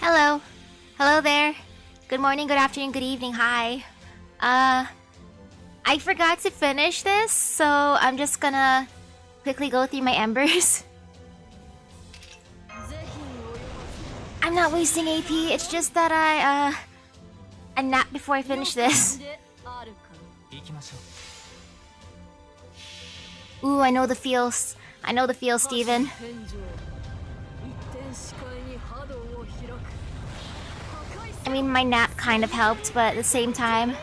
Hello. Hello there. Good morning, good afternoon, good evening, hi. I forgot to finish this, so I'm just gonna quickly go through my embers. I'm not wasting AP, it's just that I nap before I finish this. Ooh, I know the feels. I know the feels, Steven. I mean, my nap kind of helped, but at the same time,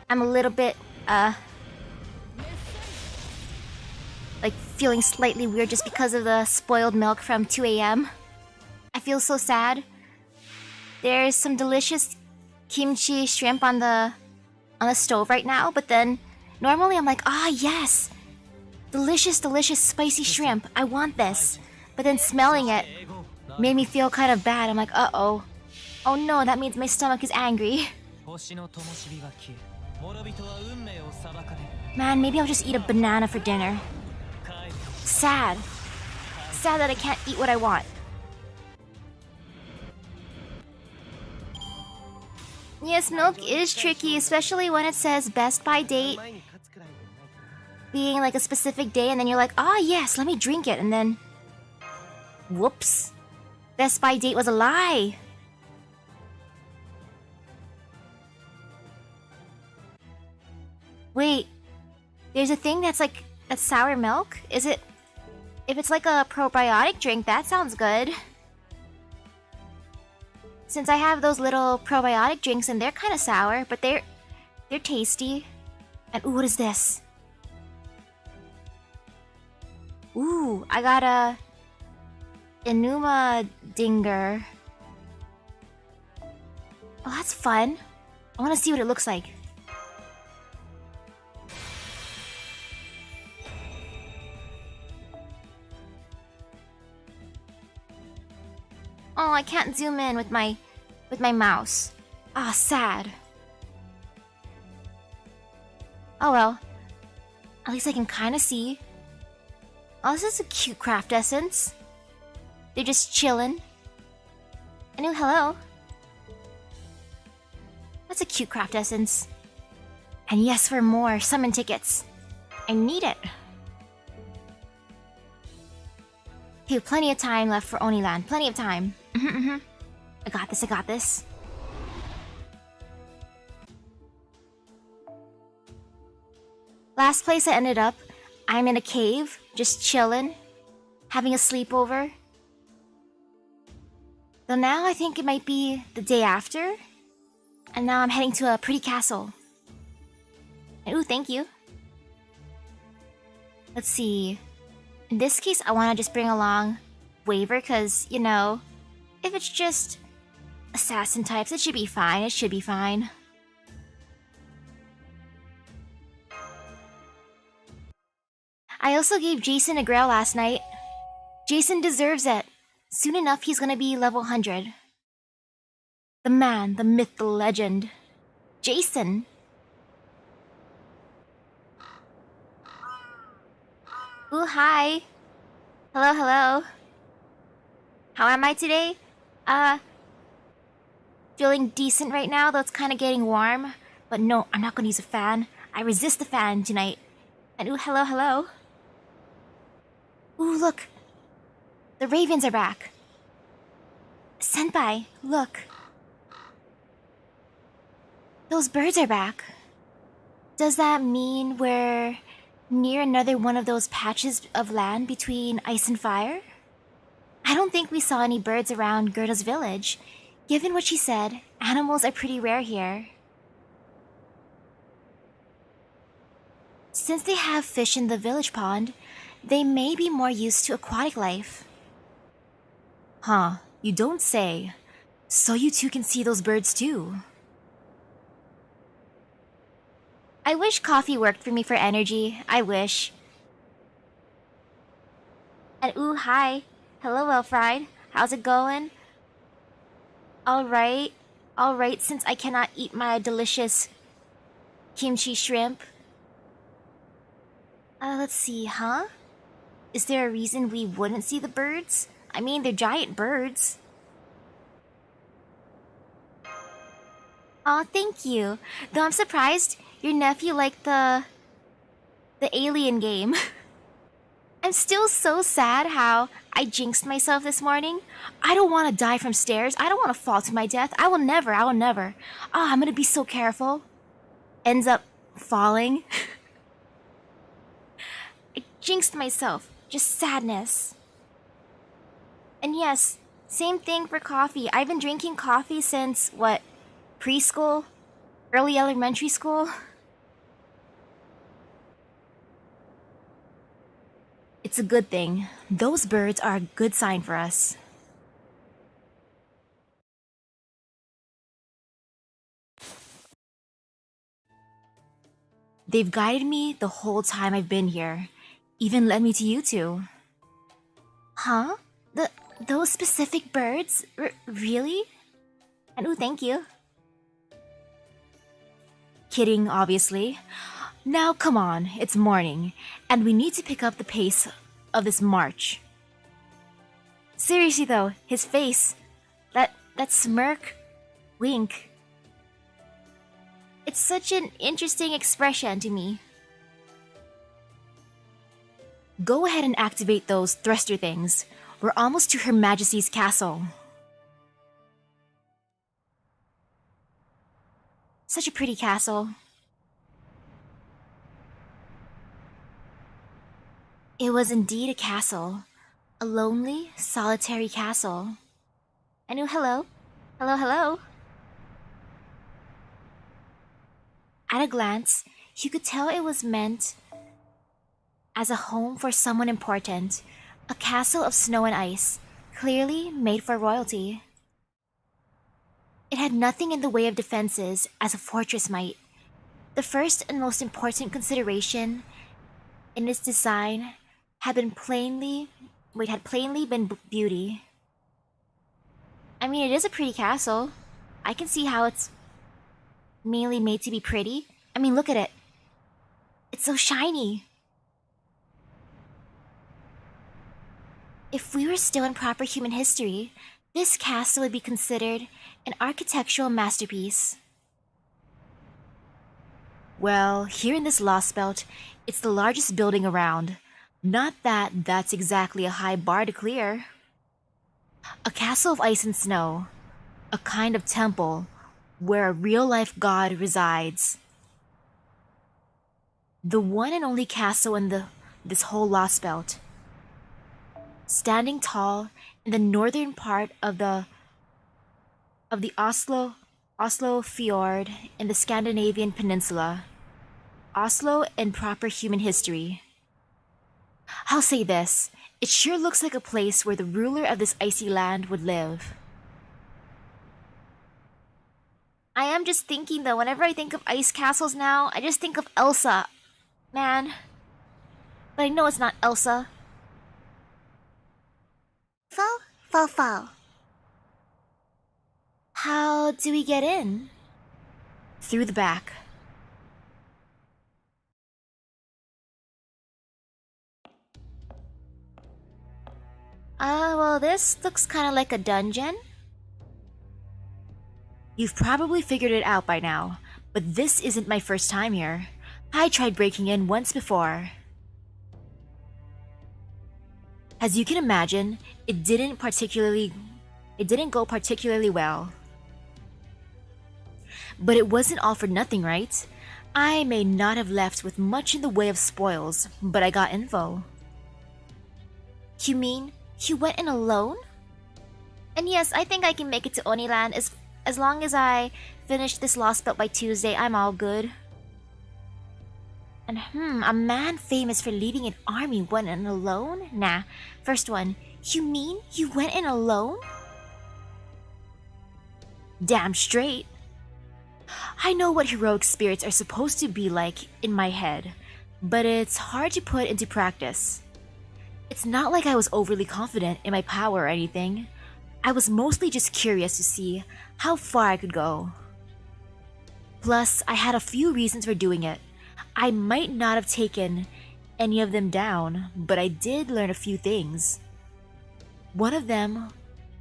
I'm a little bit, like feeling slightly weird just because of the spoiled milk from 2 a.m. I feel so sad. There's some delicious kimchi shrimp on the stove right now, but then normally I'm like, ah, yes, delicious, delicious spicy shrimp. I want this. But then smelling it made me feel kind of bad. I'm like, uh-oh. Oh no, that means my stomach is angry. Man, maybe I'll just eat a banana for dinner. Sad. Sad that I can't eat what I want. Yes, milk is tricky, especially when it says Best By date being like a specific day, and then you're like, ah, yes, let me drink it, and then whoops. Best By date was a lie. Wait, there's a thing that's like that's sour milk? Is it? If it's like a probiotic drink, that sounds good. Since I have those little probiotic drinks and they're kind of sour, but they're tasty. And ooh, what is this? Ooh, I got a Enuma Dinger. Oh, that's fun. I want to see what it looks like. Oh, I can't zoom in with my mouse. Ah, sad. Oh well. At least I can kind of see. Oh, this is a cute craft essence. They're just chillin'. And oh, hello. That's a cute craft essence. And yes, for more summon tickets. I need it. Okay, plenty of time left for Oniland. Plenty of time. I got this, I got this. Last place I ended up, I'm in a cave, just chillin', having a sleepover. Though now I think it might be the day after. And now I'm heading to a pretty castle. And ooh, thank you. Let's see. In this case, I want to just bring along Waver, because, you know, if it's just assassin types, it should be fine. It should be fine. I also gave Jason a grail last night. Jason deserves it. Soon enough, he's gonna be level 100. The man, the myth, the legend. Jason. Ooh, hi. Hello, hello. How am I today? Feeling decent right now, though it's kind of getting warm. But no, I'm not gonna use a fan. I resist the fan tonight. And ooh, hello, hello. Ooh, look. The ravens are back. Senpai, look. Those birds are back. Does that mean we're near another one of those patches of land between ice and fire? I don't think we saw any birds around Gerda's village. Given what she said, animals are pretty rare here. Since they have fish in the village pond, they may be more used to aquatic life. Huh, you don't say. So you two can see those birds too. I wish coffee worked for me for energy. I wish. And ooh, hi. Hello, Elfried. How's it going? Alright. Alright, since I cannot eat my delicious kimchi shrimp. Let's see, huh? Is there a reason we wouldn't see the birds? I mean, they're giant birds. Aw, thank you. Though I'm surprised your nephew liked the alien game. I'm still so sad how I jinxed myself this morning. I don't want to die from stairs. I don't want to fall to my death. I will never. Oh, I'm gonna be so careful. Ends up falling. I jinxed myself. Just sadness. And yes, same thing for coffee. I've been drinking coffee since, what, preschool? Early elementary school? It's a good thing. Those birds are a good sign for us. They've guided me the whole time I've been here. Even led me to you two. Huh? Those specific birds? Really? And oh, thank you. Kidding, obviously. Now, come on, it's morning, and we need to pick up the pace of this march. Seriously though, his face, that smirk, wink. It's such an interesting expression to me. Go ahead and activate those thruster things. We're almost to Her Majesty's castle. Such a pretty castle. It was indeed a castle. A lonely, solitary castle. And oh, hello. Hello. At a glance, you could tell it was meant as a home for someone important. A castle of snow and ice, clearly made for royalty. It had nothing in the way of defenses as a fortress might. The first and most important consideration in its design had plainly been beauty. I mean, it is a pretty castle. I can see how it's mainly made to be pretty. I mean, look at it. It's so shiny. If we were still in proper human history, this castle would be considered an architectural masterpiece. Well, here in this Lost Belt, it's the largest building around. Not that that's exactly a high bar to clear. A castle of ice and snow. A kind of temple where a real-life god resides. The one and only castle in this whole Lost Belt. Standing tall in the northern part of the Oslo Fjord in the Scandinavian peninsula. Oslo in proper human history. I'll say this, it sure looks like a place where the ruler of this icy land would live. I am just thinking though, whenever I think of ice castles now, I just think of Elsa. Man. But I know it's not Elsa. Fall. How do we get in? Through the back. Well, this looks kind of like a dungeon. You've probably figured it out by now, but this isn't my first time here. I tried breaking in once before. As you can imagine, it didn't go particularly well. But it wasn't all for nothing, right? I may not have left with much in the way of spoils, but I got info. You mean you went in alone? And yes, I think I can make it to Oniland as long as I finish this Lost Belt by Tuesday. I'm all good. And a man famous for leading an army went in alone? Nah. First one, you mean you went in alone? Damn straight. I know what heroic spirits are supposed to be like in my head, but it's hard to put into practice. It's not like I was overly confident in my power or anything. I was mostly just curious to see how far I could go. Plus, I had a few reasons for doing it. I might not have taken any of them down, but I did learn a few things. One of them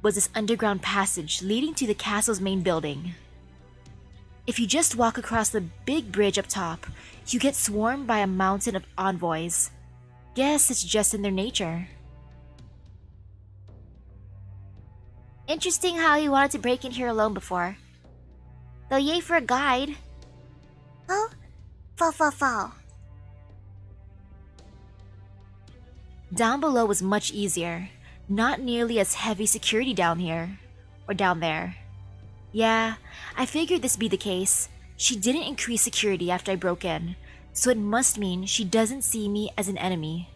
was this underground passage leading to the castle's main building. If you just walk across the big bridge up top, you get swarmed by a mountain of envoys. Guess it's just in their nature. Interesting how he wanted to break in here alone before. Though yay for a guide. Oh, fall. Down below was much easier. Not nearly as heavy security down here. Or down there. Yeah, I figured this be the case. She didn't increase security after I broke in, so it must mean she doesn't see me as an enemy.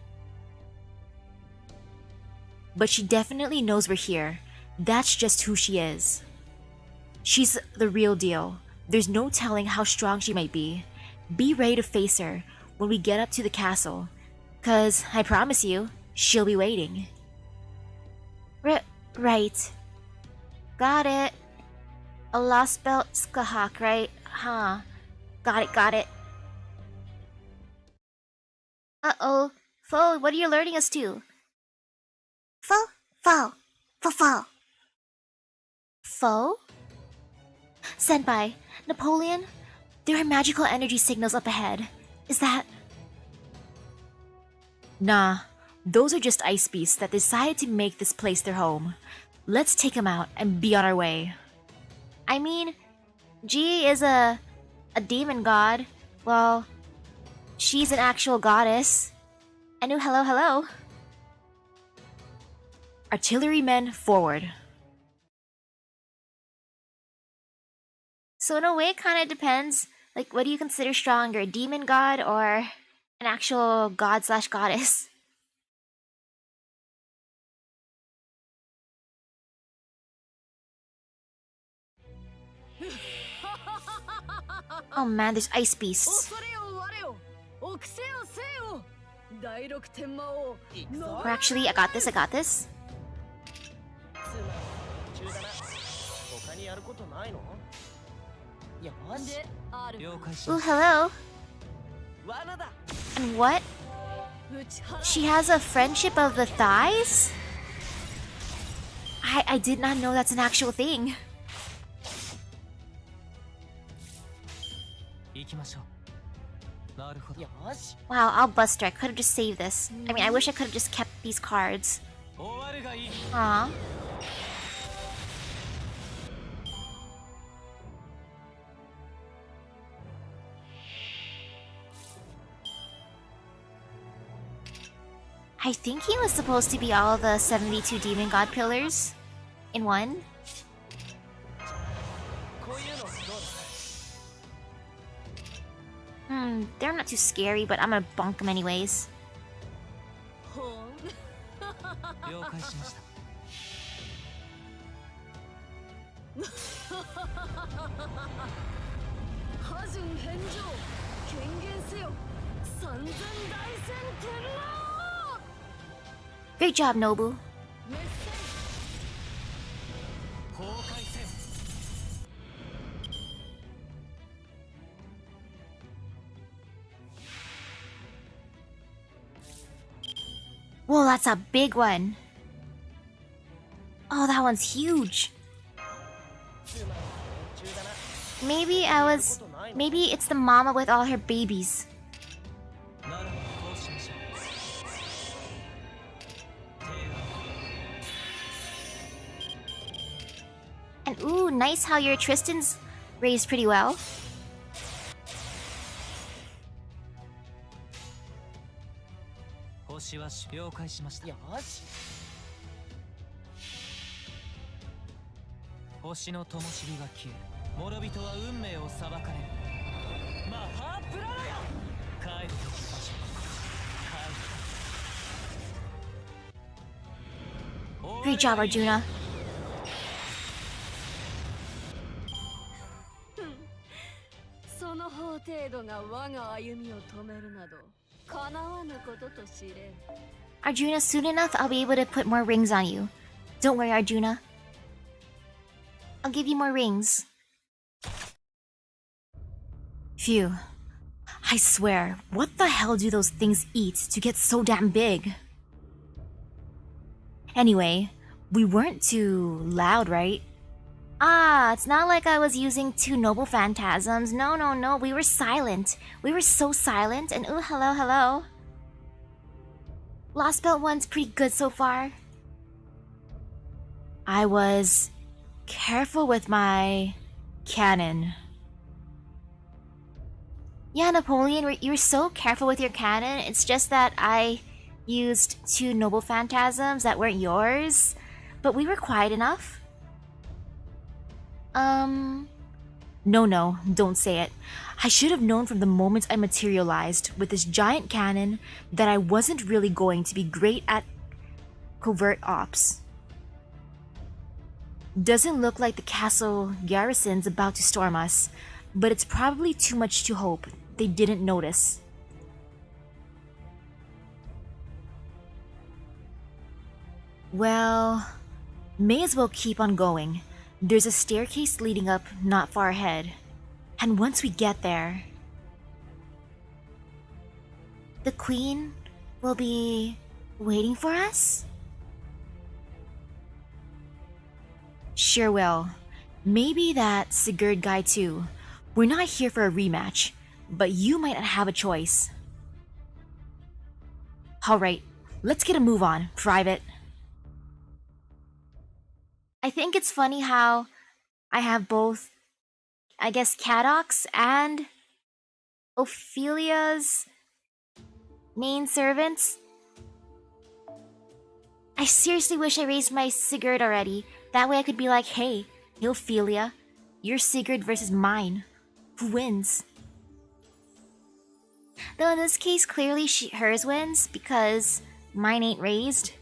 But she definitely knows we're here. That's just who she is. She's the real deal. There's no telling how strong she might be. Be ready to face her when we get up to the castle, 'cause I promise you, she'll be waiting. Right. Got it. A lost belt skahak, right? Huh. Got it. Uh-oh. Fo, what are you alerting us to? Fo. Fo? Senpai, Napoleon? There are magical energy signals up ahead. Is that... Nah, those are just ice beasts that decided to make this place their home. Let's take them out and be on our way. I mean, G is a demon god. Well, she's an actual goddess. Anu, hello. Artillerymen forward. So in a way, it kind of depends. Like, what do you consider stronger, a demon god or an actual god/goddess? Oh man, there's ice beasts. Or actually, I got this. Ooh, hello. And what? She has a friendship of the thighs? I did not know that's an actual thing. Wow, I'll bust her. I could have just saved this. I mean, I wish I could have just kept these cards. Aww. I think he was supposed to be all the 72 demon god pillars in one. They're not too scary, but I'm gonna bonk them anyways. Great job, Nobu. Whoa, that's a big one. Oh, that one's huge. Maybe it's the mama with all her babies. And ooh, nice how your Tristan's raised pretty well. Great job, Arjuna. Arjuna, soon enough I'll be able to put more rings on you. Don't worry, Arjuna. I'll give you more rings. Phew. I swear, what the hell do those things eat to get so damn big? Anyway, We weren't too loud, right? Ah, it's not like I was using two noble phantasms. No, no, no. We were silent. We were so silent. And ooh, hello, hello. Lost Belt 1's pretty good so far. I was careful with my cannon. Yeah, Napoleon, you're so careful with your cannon. It's just that I used two noble phantasms that weren't yours. But we were quiet enough. No, don't say it. I should have known from the moment I materialized with this giant cannon that I wasn't really going to be great at covert ops. Doesn't look like the castle garrison's about to storm us, but it's probably too much to hope they didn't notice. Well, may as well keep on going. There's a staircase leading up not far ahead. And once we get there, the queen will be waiting for us? Sure will. Maybe that Sigurd guy too. We're not here for a rematch, but you might not have a choice. Alright, let's get a move on, Private. I think it's funny how I have both, I guess, Cadox and Ophelia's main servants. I seriously wish I raised my Sigurd already. That way I could be like, hey, Ophelia, your Sigurd versus mine. Who wins? Though in this case, clearly hers wins because mine ain't raised.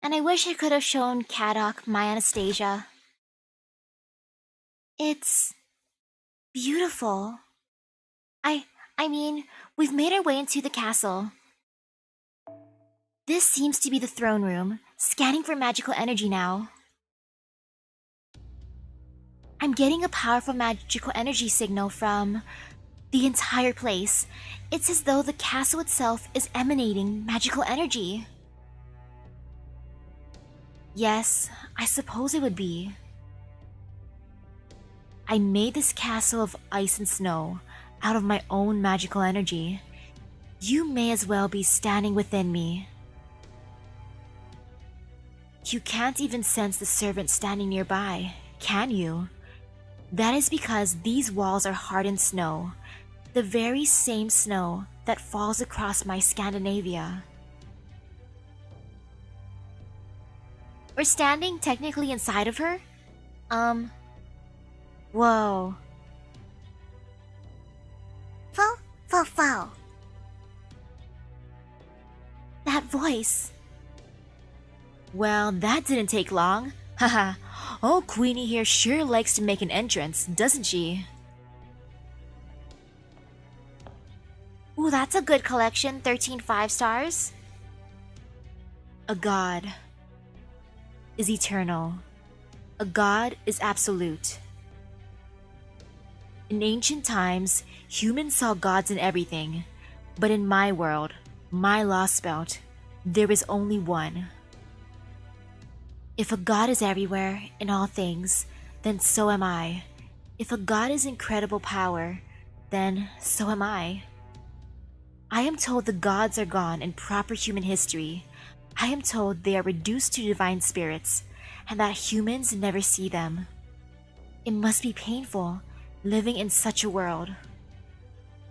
And I wish I could have shown Kadok my Anastasia. It's beautiful. I mean, we've made our way into the castle. This seems to be the throne room, scanning for magical energy now. I'm getting a powerful magical energy signal from the entire place. It's as though the castle itself is emanating magical energy. Yes, I suppose it would be. I made this castle of ice and snow out of my own magical energy. You may as well be standing within me. You can't even sense the servant standing nearby, can you? That is because these walls are hardened snow, the very same snow that falls across my Scandinavia. We're standing technically inside of her? Whoa. Fo. That voice. Well, that didn't take long. Haha. Oh, Queenie here sure likes to make an entrance, doesn't she? Ooh, that's a good collection. 13 5-stars. A god is eternal. A god is absolute. In ancient times, humans saw gods in everything, but in my world, my lost belt, there is only one. If a god is everywhere, in all things, then so am I. If a god is incredible power, then so am I. I am told the gods are gone in proper human history. I am told they are reduced to divine spirits, and that humans never see them. It must be painful, living in such a world.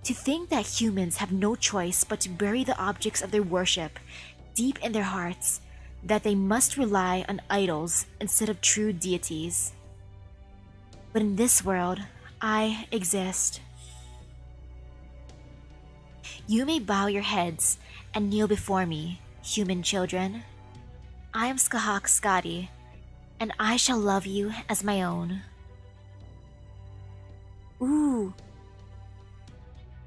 To think that humans have no choice but to bury the objects of their worship deep in their hearts, that they must rely on idols instead of true deities. But in this world, I exist. You may bow your heads and kneel before me, human children. I am Skahak Skadi, and I shall love you as my own. Ooh.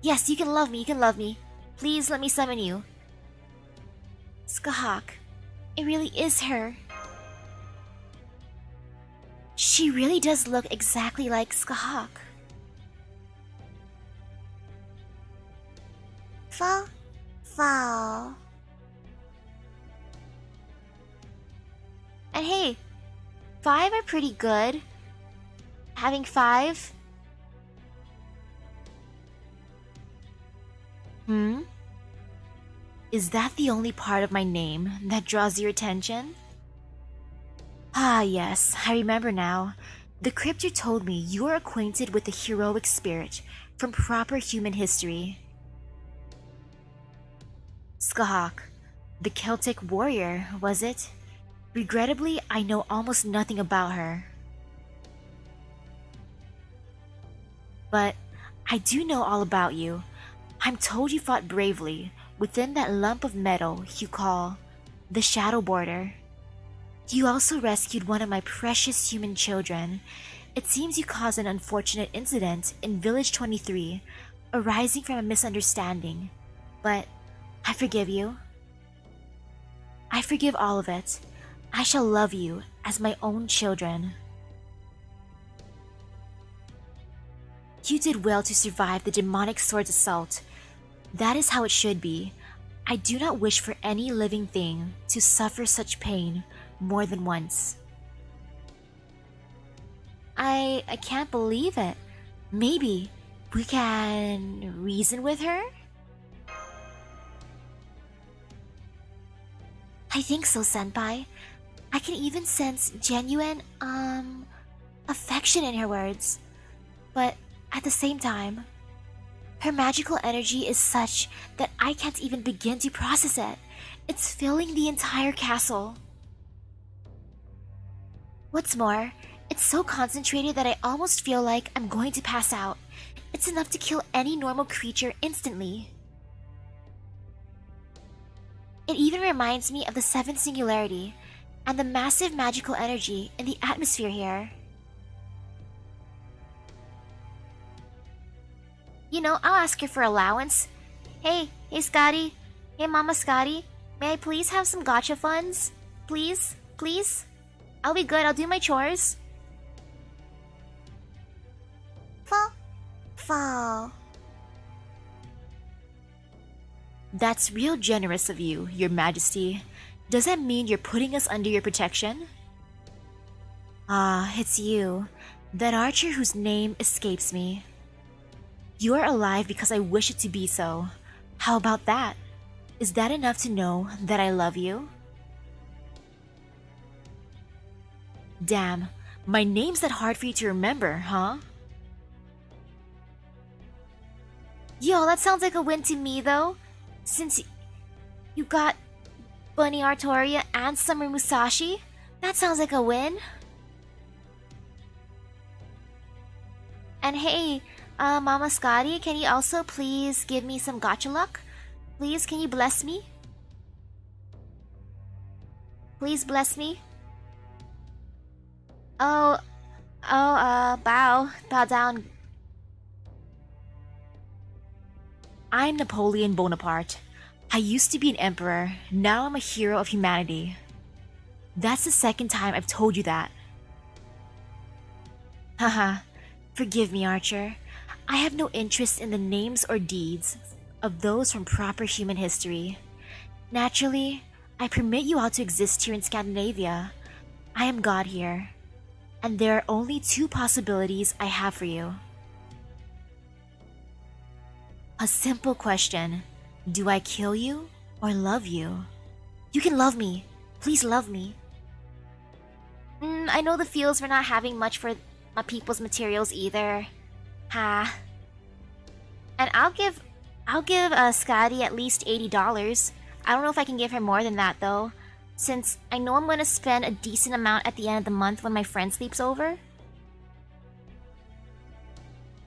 Yes, you can love me. Please let me summon you. Skahak, it really is her. She really does look exactly like Skahak. Fall. Fall. And hey, 5 are pretty good. Having 5. Is that the only part of my name that draws your attention? Ah, yes, I remember now. The crypter told me you are acquainted with the heroic spirit from proper human history. Skahak, the Celtic warrior, was it? Regrettably, I know almost nothing about her. But I do know all about you. I'm told you fought bravely within that lump of metal you call the Shadow Border. You also rescued one of my precious human children. It seems you caused an unfortunate incident in Village 23, arising from a misunderstanding. But I forgive you. I forgive all of it. I shall love you as my own children. You did well to survive the demonic sword's assault. That is how it should be. I do not wish for any living thing to suffer such pain more than once. I can't believe it. Maybe we can reason with her? I think so, Senpai. I can even sense genuine, affection in her words. But at the same time, her magical energy is such that I can't even begin to process it. It's filling the entire castle. What's more, it's so concentrated that I almost feel like I'm going to pass out. It's enough to kill any normal creature instantly. It even reminds me of the Seventh Singularity and the massive magical energy in the atmosphere here. You know, I'll ask her for allowance. Hey Scotty. Hey Mama Scotty. May I please have some gacha funds? Please? Please? I'll be good, I'll do my chores. Fall. That's real generous of you, Your Majesty. Does that mean you're putting us under your protection? Ah, it's you. That archer whose name escapes me. You are alive because I wish it to be so. How about that? Is that enough to know that I love you? Damn, my name's that hard for you to remember, huh? Yo, that sounds like a win to me though. Since you got Bunny Artoria and Summer Musashi, that sounds like a win. And hey, Mama Scotty, can you also please give me some gacha luck? Please, can you bless me? Please bless me. Bow down. I'm Napoleon Bonaparte. I used to be an emperor, now I'm a hero of humanity. That's the second time I've told you that. Haha, forgive me, Archer. I have no interest in the names or deeds of those from proper human history. Naturally, I permit you all to exist here in Scandinavia. I am God here, and there are only two possibilities I have for you. A simple question. Do I kill you or love you? You can love me. Please love me. I know the feels for not having much for my people's materials either. Ha. And I'll give Scotty at least $80. I don't know if I can give her more than that though, since I know I'm gonna spend a decent amount at the end of the month when my friend sleeps over.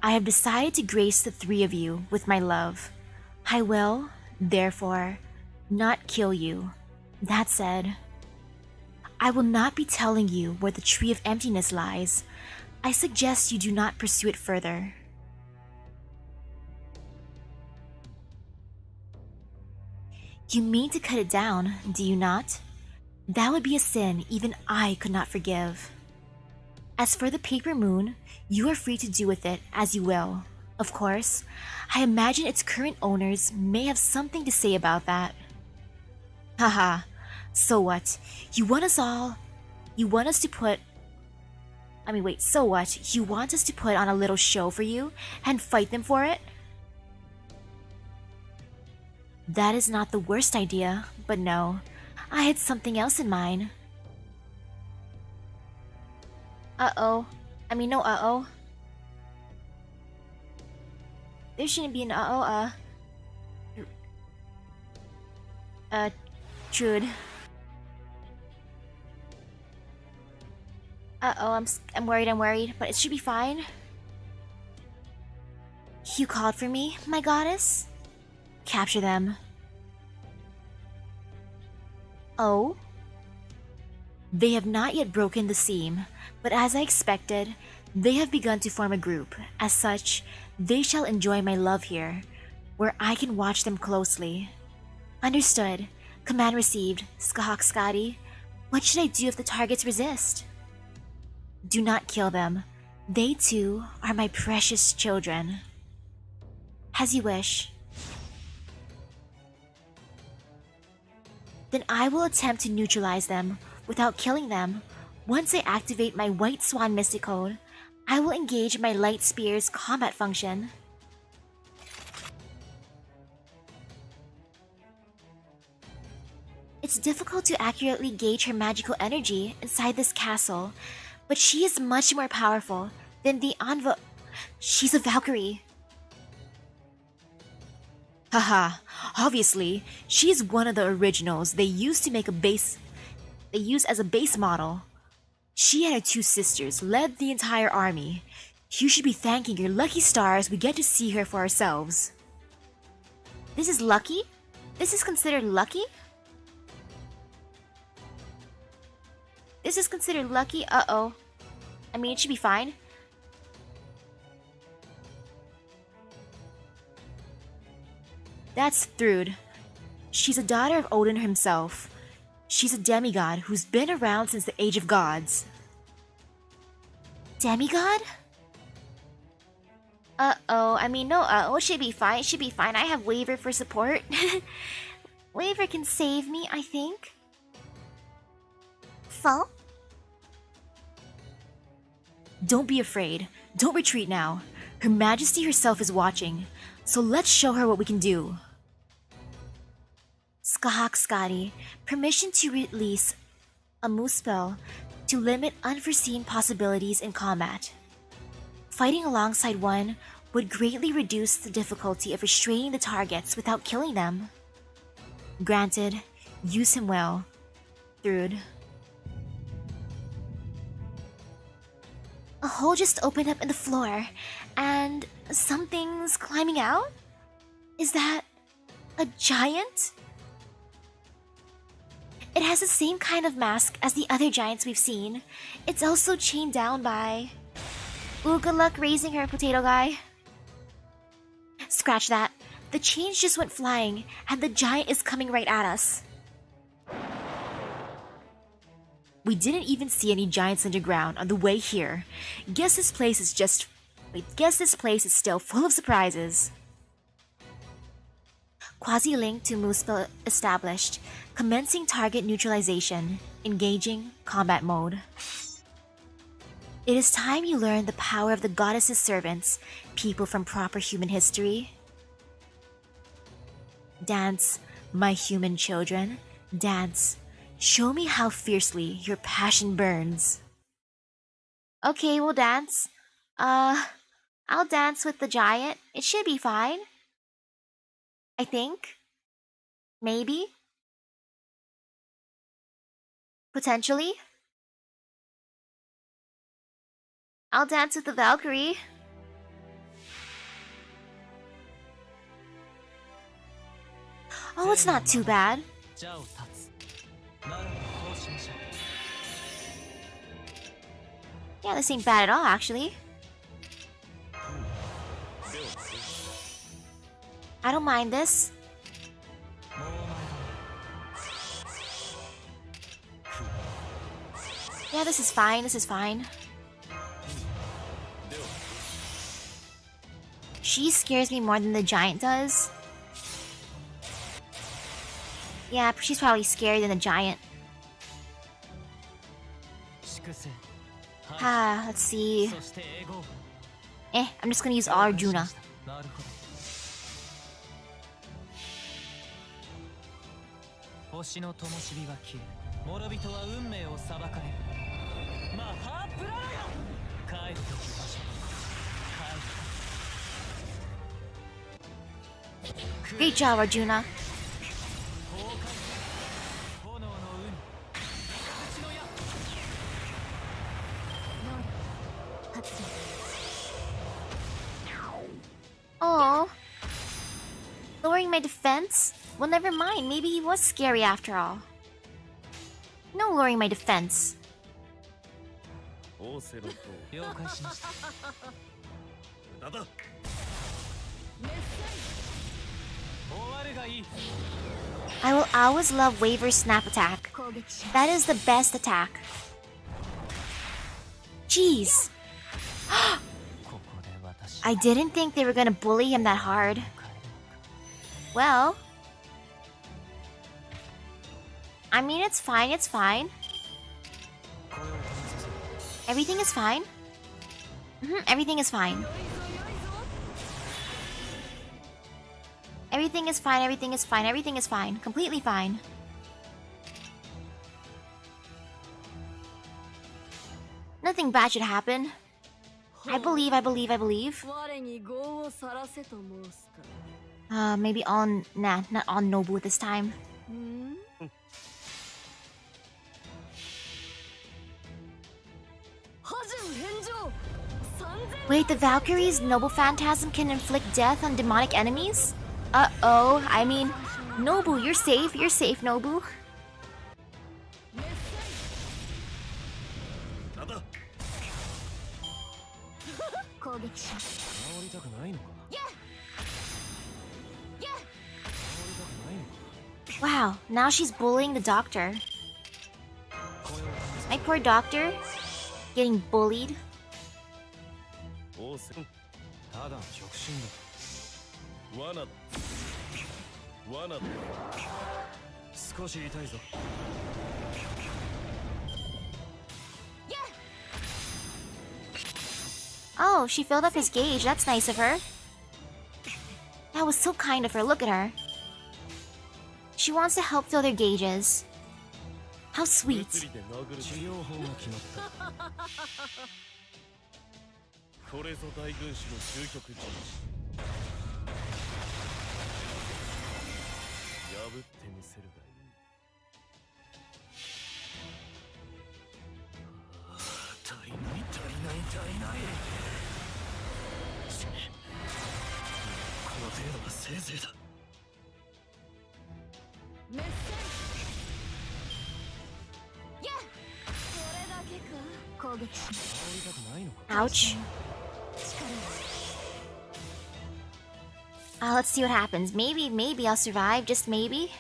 I have decided to grace the three of you with my love. I will, therefore, not kill you. That said, I will not be telling you where the Tree of Emptiness lies. I suggest you do not pursue it further. You mean to cut it down, do you not? That would be a sin even I could not forgive. As for the paper moon, you are free to do with it as you will. Of course, I imagine its current owners may have something to say about that. Haha, so what? You want us all. You want us to put. So what? You want us to put on a little show for you and fight them for it? That is not the worst idea, but no, I had something else in mind. Uh-oh. No uh-oh. There shouldn't be an uh-oh, Trude. Uh-oh, I'm worried, but it should be fine. You called for me, my goddess? Capture them. Oh? They have not yet broken the seam, but as I expected, they have begun to form a group. As such, they shall enjoy my love here, where I can watch them closely. Understood. Command received, Skahak Skadi. What should I do if the targets resist? Do not kill them. They too are my precious children. As you wish. Then I will attempt to neutralize them without killing them. Once I activate my White Swan Mystic Code, I will engage my Light Spear's combat function. It's difficult to accurately gauge her magical energy inside this castle, but she is much more powerful than the She's a Valkyrie. Haha, obviously, she's one of the originals they used as a base model. She and her two sisters led the entire army. You should be thanking your lucky stars we get to see her for ourselves. This is lucky? This is considered lucky? This is considered lucky? Uh-oh. It should be fine. That's Thrud. She's a daughter of Odin himself. She's a demigod who's been around since the Age of Gods. Demigod? Uh-oh, no uh-oh, it should be fine, I have Waver for support. Waver can save me, I think. So? Don't be afraid. Don't retreat now. Her Majesty herself is watching, so let's show her what we can do. Skahak Skadi, permission to release a moose spell to limit unforeseen possibilities in combat. Fighting alongside one would greatly reduce the difficulty of restraining the targets without killing them. Granted, use him well, Thrud. A hole just opened up in the floor, and something's climbing out? Is that a giant? It has the same kind of mask as the other giants we've seen. It's also chained down by... Ooh, good luck raising her, potato guy. Scratch that. The chains just went flying, and the giant is coming right at us. We didn't even see any giants underground on the way here. Guess this place is still full of surprises. Quasi-link to moose spell established. Commencing target neutralization. Engaging combat mode. It is time you learn the power of the goddess's servants, people from proper human history. Dance, my human children. Dance. Show me how fiercely your passion burns. Okay, we'll dance. I'll dance with the giant. It should be fine. I think. Maybe. Potentially. I'll dance with the Valkyrie. Oh, it's not too bad. Yeah, this ain't bad at all, actually. I don't mind this. Yeah, this is fine, She scares me more than the giant does. Yeah, she's probably scarier than the giant. Let's see. I'm just gonna use Arjuna. Great job, Arjuna. Oh, lowering my defense? Well, never mind. Maybe he was scary after all. No lowering my defense. I will always love Waver's snap attack. That is the best attack. Jeez. I didn't think they were gonna bully him that hard. Well, I mean, it's fine, it's fine. Everything is fine. Everything is fine. Everything is fine, everything is fine, everything is fine. Completely fine. Nothing bad should happen. I believe. Maybe on... Nah, not on Nobu this time. Wait, the Valkyrie's Noble Phantasm can inflict death on demonic enemies? Uh-oh, I mean... Nobu, you're safe, Nobu. Wow, now she's bullying the doctor. My poor doctor, getting bullied. Oh, she filled up his gauge. That's nice of her. That was so kind of her. Look at her. She wants to help fill their gauges. How sweet. Ouch. Let's see what happens. Maybe I'll survive. Just maybe.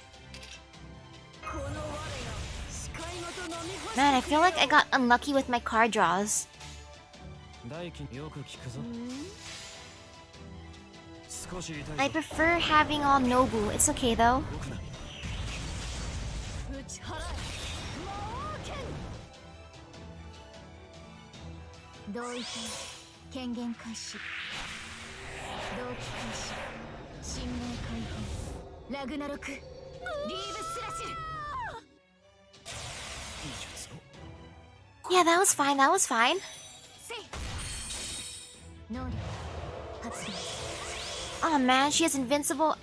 Man, I feel like I got unlucky with my card draws. I prefer having all Nobu. It's okay though. Yeah, that was fine, that was fine. Oh man, she has invincible.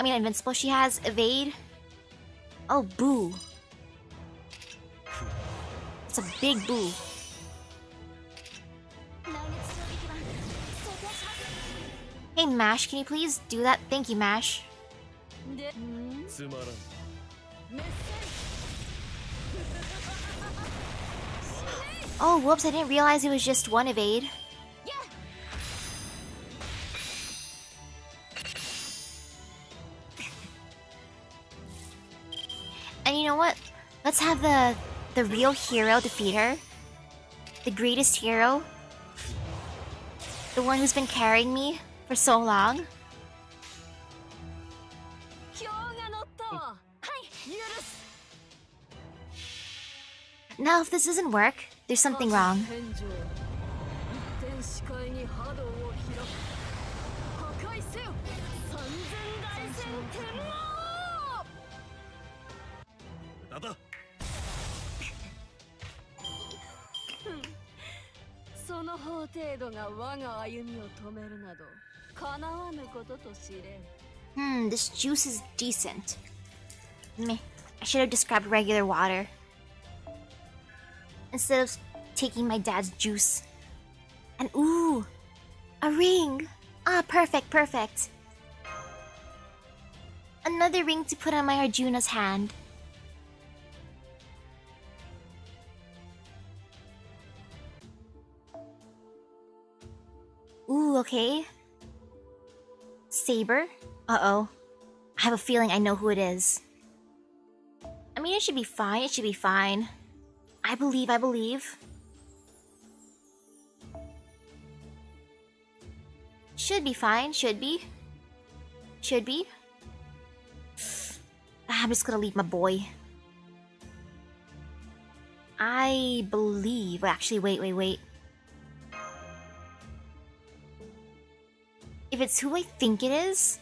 She has evade. Oh, boo. It's a big boo. Hey, Mash, can you please do that? Thank you, Mash. Oh, whoops, I didn't realize it was just one evade. And you know what? Let's have the real hero defeat her. The greatest hero. The one who's been carrying me for so long. Now, if this doesn't work, there's something wrong. This juice is decent. Meh. I should have just grabbed regular water instead of taking my dad's juice. And ooh, a ring! Ah, perfect, perfect. Another ring to put on my Arjuna's hand. Ooh, okay. Saber? Uh-oh. I have a feeling I know who it is. I mean, it should be fine, it should be fine. I believe, I believe. Should be fine, should be. Should be. I'm just gonna leave my boy. I believe... Actually, wait. If it's who I think it is...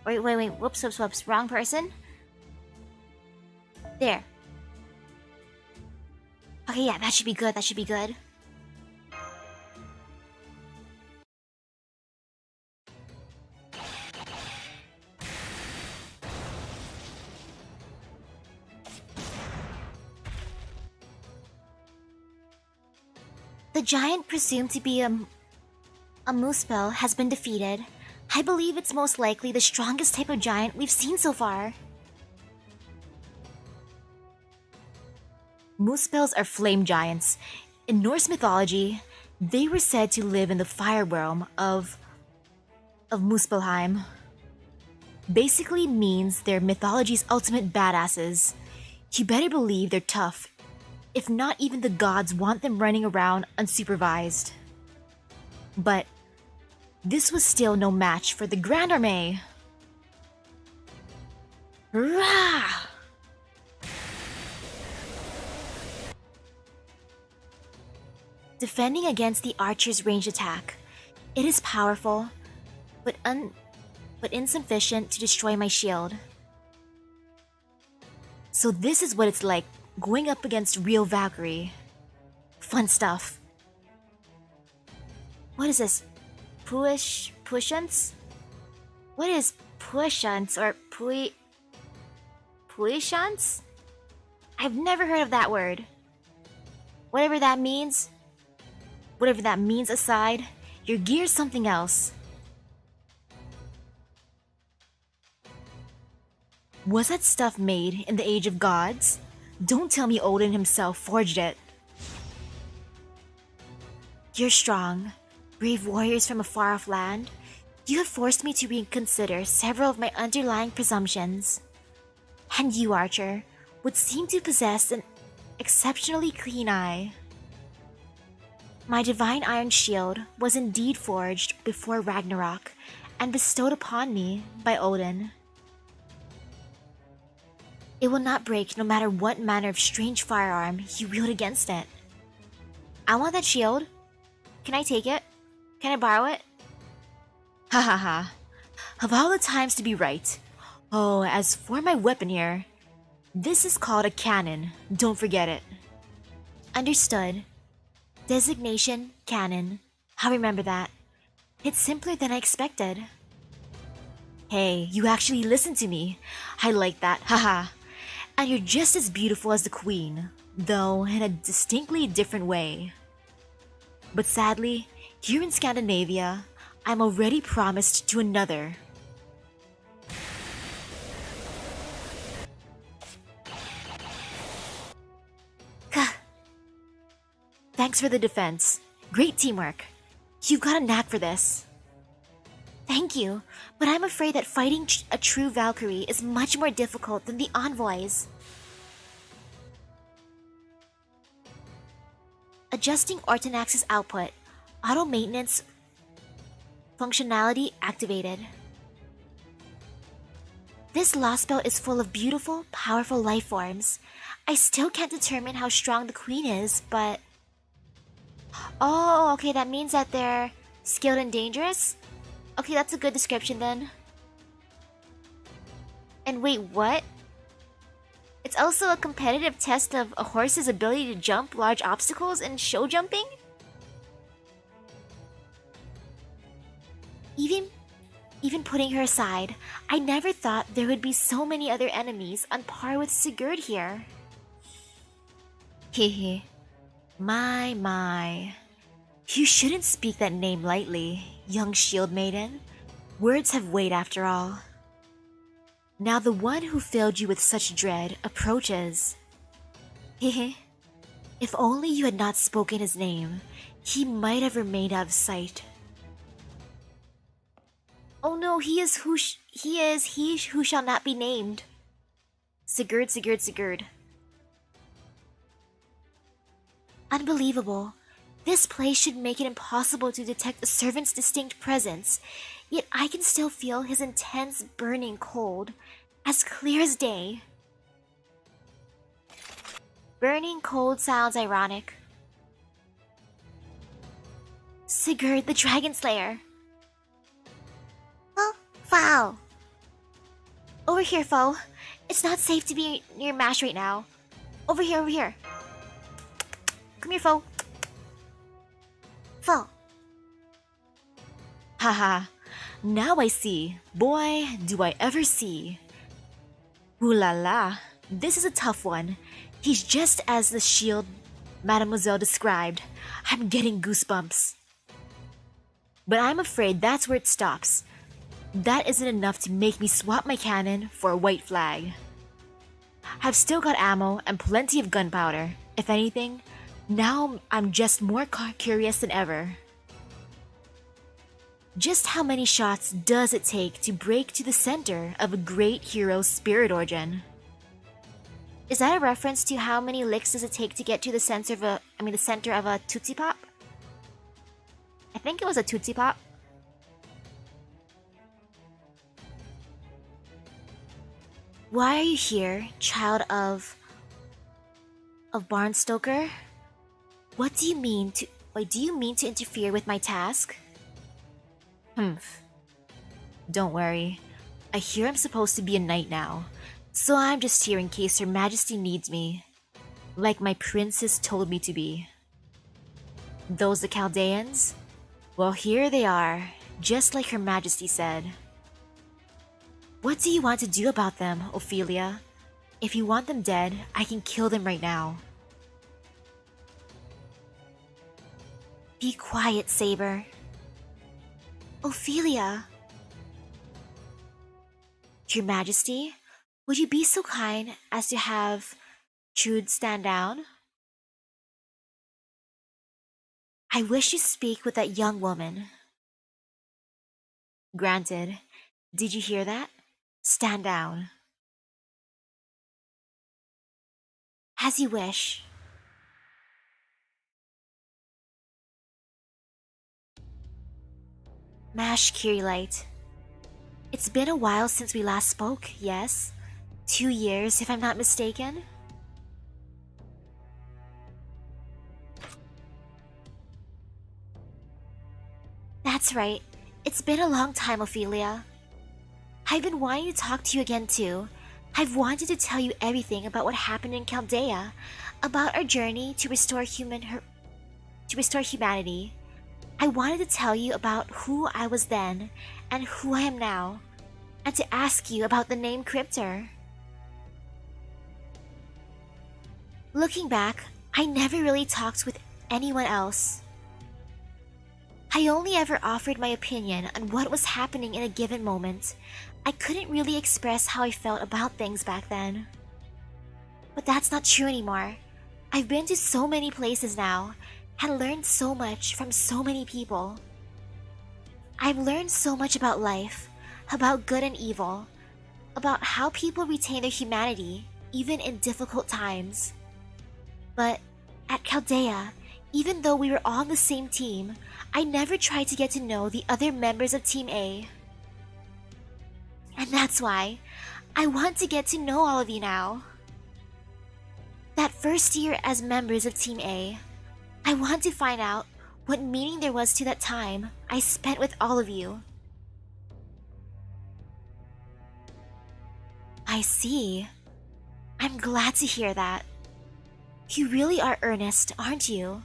Wait. Whoops. Wrong person. There. Okay, yeah, that should be good, The giant presumed to be a Muspel has been defeated. I believe it's most likely the strongest type of giant we've seen so far. Muspels are flame giants. In Norse mythology, they were said to live in the fire realm of Muspelheim. Basically means they're mythology's ultimate badasses. You better believe they're tough. If not even the gods want them running around unsupervised. But this was still no match for the Grand Armée. Rah! Defending against the archer's ranged attack. It is powerful, but insufficient to destroy my shield. So this is what it's like going up against real Valkyrie. Fun stuff. What is this? Pushants? What is pushants or puishants? I've never heard of that word. Whatever that means aside, your gear's something else. Was that stuff made in the Age of Gods? Don't tell me Odin himself forged it. You're strong, brave warriors from a far-off land. You have forced me to reconsider several of my underlying presumptions. And you, Archer, would seem to possess an exceptionally clean eye. My divine iron shield was indeed forged before Ragnarok and bestowed upon me by Odin. It will not break no matter what manner of strange firearm you wield against it. I want that shield. Can I take it? Can I borrow it? Ha ha ha. Of all the times to be right. Oh, as for my weapon here, this is called a cannon. Don't forget it. Understood. Designation, cannon. I'll remember that. It's simpler than I expected. Hey, you actually listened to me. I like that, haha. And you're just as beautiful as the queen, though in a distinctly different way. But sadly, here in Scandinavia, I'm already promised to another. Thanks for the defense. Great teamwork. You've got a knack for this. Thank you, but I'm afraid that fighting a true Valkyrie is much more difficult than the envoys. Adjusting Ortonax's output. Auto maintenance Functionality activated. This lost spell is full of beautiful, powerful life forms. I still can't determine how strong the queen is, but... Oh, okay, that means that they're skilled and dangerous? Okay, that's a good description then. And wait, what? It's also a competitive test of a horse's ability to jump large obstacles and show jumping? Even putting her aside, I never thought there would be so many other enemies on par with Sigurd here. Hehe. My. You shouldn't speak that name lightly, young shield maiden. Words have weight after all. Now the one who filled you with such dread approaches. Hehe. If only you had not spoken his name, he might have remained out of sight. Oh no, he who shall not be named. Sigurd. Unbelievable. This place should make it impossible to detect a servant's distinct presence, yet I can still feel his intense burning cold, as clear as day. Burning cold sounds ironic. Sigurd the Dragon Slayer. Oh, foul. Over here, foe. It's not safe to be near Mash right now. Over here. Come here, foe. Foe. Haha. Now I see. Boy, do I ever see. Ooh la la. This is a tough one. He's just as the shield Mademoiselle described. I'm getting goosebumps. But I'm afraid that's where it stops. That isn't enough to make me swap my cannon for a white flag. I've still got ammo and plenty of gunpowder. If anything, now I'm just more curious than ever. Just how many shots does it take to break to the center of a great hero's spirit origin? Is that a reference to how many licks does it take to get to the center of a Tootsie Pop? I think it was a Tootsie Pop. Why are you here, child of Barnstoker? What do you mean to interfere with my task? Don't worry. I hear I'm supposed to be a knight now, so I'm just here in case Her Majesty needs me, like my princess told me to be. Those the Chaldeans? Well, here they are, just like Her Majesty said. What do you want to do about them, Ophelia? If you want them dead, I can kill them right now. Be quiet, Saber. Ophelia! Your Majesty, would you be so kind as to have Trude stand down? I wish to speak with that young woman. Granted. Did you hear that? Stand down. As you wish. Mash Kirilight. It's been a while since we last spoke, yes? 2 years, if I'm not mistaken? That's right. It's been a long time, Ophelia. I've been wanting to talk to you again too. I've wanted to tell you everything about what happened in Chaldea, about our journey to restore humanity. I wanted to tell you about who I was then and who I am now, and to ask you about the name Cryptor. Looking back, I never really talked with anyone else. I only ever offered my opinion on what was happening in a given moment. I couldn't really express how I felt about things back then. But that's not true anymore. I've been to so many places now, and learned so much from so many people. I've learned so much about life, about good and evil, about how people retain their humanity, even in difficult times. But at Chaldea, Even though we were all on the same team, I never tried to get to know the other members of Team A. And that's why I want to get to know all of you now. That first year as members of Team A, I want to find out what meaning there was to that time I spent with all of you. I see. I'm glad to hear that. You really are earnest, aren't you?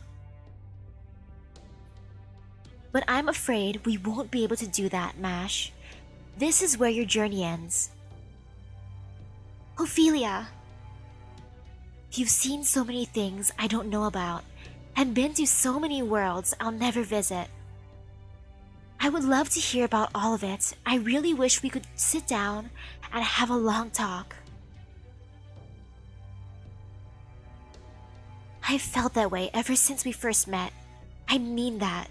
But I'm afraid we won't be able to do that, Mash. This is where your journey ends. Ophelia! You've seen so many things I don't know about, and been to so many worlds I'll never visit. I would love to hear about all of it. I really wish we could sit down and have a long talk. I've felt that way ever since we first met. I mean that.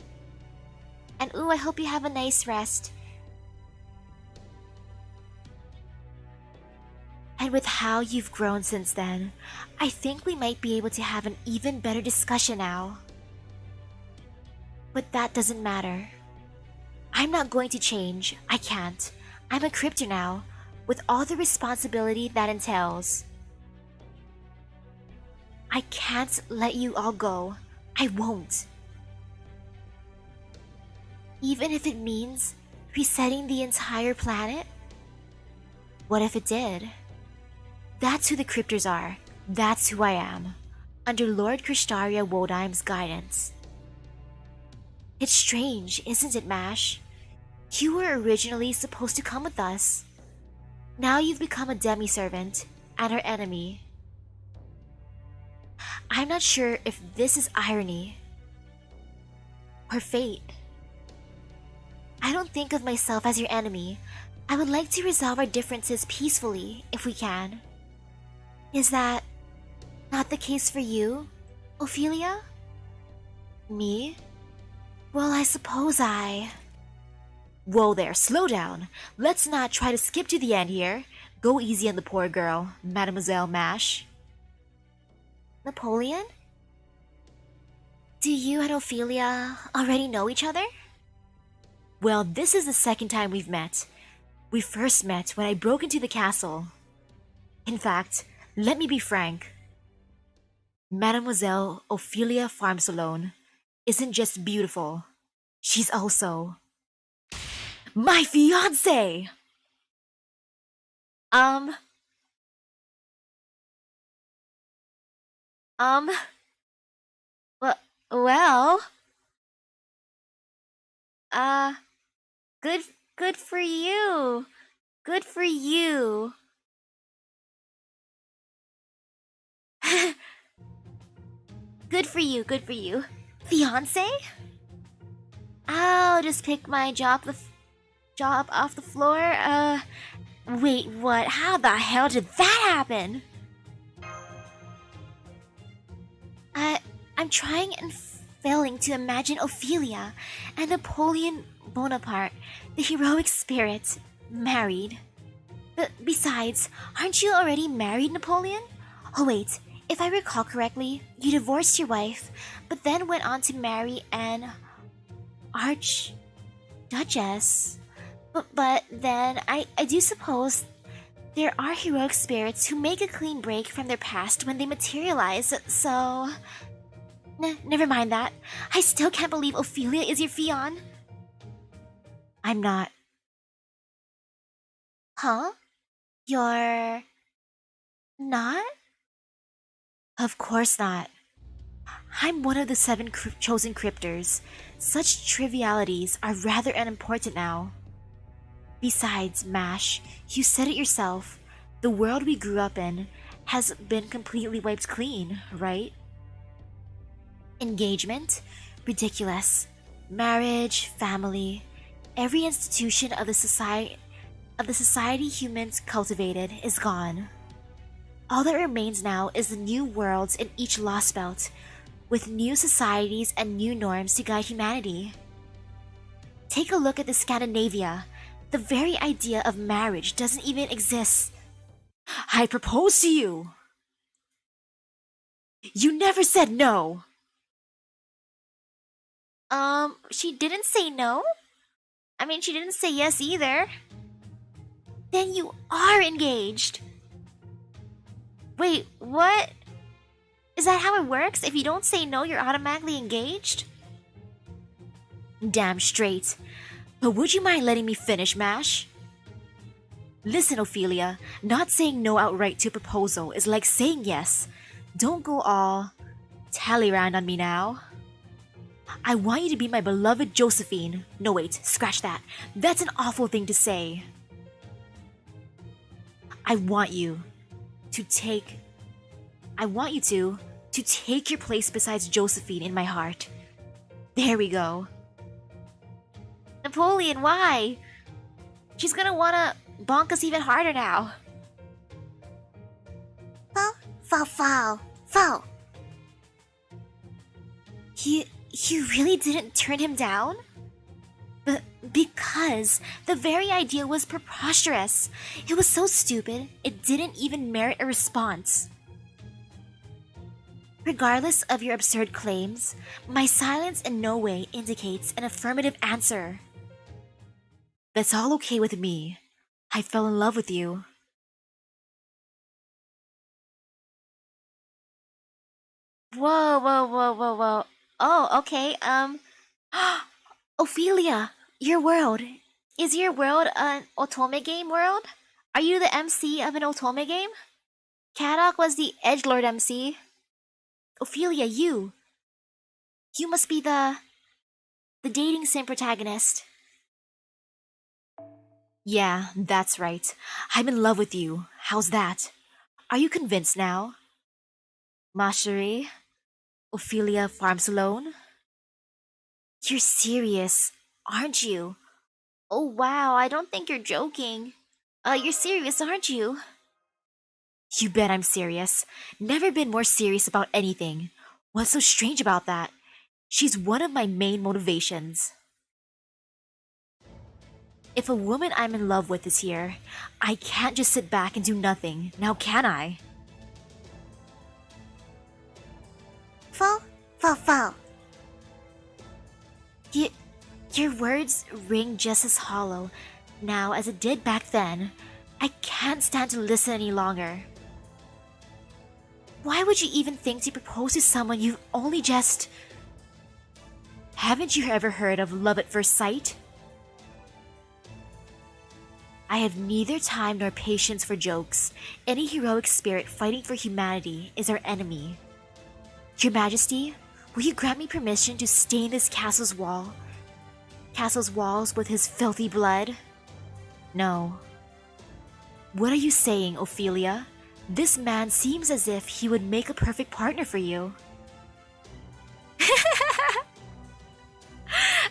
And ooh, I hope you have a nice rest. And with how you've grown since then, I think we might be able to have an even better discussion now. But that doesn't matter. I'm not going to change. I can't. I'm a crypter now, with all the responsibility that entails. I can't let you all go. I won't. Even if it means resetting the entire planet? What if it did? That's who the cryptors are. That's who I am, under Lord Kristaria Wodheim's guidance. It's strange, isn't it, Mash? You were originally supposed to come with us. Now you've become a demi-servant and our enemy. I'm not sure if this is irony or fate. I don't think of myself as your enemy. I would like to resolve our differences peacefully, if we can. Is that not the case for you, Ophelia? Me? Well, I suppose Whoa there, slow down. Let's not try to skip to the end here. Go easy on the poor girl, Mademoiselle Mash. Napoleon? Do you and Ophelia already know each other? Well, this is the second time we've met. We first met when I broke into the castle. In fact, let me be frank. Mademoiselle Ophelia Farmsalone isn't just beautiful. She's also my fiancé! Um, well, well, uh, good, good for you. Good for you. Good for you, good for you. Fiancé? I'll just pick my jaw off the floor. Wait, what? How the hell did that happen? I'm trying and failing to imagine Ophelia and Napoleon Bonaparte, the heroic spirit, married. But besides, aren't you already married, Napoleon? Oh wait, if I recall correctly, you divorced your wife, but then went on to marry an archduchess. But then, I do suppose there are heroic spirits who make a clean break from their past when they materialize, so... never mind that. I still can't believe Ophelia is your fiancé. I'm not. Huh? You're... not? Of course not. I'm one of the 7 chosen cryptors. Such trivialities are rather unimportant now. Besides, Mash, you said it yourself. The world we grew up in has been completely wiped clean, right? Engagement? Ridiculous. Marriage, family, every institution of the society humans cultivated is gone. All that remains now is the new worlds in each lost belt, with new societies and new norms to guide humanity. Take a look at the Scandinavia. The very idea of marriage doesn't even exist. I propose to you! You never said no! She didn't say no? I mean, she didn't say yes either. Then you are engaged. Wait, what? Is that how it works? If you don't say no, you're automatically engaged? Damn straight. But would you mind letting me finish, Mash? Listen, Ophelia, not saying no outright to a proposal is like saying yes. Don't go all Talleyrand on me now. I want you to be my beloved Josephine. No, wait, scratch that. That's an awful thing to say. I want you to take your place besides Josephine in my heart. There we go. Napoleon, why? She's gonna wanna bonk us even harder now. Fall. You really didn't turn him down? Because the very idea was preposterous. It was so stupid, it didn't even merit a response. Regardless of your absurd claims, my silence in no way indicates an affirmative answer. That's all okay with me. I fell in love with you. Whoa. Oh, okay, Ophelia, your world. Is your world an otome game world? Are you the MC of an otome game? Kadok was the edgelord MC. Ophelia, you. You must be the dating sim protagonist. Yeah, that's right. I'm in love with you. How's that? Are you convinced now? Masherie? Ophelia farms alone? You're serious, aren't you? Oh wow, I don't think you're joking. You're serious, aren't you? You bet I'm serious. Never been more serious about anything. What's so strange about that? She's one of my main motivations. If a woman I'm in love with is here, I can't just sit back and do nothing, now can I? Fall. Your words ring just as hollow now as it did back then. I can't stand to listen any longer. Why would you even think to propose to someone you've only just... Haven't you ever heard of love at first sight? I have neither time nor patience for jokes. Any heroic spirit fighting for humanity is our enemy. Your Majesty, will you grant me permission to stain this castle's walls with his filthy blood? No. What are you saying, Ophelia? This man seems as if he would make a perfect partner for you.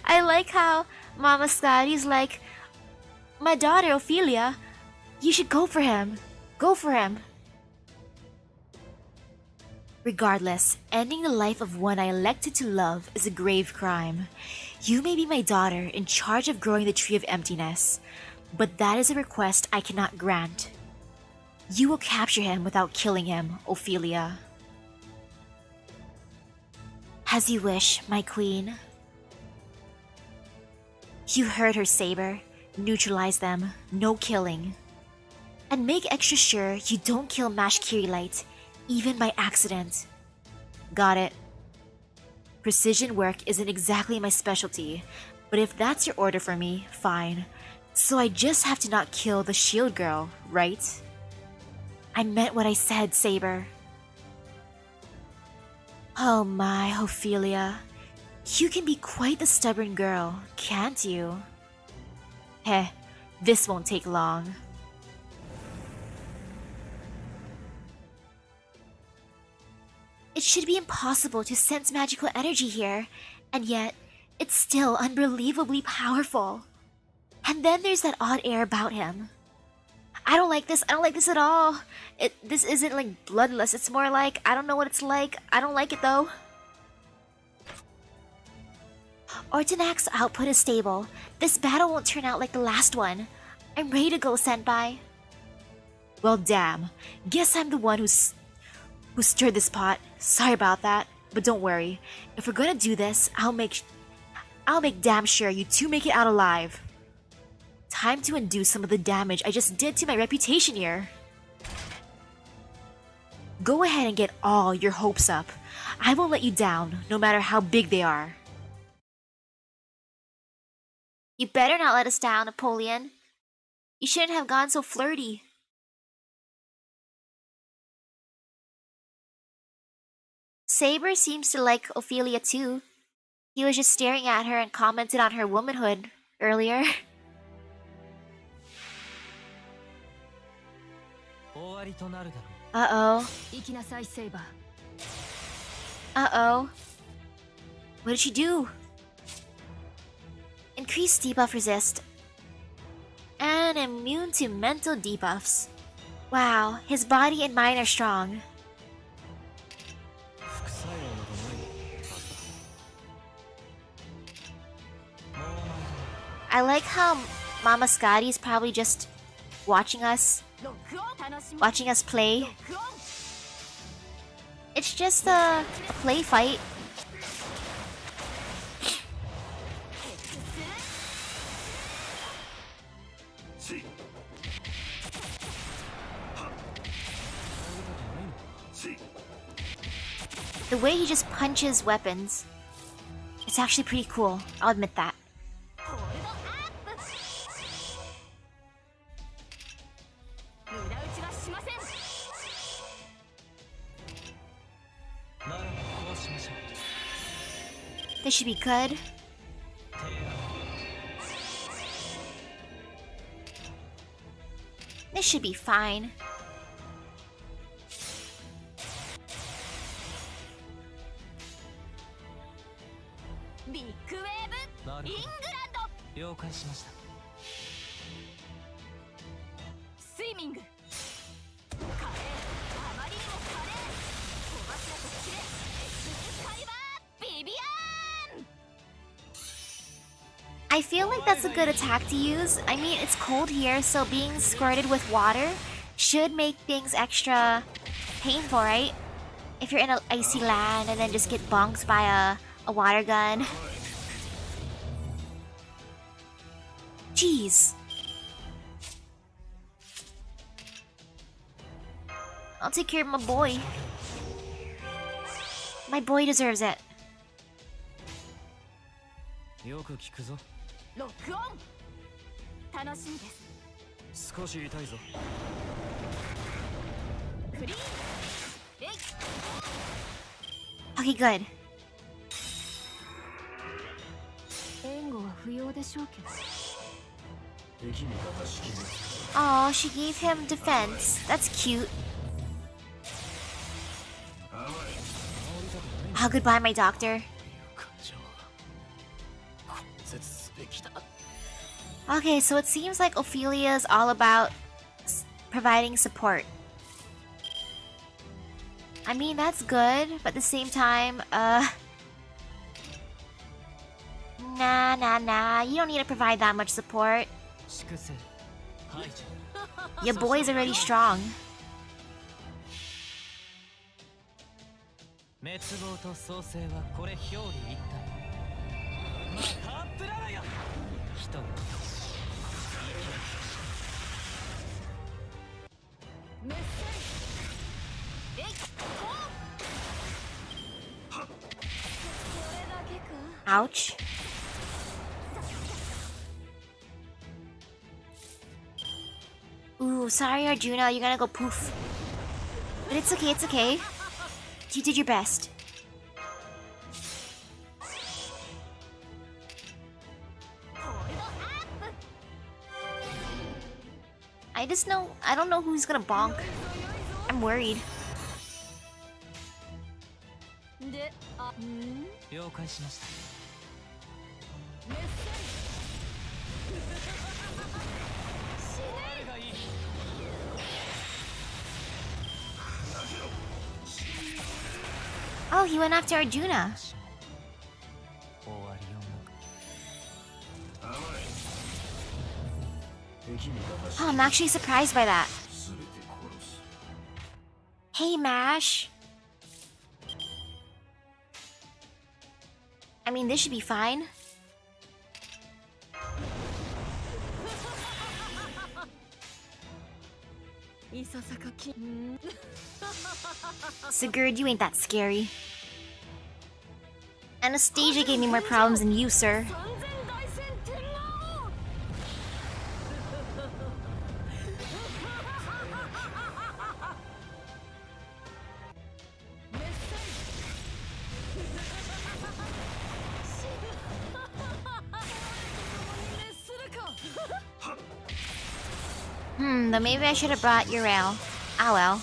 I like how Mama Scotty's like, my daughter Ophelia, you should go for him. Go for him. Regardless, ending the life of one I elected to love is a grave crime. You may be my daughter in charge of growing the tree of emptiness, but that is a request I cannot grant. You will capture him without killing him, Ophelia. As you wish, my queen. You heard her, Saber. Neutralize them, no killing. And make extra sure you don't kill Mash Kirilight, even by accident. Got it. Precision work isn't exactly my specialty, but if that's your order for me, fine. So I just have to not kill the shield girl, right? I meant what I said, Saber. Oh my, Ophelia. You can be quite the stubborn girl, can't you? Heh, this won't take long. It should be impossible to sense magical energy here, and yet, it's still unbelievably powerful. And then there's that odd air about him. I don't like this at all. This isn't like bloodlust, it's more like, I don't know what it's like, I don't like it though. Ortonak's output is stable. This battle won't turn out like the last one. I'm ready to go, Senpai. Well, damn. Guess I'm the one who stirred this pot. Sorry about that, but don't worry. If we're gonna do this, I'll make I'll make damn sure you two make it out alive. Time to undo some of the damage I just did to my reputation here. Go ahead and get all your hopes up. I won't let you down, no matter how big they are. You better not let us down, Napoleon. You shouldn't have gone so flirty. Saber seems to like Ophelia too. He was just staring at her and commented on her womanhood earlier. Uh-oh. Uh-oh. What did she do? Increased debuff resist. And immune to mental debuffs. Wow, his body and mind are strong. I like how Mama Scotty is probably just watching us play. It's just a play fight. The way he just punches weapons, it's actually pretty cool, I'll admit that. This should be good. This should be fine. I feel like that's a good attack to use. I mean, it's cold here, so being squirted with water should make things extra painful, right? If you're in an icy land and then just get bonked by a water gun. Jeez. I'll take care of my boy. My boy deserves it. Okay, good. Oh, she gave him defense. That's cute. Oh, goodbye, my doctor. Okay, so it seems like Ophelia is all about providing support. I mean, that's good, but at the same time, Nah, you don't need to provide that much support. Your boy's already strong. Ouch. Ooh, sorry Arjuna, you're gonna go poof. But it's okay, it's okay. You did your best. I don't know who's gonna bonk. I'm worried. Oh, he went after Arjuna. Oh, I'm actually surprised by that. Hey, Mash. I mean, this should be fine. Sigurd, you ain't that scary. Anastasia gave me more problems than you, sir. Then maybe I should have brought Uriel. Ah well.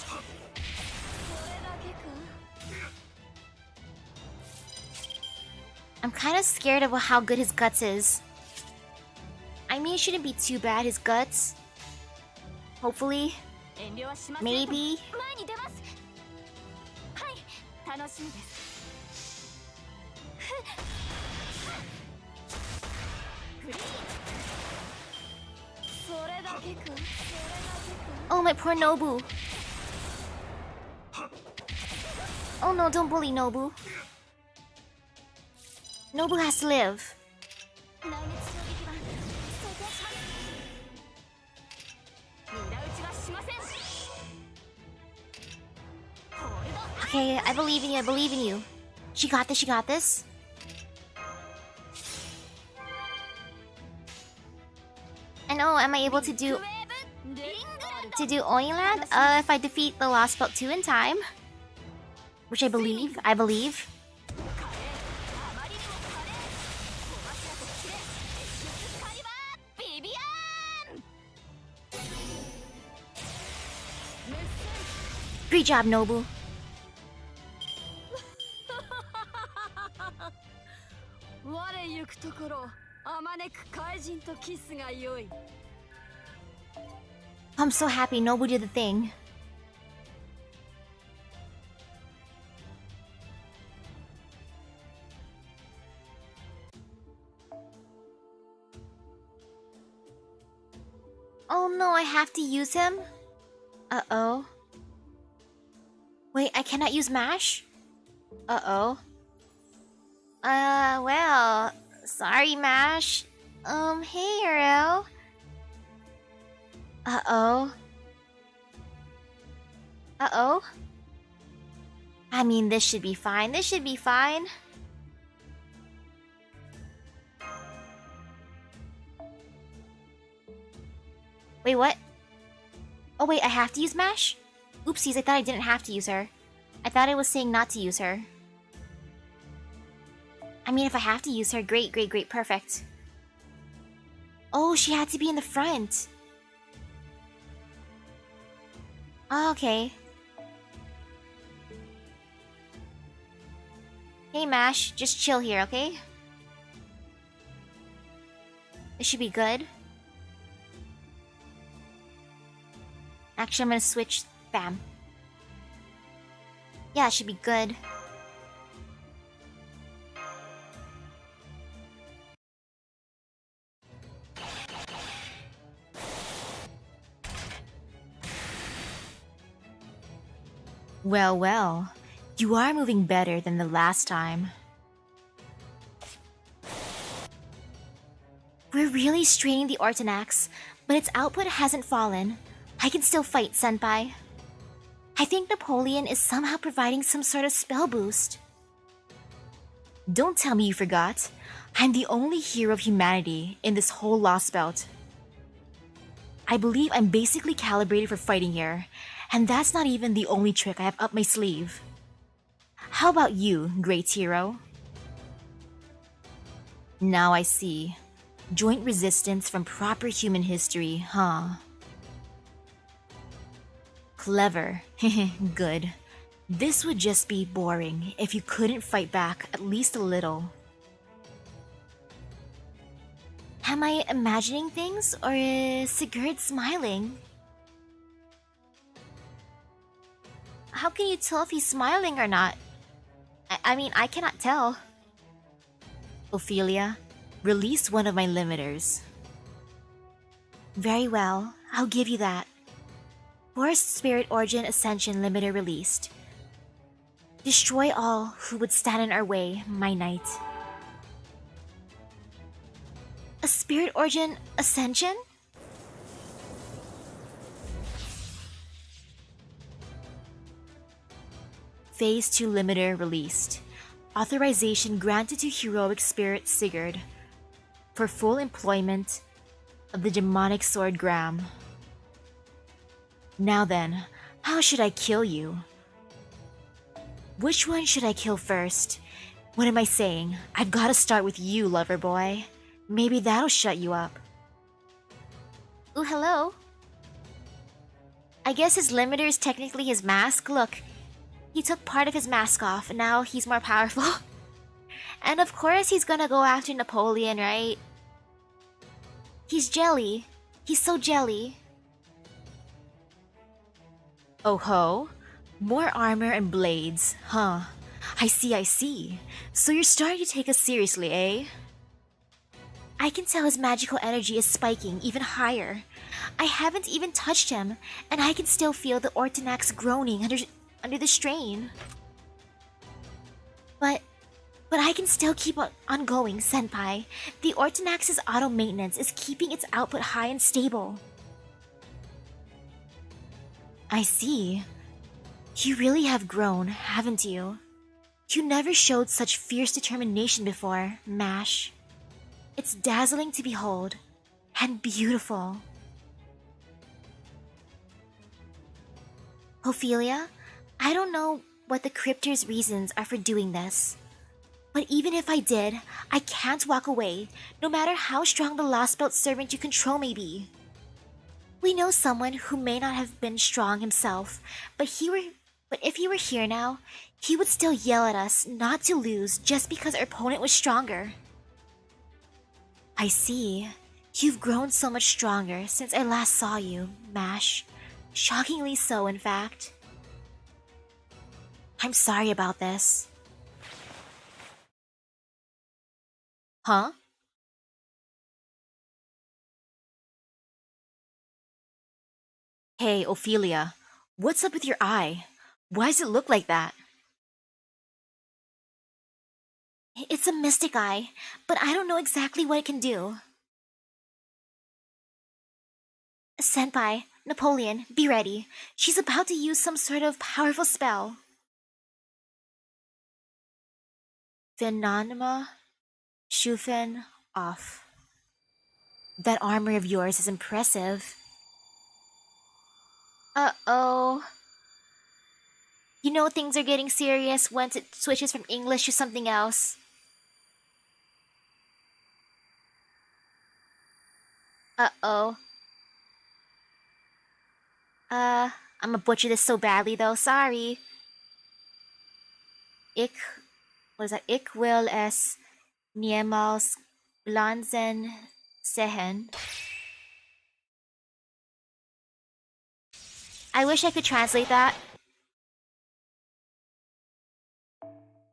I'm kind of scared of how good his guts is. I mean, it shouldn't be too bad, his guts. Hopefully. Maybe. Oh, my poor Nobu. Oh no, don't bully Nobu. Nobu has to live. Okay, I believe in you, I believe in you. She got this, she got this. And oh, am I able to do Oiland? If I defeat the Lost Belt 2 in time. Which I believe. Great job, Nobu. I'm so happy Nobu did the thing. Oh no, I have to use him? Uh-oh. Wait, I cannot use MASH? Uh-oh. Well, sorry, MASH. Hey, Uriel. Uh-oh. Uh-oh. I mean, this should be fine. This should be fine. Wait, what? Oh wait, I have to use MASH? Oopsies, I thought I didn't have to use her. I thought I was saying not to use her. I mean, if I have to use her, great, perfect. Oh, she had to be in the front. Oh, okay. Hey, MASH, just chill here, okay? It should be good. Actually, I'm gonna switch. Bam. Yeah, it should be good. Well, you are moving better than the last time. We're really straining the Ortonax, but its output hasn't fallen. I can still fight, Senpai. I think Napoleon is somehow providing some sort of spell boost. Don't tell me you forgot. I'm the only hero of humanity in this whole Lost Belt. I believe I'm basically calibrated for fighting here, and that's not even the only trick I have up my sleeve. How about you, great hero? Now I see. Joint resistance from proper human history, huh? Clever. Good. This would just be boring if you couldn't fight back at least a little. Am I imagining things, or is Sigurd smiling? How can you tell if he's smiling or not? I mean, I cannot tell. Ophelia, release one of my limiters. Very well, I'll give you that. Forest Spirit Origin Ascension limiter released. Destroy all who would stand in our way, my knight. A Spirit Origin Ascension? Phase 2 limiter released. Authorization granted to Heroic Spirit Sigurd for full employment of the demonic sword Gram. Now then, how should I kill you? Which one should I kill first? What am I saying? I've gotta start with you, lover boy. Maybe that'll shut you up. Ooh, hello. I guess his limiter is technically his mask. Look, he took part of his mask off, and now he's more powerful. And of course he's gonna go after Napoleon, right? He's jelly. He's so jelly. Oh ho. More armor and blades, huh? I see. So you're starting to take us seriously, eh? I can tell his magical energy is spiking even higher. I haven't even touched him, and I can still feel the Ortonax groaning under the strain. But I can still keep on going, Senpai. The Ortonax's auto maintenance is keeping its output high and stable. I see. You really have grown, haven't you? You never showed such fierce determination before, Mash. It's dazzling to behold, and beautiful. Ophelia, I don't know what the Crypter's reasons are for doing this. But even if I did, I can't walk away, no matter how strong the Lost Belt servant you control may be. We know someone who may not have been strong himself, but if he were here now, he would still yell at us not to lose just because our opponent was stronger. I see. You've grown so much stronger since I last saw you, Mash. Shockingly so, in fact. I'm sorry about this. Huh? Hey, Ophelia. What's up with your eye? Why does it look like that? It's a mystic eye, but I don't know exactly what it can do. Senpai, Napoleon, be ready. She's about to use some sort of powerful spell. Phenomena Shufen off. That armor of yours is impressive. Uh-oh. You know things are getting serious once it switches from English to something else. Uh-oh. I'ma butcher this so badly though, sorry. Ich will es niemals Blanzen sehen. I wish I could translate that.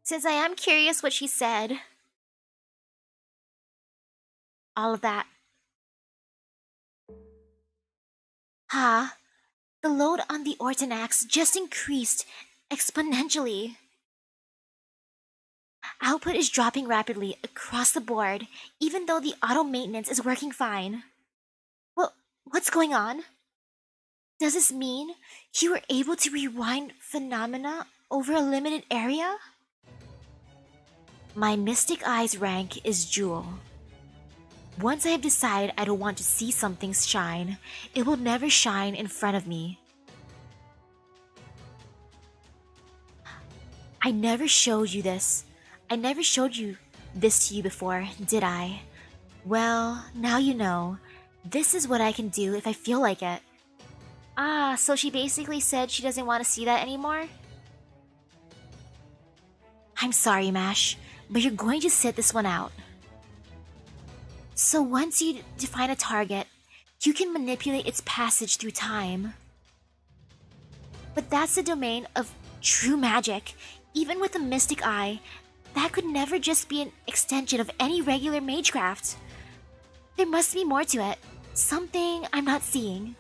Since I am curious what she said. All of that. The load on the Ortonax just increased exponentially. Output is dropping rapidly across the board, even though the auto maintenance is working fine. Well, what's going on? Does this mean you were able to rewind phenomena over a limited area? My Mystic Eye's rank is Jewel. Once I have decided I don't want to see something shine, it will never shine in front of me. I never showed you this to you before, did I? Well, now you know. This is what I can do if I feel like it. So she basically said she doesn't want to see that anymore? I'm sorry, Mash, but you're going to sit this one out. So once you define a target, you can manipulate its passage through time. But that's the domain of true magic. Even with a Mystic Eye, that could never just be an extension of any regular magecraft. There must be more to it. Something I'm not seeing.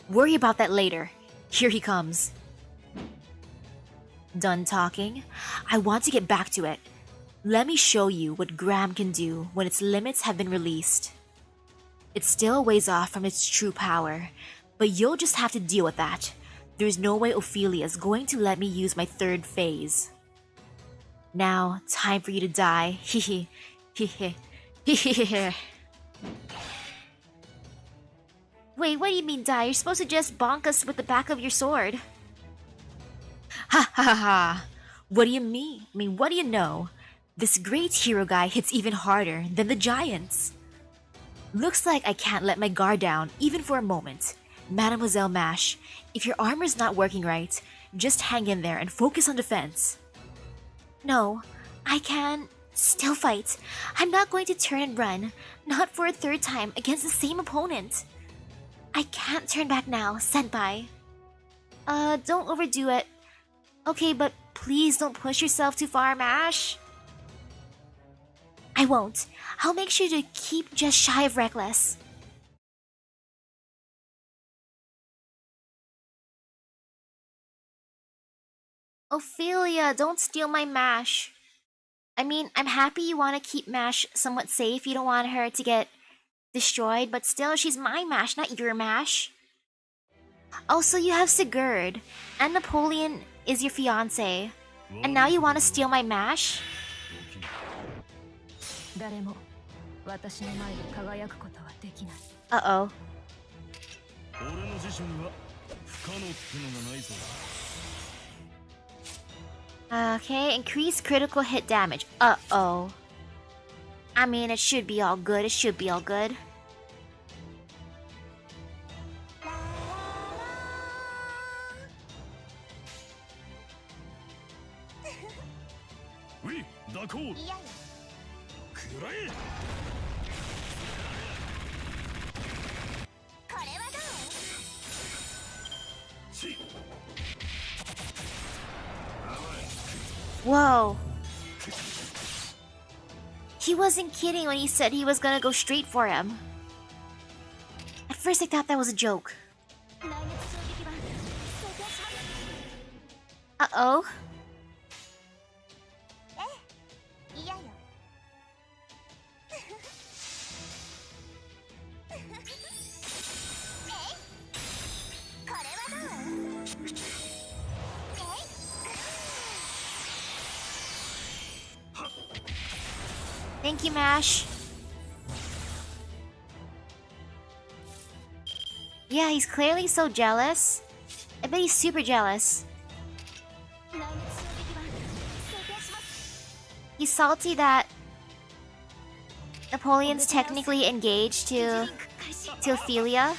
Worry about that later. Here he comes. Done talking? I want to get back to it. Let me show you what Gram can do when its limits have been released. It's still a ways off from its true power, but you'll just have to deal with that. There's no way Ophelia's going to let me use my third phase. Now, time for you to die. Hehe. Hehe. Hehe. Wait, what do you mean die? You're supposed to just bonk us with the back of your sword. Ha ha ha ha. What do you mean? I mean, what do you know? This great hero guy hits even harder than the giants. Looks like I can't let my guard down, even for a moment. Mademoiselle Mash, if your armor's not working right, just hang in there and focus on defense. No, I can still fight. I'm not going to turn and run, not for a third time against the same opponent. I can't turn back now, senpai. Don't overdo it. Okay, but please don't push yourself too far, Mash. I won't. I'll make sure to keep just shy of reckless. Ophelia, don't steal my Mash. I mean, I'm happy you want to keep Mash somewhat safe. You don't want her to get destroyed, but still, she's my Mash, not your Mash. Also, you have Sigurd, and Napoleon is your fiance. And now you want to steal my Mash? Uh-oh. Okay, increase critical hit damage. Uh-oh. I mean, it should be all good. It should be all good. Whoa. He wasn't kidding when he said he was gonna go straight for him. At first I thought that was a joke. Uh-oh. Thank you, Mash. Yeah, he's clearly so jealous. I bet he's super jealous. He's salty that Napoleon's technically engaged to Ophelia.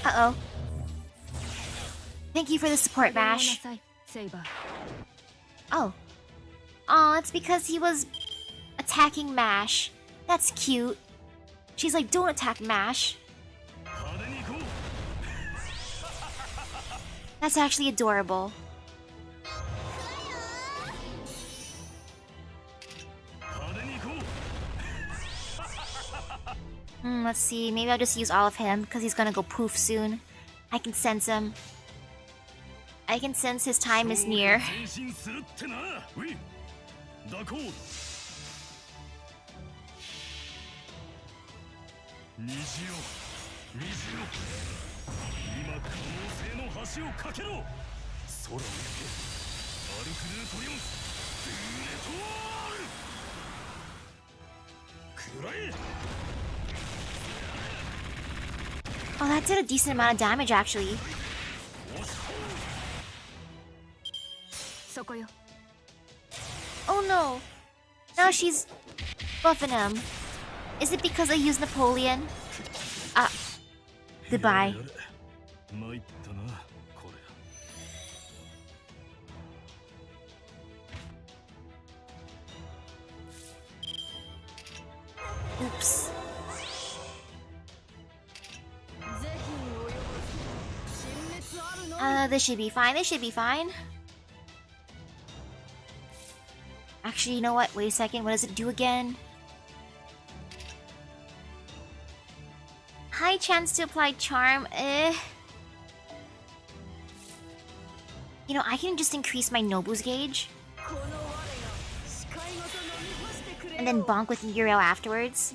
Uh-oh. Thank you for the support, Mash. Oh. Aw, it's because he was attacking Mash. That's cute. She's like, don't attack Mash. That's actually adorable. Let's see. Maybe I'll just use all of him because he's gonna go poof soon. I can sense him. I can sense his time is near. Oh, that did a decent amount of damage, actually. Oh no! Now she's buffing him. Is it because I used Napoleon? Goodbye. Oops. This should be fine. This should be fine. Actually, you know what? Wait a second. What does it do again? High chance to apply charm. You know, I can just increase my Nobu's gauge. And then bonk with Euro afterwards.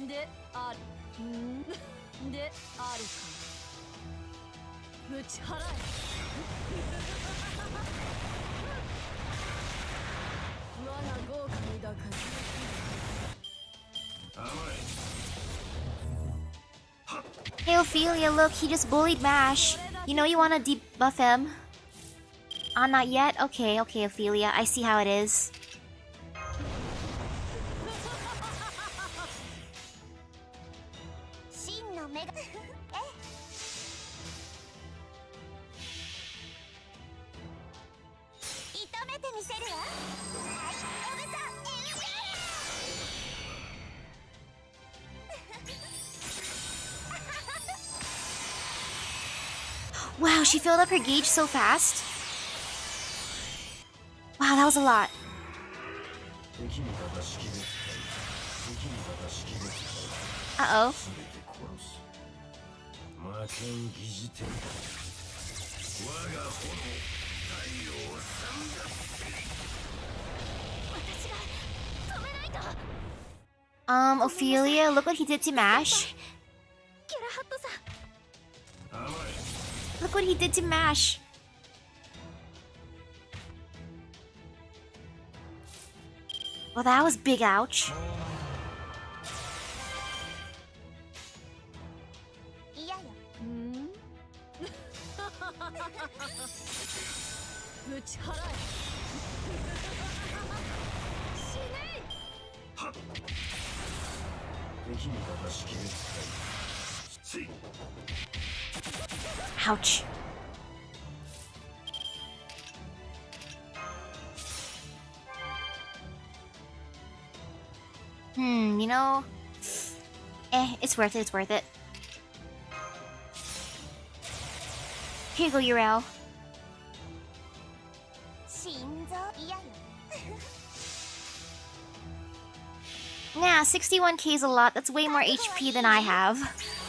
Hey Ophelia, look, he just bullied Mash. You know you wanna debuff him? Ah, not yet? Okay, Ophelia, I see how it is. Wow, she filled up her gauge so fast. Wow, that was a lot. Uh-oh. Ophelia, look what he did to Mash. Look what he did to Mash. Well, that was big ouch. Ouch. You know... it's worth it, it's worth it. Here you go, Urel. Nah, 61k is a lot. That's way more HP than I have.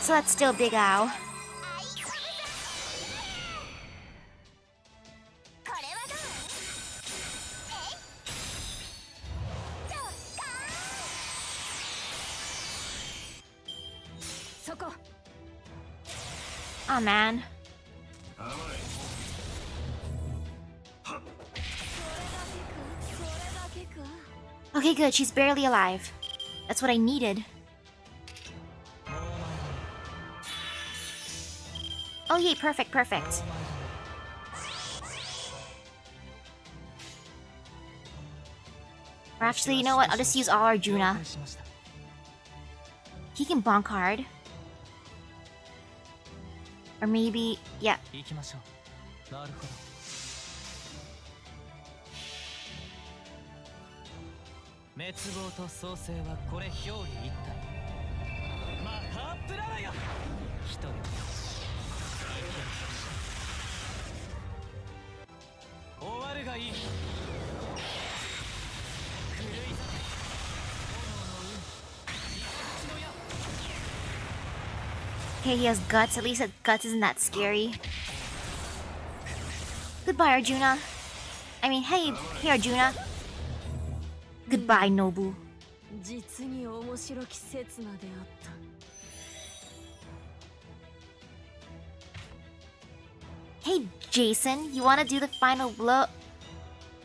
So that's still big ow. Aw, man. Okay, good. She's barely alive. That's what I needed. Oh, yay. Perfect, perfect. Or actually, you know what? I'll just use all Arjuna. He can bonk hard. Or maybe... yeah. Okay, he has guts. At least guts isn't that scary. Goodbye, Arjuna. I mean, hey Arjuna. Goodbye, Nobu. Hey, Jason, you wanna do the final blow?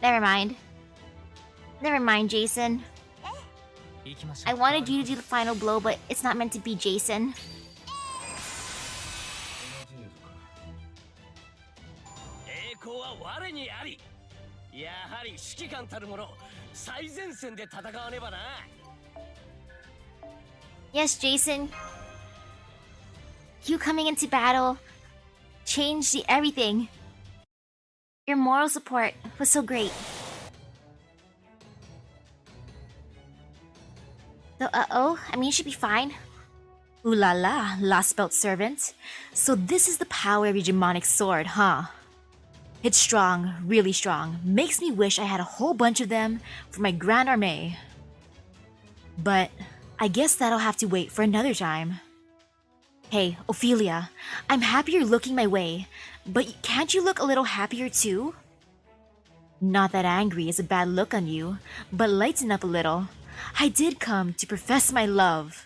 Never mind. Never mind, Jason. I wanted you to do the final blow, but it's not meant to be Jason. Yes, Jason. You coming into battle changed everything. Your moral support was so great. So, uh-oh, I mean, you should be fine. Ooh la la, lost belt servant. So this is the power of your demonic sword, huh? It's strong, really strong. Makes me wish I had a whole bunch of them for my Grand Armée. But I guess that'll have to wait for another time. Hey, Ophelia, I'm happy you're looking my way, but can't you look a little happier too? Not that angry is a bad look on you, but lighten up a little. I did come to profess my love.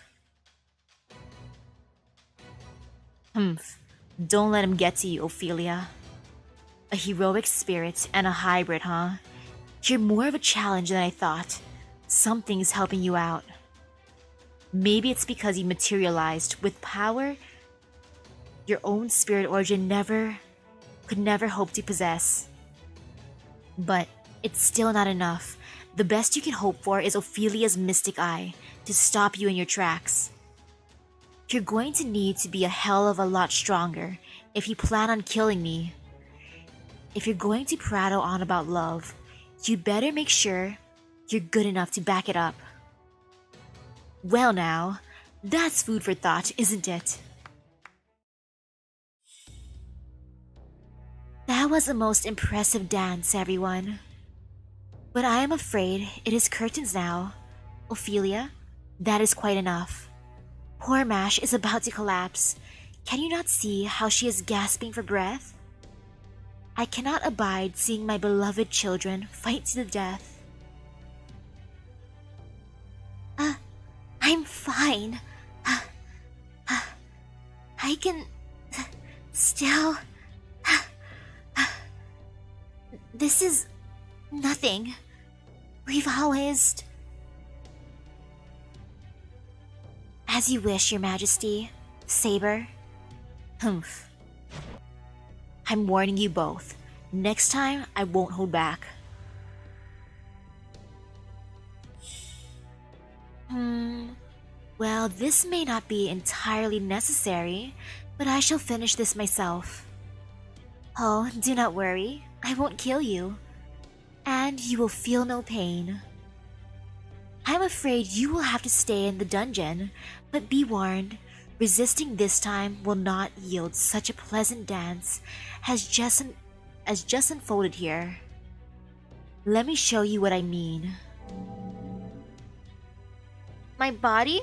Humph, don't let him get to you, Ophelia. A heroic spirit and a hybrid, huh? You're more of a challenge than I thought. Something's helping you out. Maybe it's because you materialized with power your own spirit origin could never hope to possess. But it's still not enough. The best you can hope for is Ophelia's mystic eye to stop you in your tracks. You're going to need to be a hell of a lot stronger if you plan on killing me. If you're going to prattle on about love, you'd better make sure you're good enough to back it up. Well now, that's food for thought, isn't it? That was a most impressive dance, everyone. But I am afraid it is curtains now. Ophelia, that is quite enough. Poor Mash is about to collapse. Can you not see how she is gasping for breath? I cannot abide seeing my beloved children fight to the death. I'm fine. I can still... This is nothing. We've always... As you wish, Your Majesty. Saber. Humph. I'm warning you both. Next time, I won't hold back. Well, this may not be entirely necessary, but I shall finish this myself. Oh, do not worry. I won't kill you. And you will feel no pain. I'm afraid you will have to stay in the dungeon, but be warned, resisting this time will not yield such a pleasant dance as just unfolded here. Let me show you what I mean. My body?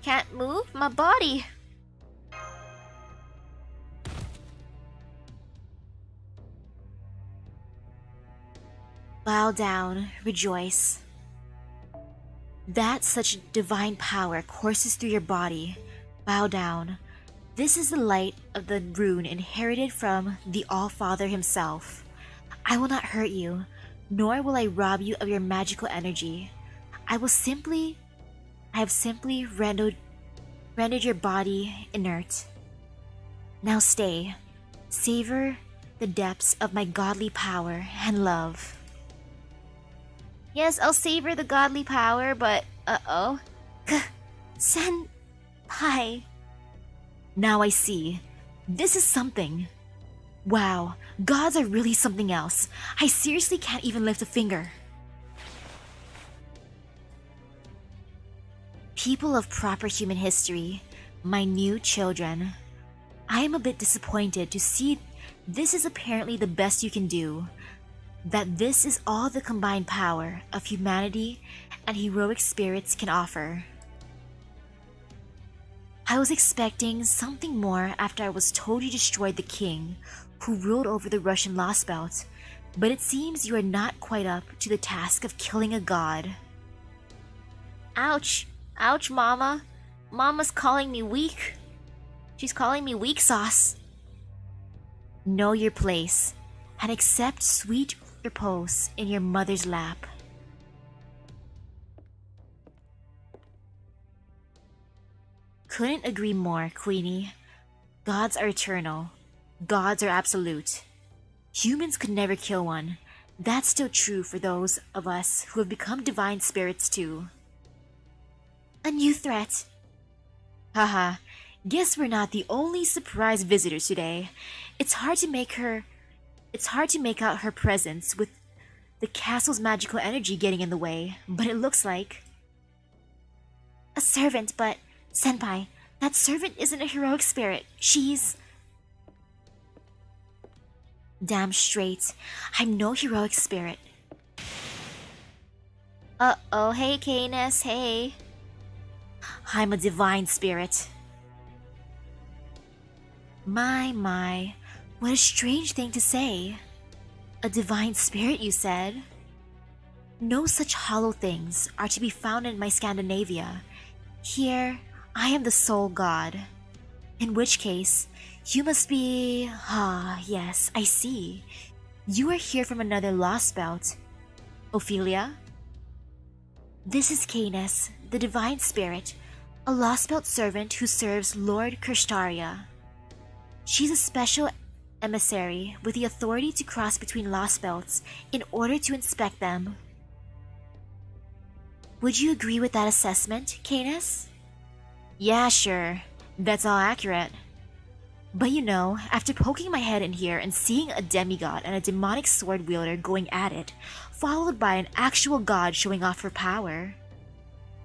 Can't move my body. Bow down, rejoice. That such divine power courses through your body. Bow down. This is the light of the rune inherited from the All-Father himself. I will not hurt you, nor will I rob you of your magical energy. I have simply rendered your body inert. Now stay. Savor the depths of my godly power and love. Yes, I'll savor the godly power, but uh-oh. Senpai. Now I see. This is something. Wow, gods are really something else. I seriously can't even lift a finger. People of proper human history, my new children, I am a bit disappointed to see this is apparently the best you can do. That this is all the combined power of humanity and heroic spirits can offer. I was expecting something more after I was told you destroyed the king who ruled over the Russian Lost Belt, but it seems you are not quite up to the task of killing a god. Ouch! Ouch, Mama! Mama's calling me weak. She's calling me weak sauce. Know your place and accept sweet repose in your mother's lap. Couldn't agree more, Queenie. Gods are eternal. Gods are absolute. Humans could never kill one. That's still true for those of us who have become divine spirits too. A new threat. Haha, guess we're not the only surprise visitors today. It's hard to make out her presence with the castle's magical energy getting in the way, but it looks like... A servant, but... Senpai, that servant isn't a heroic spirit. She's... Damn straight. I'm no heroic spirit. Uh-oh, hey Canis, hey. I'm a divine spirit. My, what a strange thing to say. A divine spirit, you said? No such hollow things are to be found in my Scandinavia. Here, I am the sole god. In which case, you must be... Ah, yes, I see. You are here from another lost belt. Ophelia? This is Canis, the divine spirit, a lost belt servant who serves Lord Kirstaria. She's a special emissary with the authority to cross between lost belts in order to inspect them. Would you agree with that assessment, Canis? Yeah, sure. That's all accurate. But you know, after poking my head in here and seeing a demigod and a demonic sword wielder going at it, followed by an actual god showing off her power,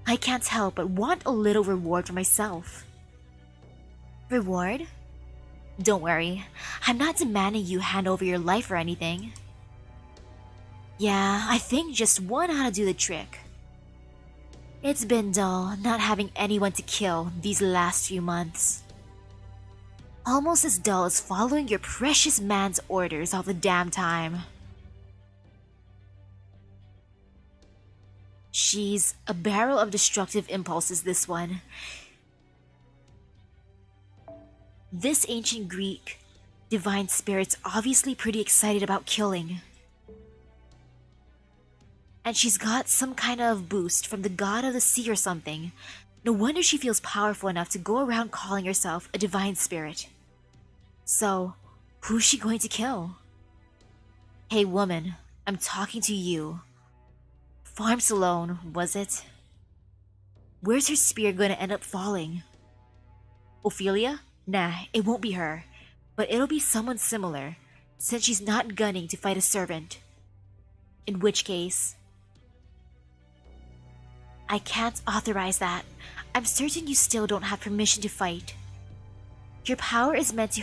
I can't help but want a little reward for myself. Reward? Don't worry, I'm not demanding you hand over your life or anything. Yeah, I think just one ought to do the trick. It's been dull not having anyone to kill these last few months. Almost as dull as following your precious man's orders all the damn time. She's a barrel of destructive impulses, this one. This ancient Greek divine spirit's obviously pretty excited about killing. And she's got some kind of boost from the god of the sea or something. No wonder she feels powerful enough to go around calling herself a divine spirit. So, who's she going to kill? Hey woman, I'm talking to you. Farms alone, was it? Where's her spear gonna end up falling? Ophelia? Nah, it won't be her. But it'll be someone similar, since she's not gunning to fight a servant. In which case... I can't authorize that. I'm certain you still don't have permission to fight. Your power is meant to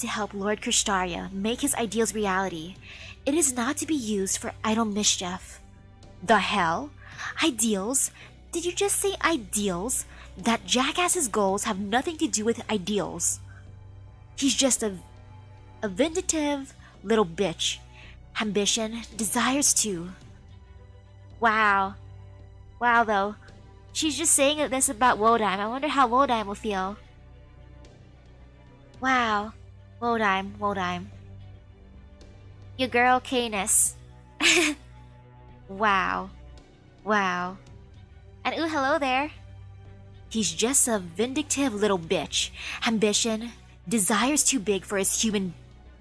help Lord Kirstaria make his ideals reality. It is not to be used for idle mischief. The hell? Ideals? Did you just say ideals? That jackass's goals have nothing to do with ideals. He's just a vindictive little bitch. Ambition, desires too. Wow. Wow, though. She's just saying this about Wodime. I wonder how Wodime will feel. Wow. Wodime. Your girl, Canis. Wow. And ooh, hello there. He's just a vindictive little bitch. Ambition, desires too big for his human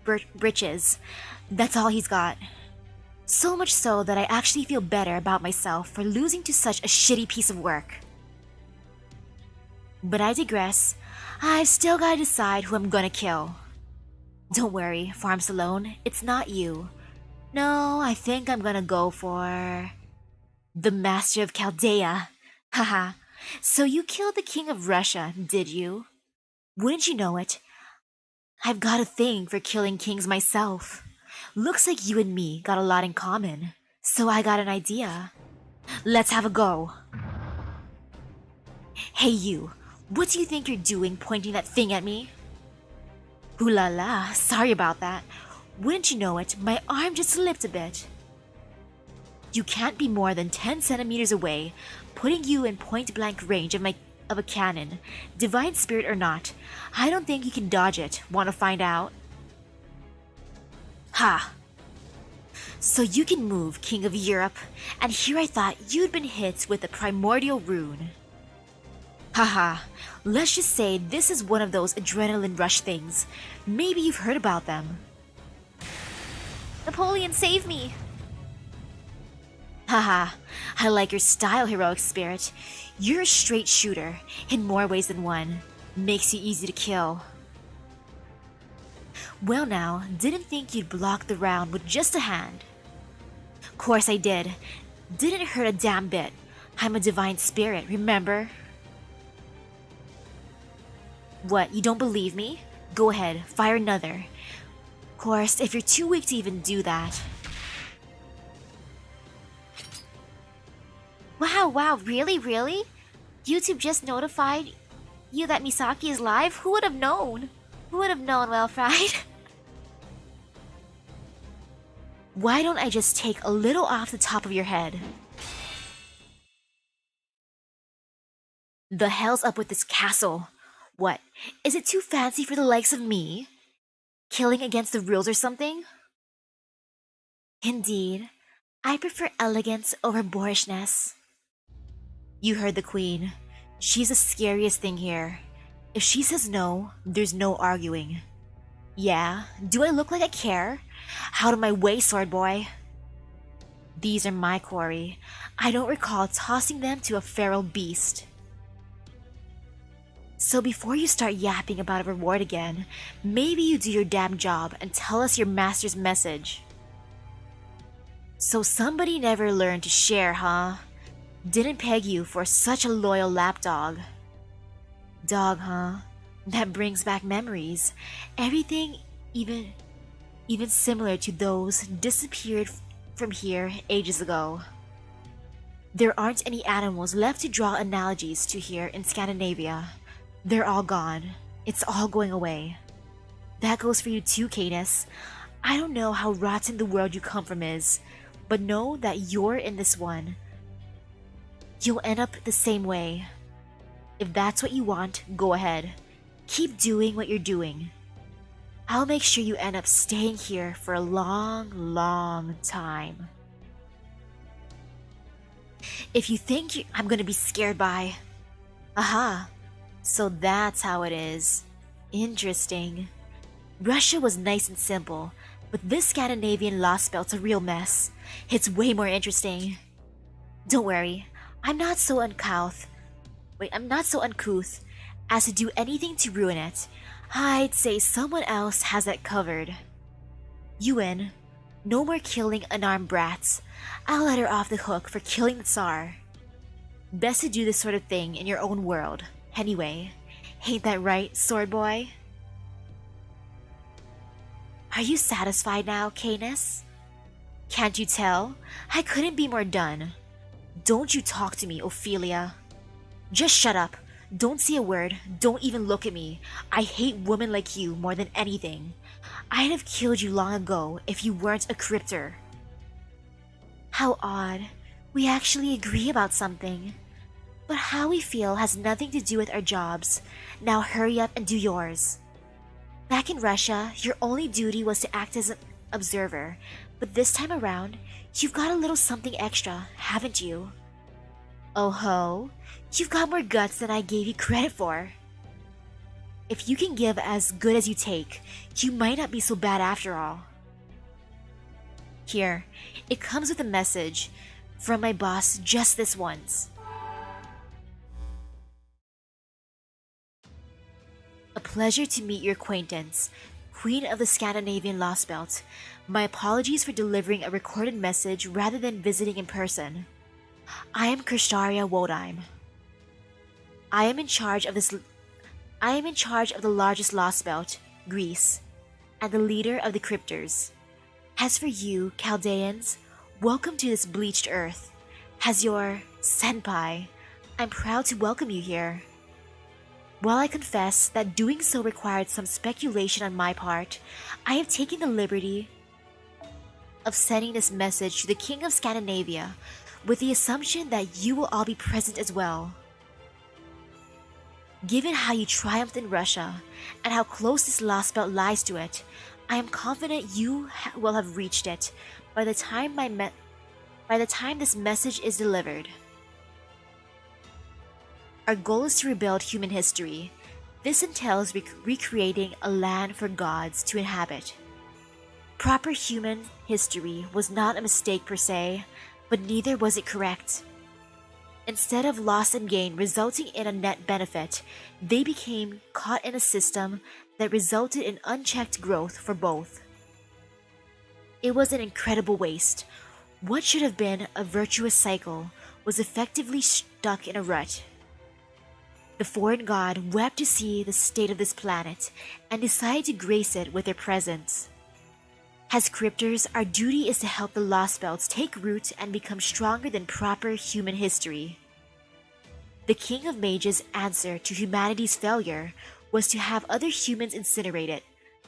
britches. That's all he's got. So much so that I actually feel better about myself for losing to such a shitty piece of work. But I digress. I've still gotta decide who I'm gonna kill. Don't worry, Farms Alone, it's not you. No, I think I'm gonna go for... the Master of Chaldea. Haha. So you killed the King of Russia, did you? Wouldn't you know it? I've got a thing for killing kings myself. Looks like you and me got a lot in common. So I got an idea. Let's have a go. Hey you, what do you think you're doing pointing that thing at me? Ooh la la, sorry about that. Wouldn't you know it, my arm just slipped a bit. You can't be more than 10 centimeters away, putting you in point-blank range of a cannon. Divine spirit or not, I don't think you can dodge it. Wanna find out? Ha! So you can move, King of Europe, and here I thought you'd been hit with a primordial rune. Haha, let's just say this is one of those adrenaline rush things. Maybe you've heard about them. Napoleon, save me! Haha, I like your style, heroic spirit. You're a straight shooter, in more ways than one. Makes you easy to kill. Well now, didn't think you'd block the round with just a hand. Course I did. Didn't hurt a damn bit. I'm a divine spirit, remember? What, you don't believe me? Go ahead, fire another. Of course, if you're too weak to even do that. Wow, really? YouTube just notified you that Misaki is live? Who would have known? Well, fried? Why don't I just take a little off the top of your head? The hell's up with this castle? What, is it too fancy for the likes of me? Killing against the rules or something? Indeed, I prefer elegance over boorishness. You heard the queen. She's the scariest thing here. If she says no, there's no arguing. Yeah, do I look like I care? Out of my way, sword boy. These are my quarry. I don't recall tossing them to a feral beast. So before you start yapping about a reward again, maybe you do your damn job and tell us your master's message. So somebody never learned to share, huh? Didn't peg you for such a loyal lapdog. Dog, huh? That brings back memories. Everything even similar to those disappeared from here ages ago. There aren't any animals left to draw analogies to here in Scandinavia. They're all gone. It's all going away. That goes for you too, Canis. I don't know how rotten the world you come from is, but know that you're in this one. You'll end up the same way. If that's what you want, go ahead. Keep doing what you're doing. I'll make sure you end up staying here for a long time. If you think I'm gonna be scared by... Aha! So that's how it is. Interesting. Russia was nice and simple, but this Scandinavian lost belt's a real mess. It's way more interesting. Don't worry, I'm not so uncouth as to do anything to ruin it. I'd say someone else has that covered. Yuen, no more killing unarmed brats. I'll let her off the hook for killing the Tsar. Best to do this sort of thing in your own world. Anyway, ain't that right, sword boy? Are you satisfied now, Canis? Can't you tell? I couldn't be more done. Don't you talk to me, Ophelia. Just shut up. Don't say a word. Don't even look at me. I hate women like you more than anything. I'd have killed you long ago if you weren't a crypter. How odd. We actually agree about something. But how we feel has nothing to do with our jobs. Now hurry up and do yours. Back in Russia, your only duty was to act as an observer, but this time around, you've got a little something extra, haven't you? Oh ho, you've got more guts than I gave you credit for. If you can give as good as you take, you might not be so bad after all. Here, it comes with a message from my boss just this once. A pleasure to meet your acquaintance, Queen of the Scandinavian Lost Belt. My apologies for delivering a recorded message rather than visiting in person. I am Krishtaria Wodheim. I am in charge of the largest Lost Belt, Greece, and the leader of the Cryptors. As for you, Chaldeans, welcome to this bleached earth. As your senpai, I'm proud to welcome you here. While I confess that doing so required some speculation on my part, I have taken the liberty of sending this message to the King of Scandinavia with the assumption that you will all be present as well. Given how you triumphed in Russia and how close this lost belt lies to it, I am confident you will have reached it by the time this message is delivered. Our goal is to rebuild human history. This entails recreating a land for gods to inhabit. Proper human history was not a mistake per se, but neither was it correct. Instead of loss and gain resulting in a net benefit, they became caught in a system that resulted in unchecked growth for both. It was an incredible waste. What should have been a virtuous cycle was effectively stuck in a rut. The foreign god wept to see the state of this planet and decided to grace it with their presence. As cryptors, our duty is to help the Lost Belts take root and become stronger than proper human history. The King of Mages' answer to humanity's failure was to have other humans incinerated,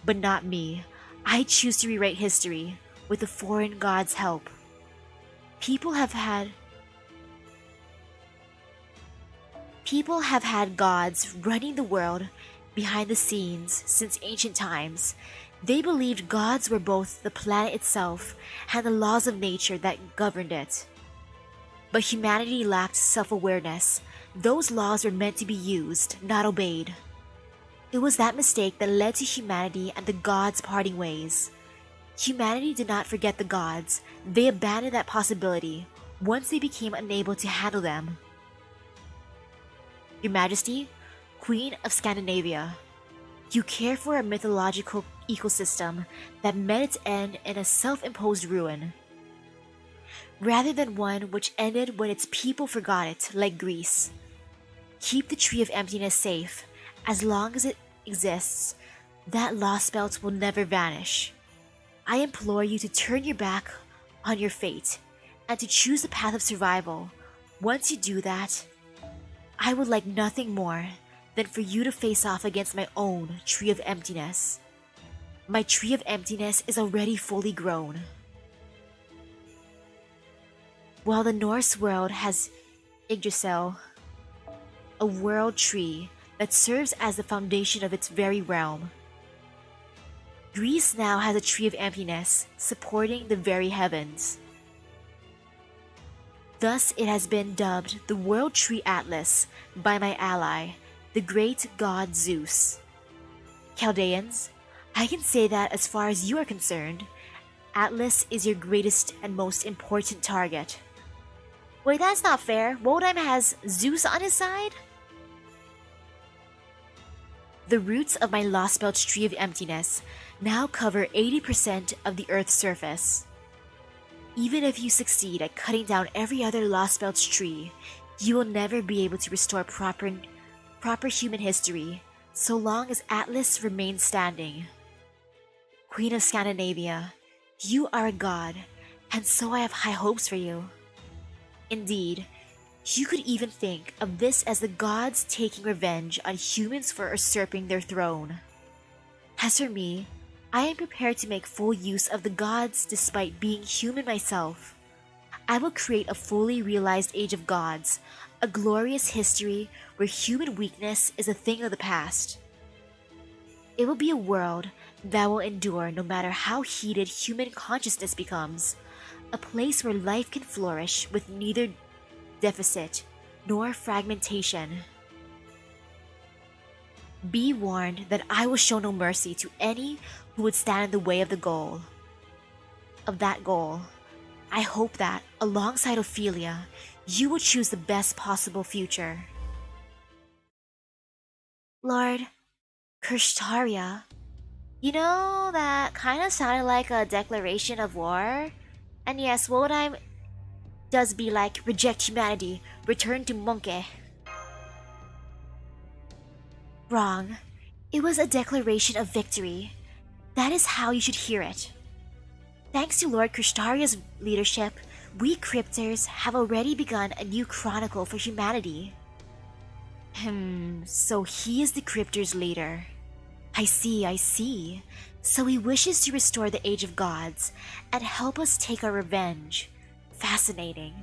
but not me. I choose to rewrite history with the foreign god's help. People have had gods running the world behind the scenes since ancient times. They believed gods were both the planet itself and the laws of nature that governed it. But humanity lacked self-awareness. Those laws were meant to be used, not obeyed. It was that mistake that led to humanity and the gods parting ways. Humanity did not forget the gods. They abandoned that possibility once they became unable to handle them. Your Majesty, Queen of Scandinavia, you care for a mythological ecosystem that met its end in a self-imposed ruin, rather than one which ended when its people forgot it, like Greece. Keep the Tree of Emptiness safe. As long as it exists, that Lost Belt will never vanish. I implore you to turn your back on your fate and to choose the path of survival. Once you do that, I would like nothing more than for you to face off against my own Tree of Emptiness. My Tree of Emptiness is already fully grown. While the Norse world has Yggdrasil, a world tree that serves as the foundation of its very realm, Greece now has a Tree of Emptiness supporting the very heavens. Thus it has been dubbed the World Tree Atlas by my ally, the great god Zeus. Chaldeans, I can say that as far as you are concerned, Atlas is your greatest and most important target. Wait, that's not fair. Woldheim has Zeus on his side? The roots of my Lost Belt's Tree of Emptiness now cover 80% of the Earth's surface. Even if you succeed at cutting down every other Lost Belt's tree, you will never be able to restore proper human history so long as Atlas remains standing. Queen of Scandinavia, you are a god, and so I have high hopes for you. Indeed, you could even think of this as the gods taking revenge on humans for usurping their throne. As for me, I am prepared to make full use of the gods despite being human myself. I will create a fully realized age of gods, a glorious history where human weakness is a thing of the past. It will be a world that will endure no matter how heated human consciousness becomes, a place where life can flourish with neither deficit nor fragmentation. Be warned that I will show no mercy to any who would stand in the way of that goal. I hope that, alongside Ophelia, you will choose the best possible future. Lord Kirshtaria, you know, that kind of sounded like a declaration of war. And yes, Woldheim does be like, reject humanity, return to Monkey. Wrong. It was a declaration of victory. That is how you should hear it. Thanks to Lord Krishtaria's leadership, we cryptors have already begun a new chronicle for humanity. So he is the cryptors' leader. I see. So he wishes to restore the Age of Gods and help us take our revenge. Fascinating.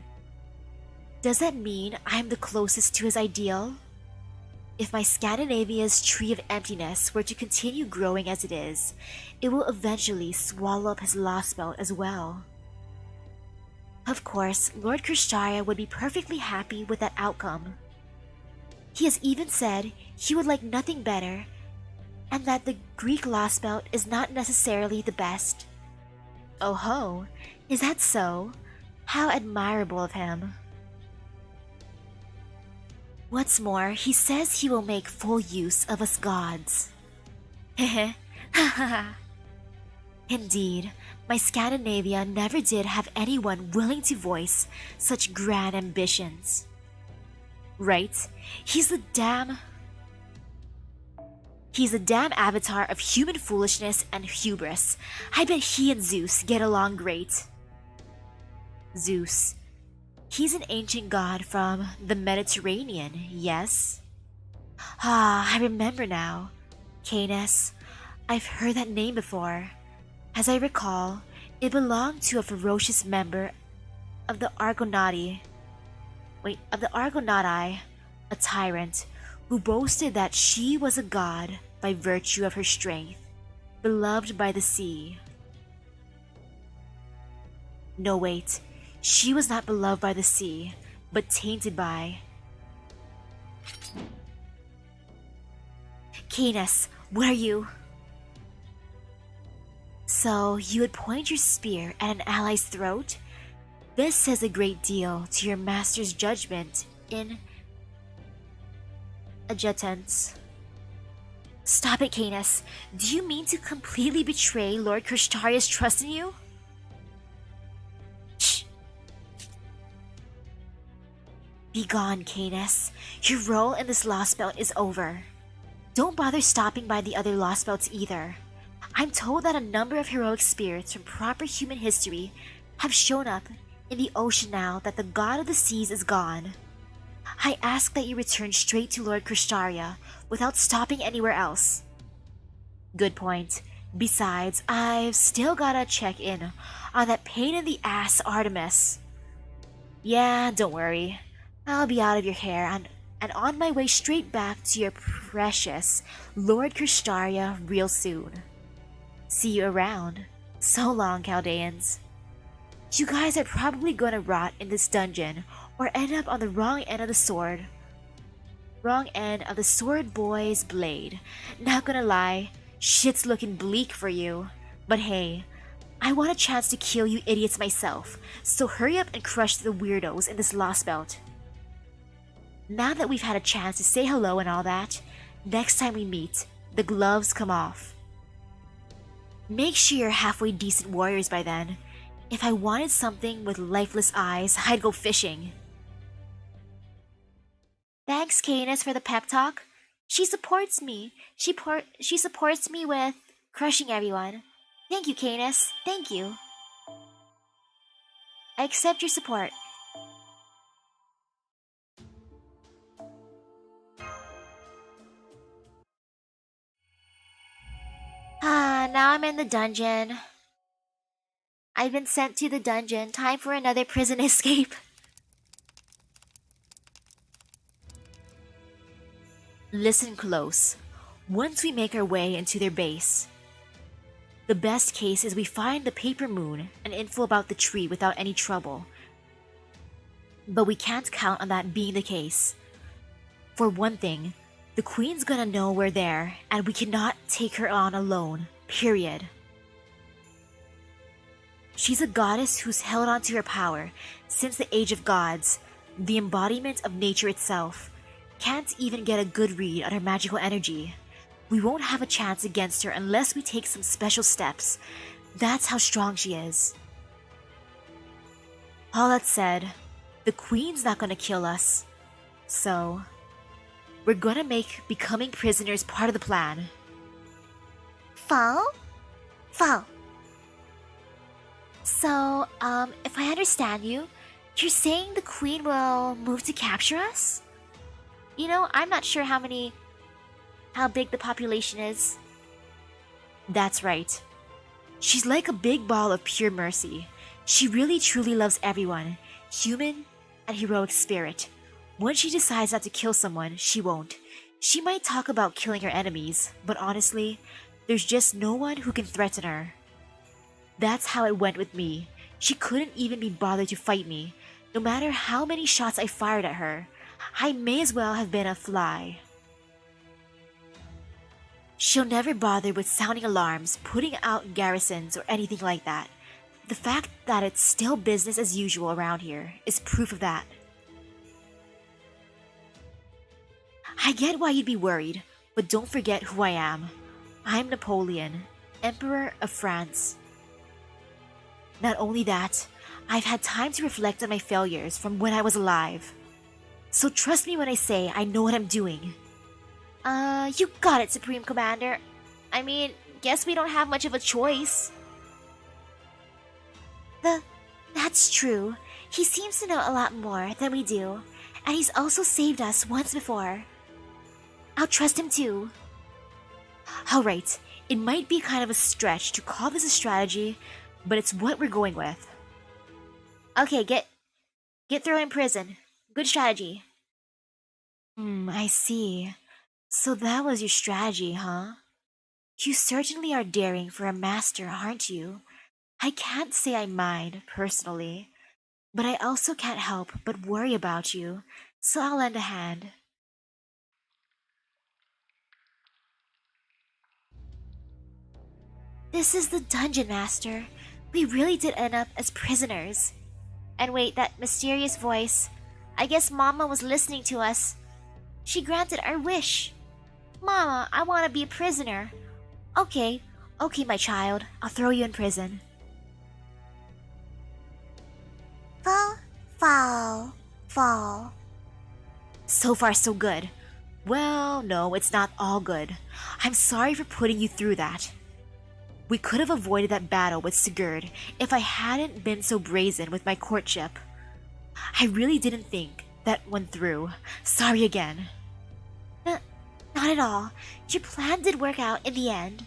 Does that mean I'm the closest to his ideal? If my Scandinavia's Tree of Emptiness were to continue growing as it is, it will eventually swallow up his Lost Belt as well. Of course, Lord Krishtaria would be perfectly happy with that outcome. He has even said he would like nothing better, and that the Greek Lost Belt is not necessarily the best. Oh ho, is that so? How admirable of him. What's more, he says he will make full use of us gods. Hehe, hahaha. Indeed, my Scandinavia never did have anyone willing to voice such grand ambitions. Right? He's the damn avatar of human foolishness and hubris. I bet he and Zeus get along great. Zeus. He's an ancient god from the Mediterranean, yes? Ah, I remember now. Canis. I've heard that name before. As I recall, it belonged to a ferocious member of the Argonauti, a tyrant who boasted that she was a god by virtue of her strength, beloved by the sea. No, wait, she was not beloved by the sea, but tainted by... Canis, what are you? So, you would point your spear at an ally's throat? This says a great deal to your master's judgment in adjutants. Stop it, Canis. Do you mean to completely betray Lord Kristaria's trust in you? Shh. Be gone, Canis. Your role in this Lost Belt is over. Don't bother stopping by the other Lost Belts either. I'm told that a number of heroic spirits from proper human history have shown up in the ocean now that the god of the seas is gone. I ask that you return straight to Lord Kristaria without stopping anywhere else. Good point. Besides, I've still gotta check in on that pain in the ass Artemis. Yeah, don't worry. I'll be out of your hair and on my way straight back to your precious Lord Kristaria real soon. See you around. So long, Chaldeans. You guys are probably gonna rot in this dungeon or end up on the wrong end of the sword. Wrong end of the sword boy's blade. Not gonna lie, shit's looking bleak for you. But hey, I want a chance to kill you idiots myself, so hurry up and crush the weirdos in this Lost Belt. Now that we've had a chance to say hello and all that, next time we meet, the gloves come off. Make sure you're halfway decent warriors by then. If I wanted something with lifeless eyes, I'd go fishing. Thanks, Canis, for the pep talk. She supports me. She supports me with crushing everyone. Thank you, Canis. Thank you. I accept your support. Now I'm in the dungeon. I've been sent to the dungeon. Time for another prison escape. Listen close. Once we make our way into their base, the best case is we find the paper moon and info about the tree without any trouble. But we can't count on that being the case. For one thing, the queen's gonna know we're there, and we cannot take her on alone, period. She's a goddess who's held on to her power since the age of gods, the embodiment of nature itself. Can't even get a good read on her magical energy. We won't have a chance against her unless we take some special steps. That's how strong she is. All that said, the queen's not gonna kill us. So, we're gonna make becoming prisoners part of the plan. Fall? So, if I understand you, you're saying the queen will move to capture us? You know, I'm not sure how big the population is. That's right. She's like a big ball of pure mercy. She really truly loves everyone, human and heroic spirit. Once she decides not to kill someone, she won't. She might talk about killing her enemies, but honestly, there's just no one who can threaten her. That's how it went with me. She couldn't even be bothered to fight me, no matter how many shots I fired at her. I may as well have been a fly. She'll never bother with sounding alarms, putting out garrisons, or anything like that. The fact that it's still business as usual around here is proof of that. I get why you'd be worried, but don't forget who I am. I'm Napoleon, Emperor of France. Not only that, I've had time to reflect on my failures from when I was alive. So trust me when I say I know what I'm doing. You got it, Supreme Commander. I mean, guess we don't have much of a choice. That's true. He seems to know a lot more than we do, and he's also saved us once before. I'll trust him too. Alright, it might be kind of a stretch to call this a strategy, but it's what we're going with. Okay, get thrown in prison. Good strategy. I see. So that was your strategy, huh? You certainly are daring for a master, aren't you? I can't say I mind, personally, but I also can't help but worry about you, so I'll lend a hand. This is the dungeon, Master. We really did end up as prisoners. And wait, that mysterious voice. I guess Mama was listening to us. She granted our wish. Mama, I want to be a prisoner. Okay, my child. I'll throw you in prison. Fall. So far, so good. Well, no, it's not all good. I'm sorry for putting you through that. We could have avoided that battle with Sigurd if I hadn't been so brazen with my courtship. I really didn't think that one through. Sorry again. Not at all. Your plan did work out in the end.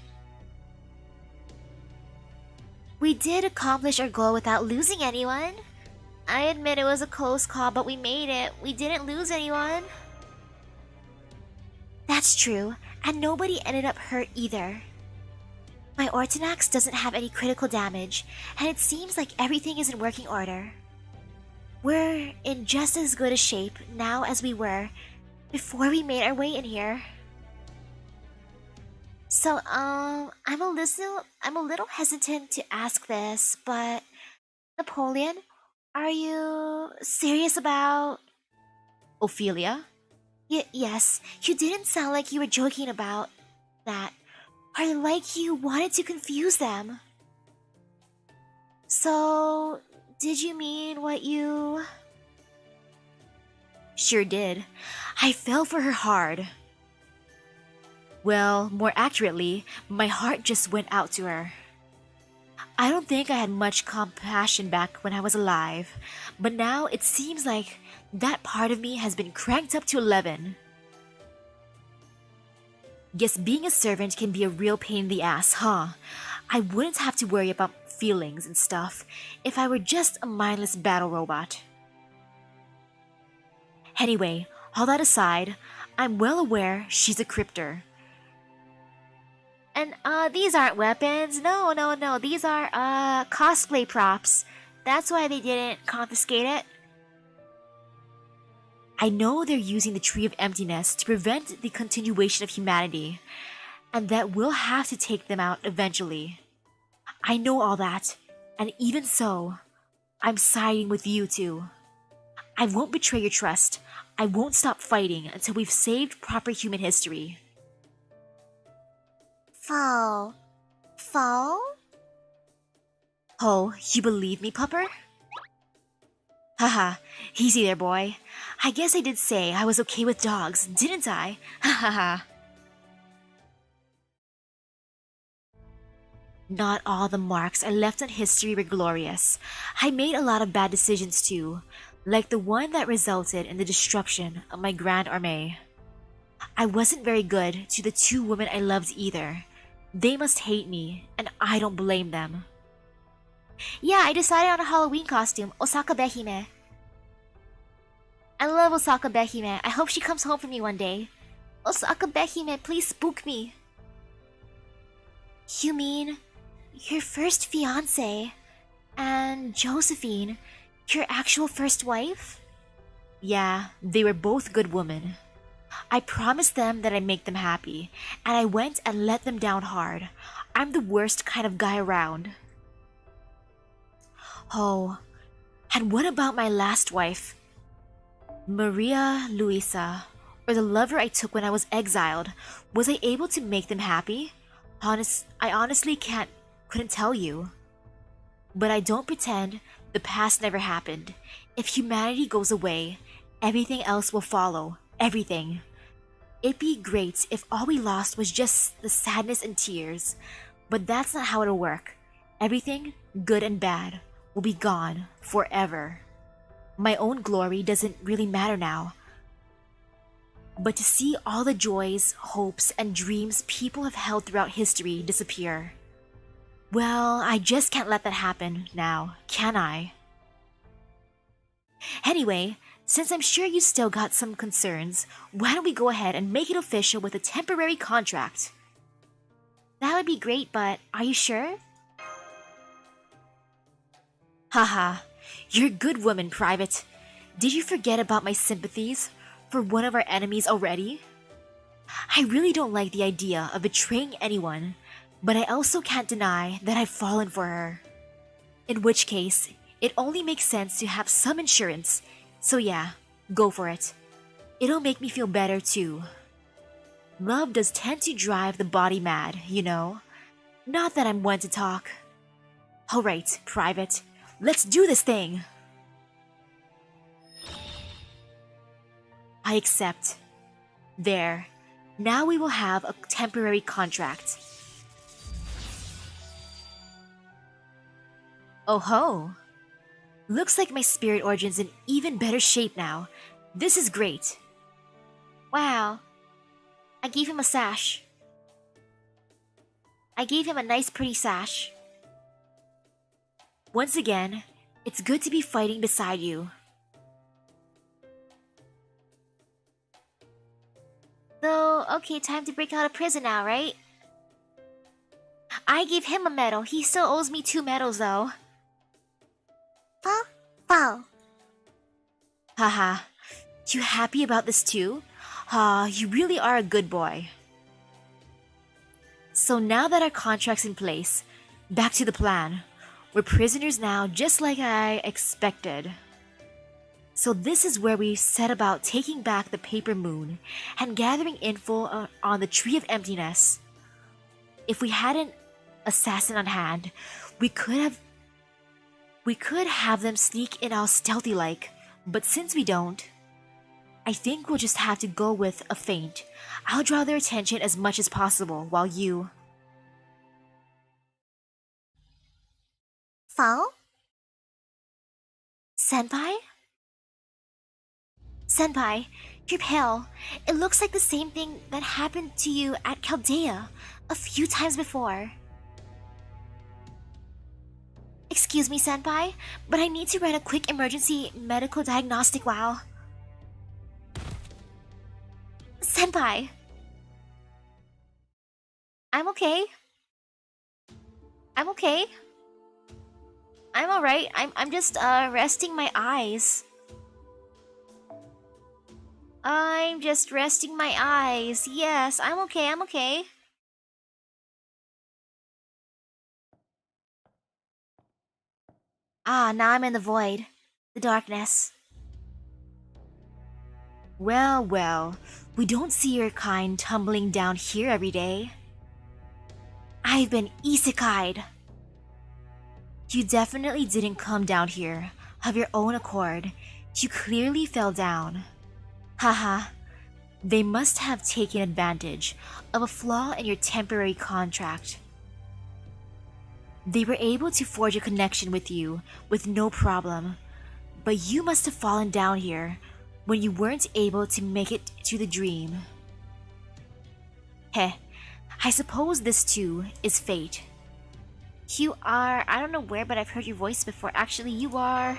We did accomplish our goal without losing anyone. I admit it was a close call, but we made it. We didn't lose anyone. That's true, and nobody ended up hurt either. My Ortonax doesn't have any critical damage, and it seems like everything is in working order. We're in just as good a shape now as we were before we made our way in here. So, I'm a little hesitant to ask this, but Napoleon, are you serious about Ophelia? Yes, you didn't sound like you were joking about that, or like you wanted to confuse them. So, did you mean what you... Sure did. I fell for her hard. Well, more accurately, my heart just went out to her. I don't think I had much compassion back when I was alive, but now it seems like that part of me has been cranked up to 11. Guess being a servant can be a real pain in the ass, huh? I wouldn't have to worry about feelings and stuff if I were just a mindless battle robot. Anyway, all that aside, I'm well aware she's a cryptor. And these aren't weapons. No. These are cosplay props. That's why they didn't confiscate it. I know they're using the Tree of Emptiness to prevent the continuation of humanity, and that we'll have to take them out eventually. I know all that, and even so, I'm siding with you two. I won't betray your trust. I won't stop fighting until we've saved proper human history. Fall? Oh, you believe me, pupper? Haha, easy there, boy. I guess I did say I was okay with dogs, didn't I? Hahaha. Not all the marks I left on history were glorious. I made a lot of bad decisions too, like the one that resulted in the destruction of my Grand Armée. I wasn't very good to the two women I loved either. They must hate me, and I don't blame them. Yeah, I decided on a Halloween costume, Osaka Behime. I love Osaka Behime. I hope she comes home for me one day. Osaka Behime, please spook me. You mean your first fiancé and Josephine, your actual first wife? Yeah, they were both good women. I promised them that I'd make them happy, and I went and let them down hard. I'm the worst kind of guy around. Oh, and what about my last wife? Maria Luisa, or the lover I took when I was exiled. Was I able to make them happy? I honestly couldn't tell you. But I don't pretend the past never happened. If humanity goes away, Everything else will follow. Everything. It'd be great if all we lost was just the sadness and tears, but that's not how it'll work. Everything, good and bad, will be gone forever. My own glory doesn't really matter now. But to see all the joys, hopes, and dreams people have held throughout history disappear. Well, I just can't let that happen now, can I? Anyway, since I'm sure you still got some concerns, why don't we go ahead and make it official with a temporary contract? That would be great, but are you sure? Haha, you're a good woman, Private. Did you forget about my sympathies for one of our enemies already? I really don't like the idea of betraying anyone, but I also can't deny that I've fallen for her. In which case, it only makes sense to have some insurance, so yeah, go for it. It'll make me feel better too. Love does tend to drive the body mad, you know? Not that I'm one to talk. Alright, Private, let's do this thing! I accept. There. Now we will have a temporary contract. Oh ho! Looks like my spirit origin's in even better shape now. This is great. Wow. I gave him a sash. I gave him a nice pretty sash. Once again, it's good to be fighting beside you. So, okay, time to break out of prison now, right? I gave him a medal. He still owes me 2 medals, though. Wow. Haha. You happy about this too? You really are a good boy. So now that our contract's in place, back to the plan. We're prisoners now, just like I expected. So this is where we set about taking back the paper moon and gathering info on the Tree of Emptiness. If we had an assassin on hand, we could have them sneak in all stealthy-like, but since we don't, I think we'll just have to go with a feint. I'll draw their attention as much as possible while you... Fall? Senpai? Senpai, you're pale. It looks like the same thing that happened to you at Chaldea a few times before. Excuse me, Senpai, but I need to run a quick emergency medical diagnostic while... Senpai! I'm okay. I'm okay. I'm alright. I'm just resting my eyes. I'm just resting my eyes. Yes, I'm okay. Ah, now I'm in the void. The darkness. Well, well, we don't see your kind tumbling down here every day. I've been isekai'd. You definitely didn't come down here of your own accord. You clearly fell down. Haha. They must have taken advantage of a flaw in your temporary contract. They were able to forge a connection with you with no problem, but you must have fallen down here when you weren't able to make it to the dream. Heh, I suppose this too is fate. You are... I don't know where, but I've heard your voice before. Actually, you are...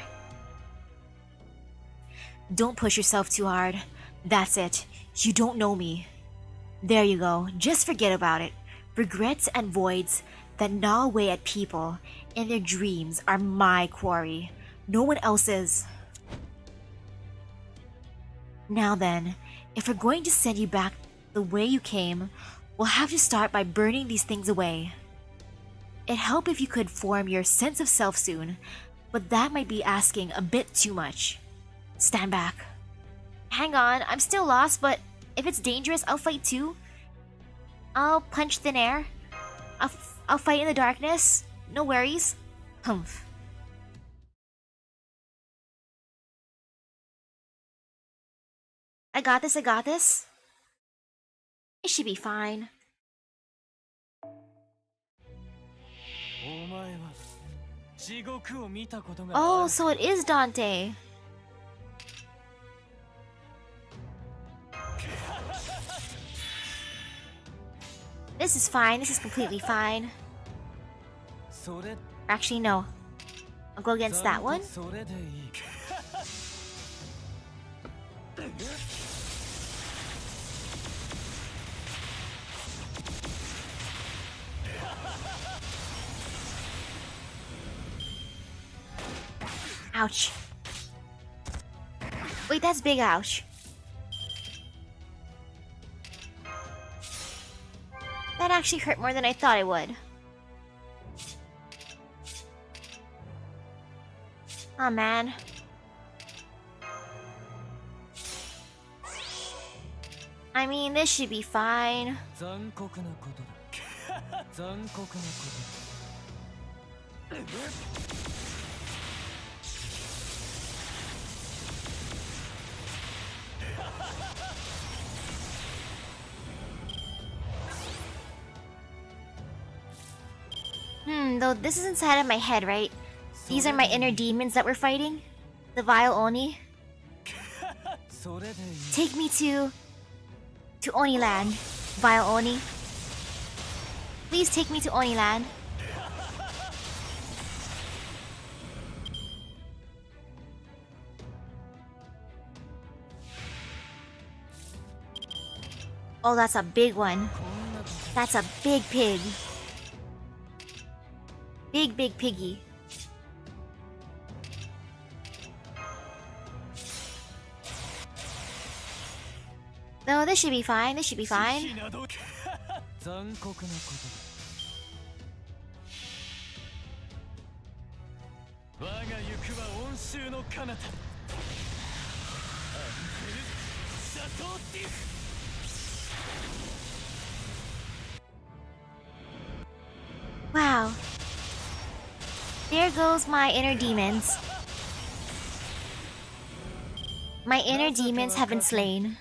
Don't push yourself too hard. That's it. You don't know me. There you go. Just forget about it. Regrets and voids that gnaw away at people in their dreams are my quarry. No one else's. Now then, if we're going to send you back the way you came, we'll have to start by burning these things away. It'd help if you could form your sense of self soon, but that might be asking a bit too much. Stand back. Hang on, I'm still lost, but if it's dangerous, I'll fight too. I'll punch thin air. I'll fight in the darkness. No worries. Humph. I got this, I got this. It should be fine. Oh, so it is Dante. This is fine, this is completely fine. Actually, no. I'll go against that one. Ouch. Wait, that's big ouch. That actually hurt more than I thought it would. Aw, man. I mean, this should be fine. Though this is inside of my head, right? These are my inner demons that we're fighting? The Vile Oni? Take me to Oniland, Vile Oni. Please take me to Oniland. Oh, that's a big one. That's a big pig. Big piggy. No, this should be fine. This should be fine. Wow. There goes my inner demons. My inner demons have been slain.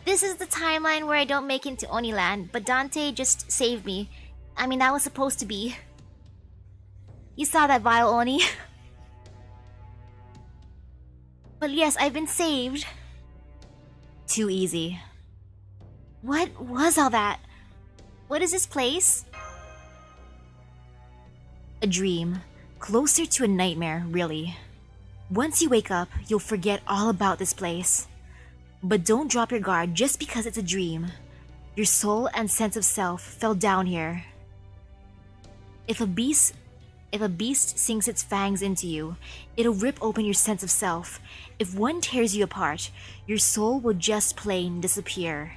This is the timeline where I don't make it to Oniland, but Dante just saved me. I mean, that was supposed to be. You saw that, Vile Oni. But yes, I've been saved. Too easy. What was all that? What is this place? A dream. Closer to a nightmare, really. Once you wake up, you'll forget all about this place. But don't drop your guard just because it's a dream. Your soul and sense of self fell down here. If a beast sinks its fangs into you, it'll rip open your sense of self. If one tears you apart, your soul will just plain disappear.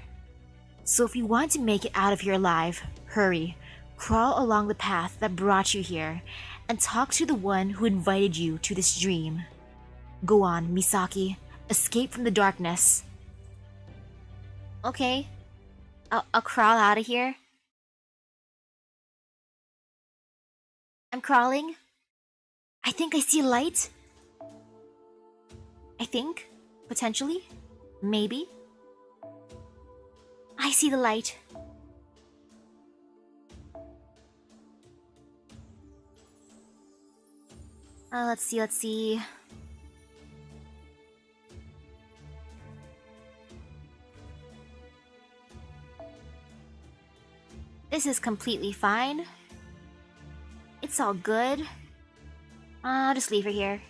So if you want to make it out of here alive, hurry. Crawl along the path that brought you here, and talk to the one who invited you to this dream. Go on, Misaki. Escape from the darkness. Okay. I'll crawl out of here. I'm crawling. I think I see light. I think. Potentially. Maybe. I see the light. Let's see. This is completely fine. It's all good. I'll just leave her here.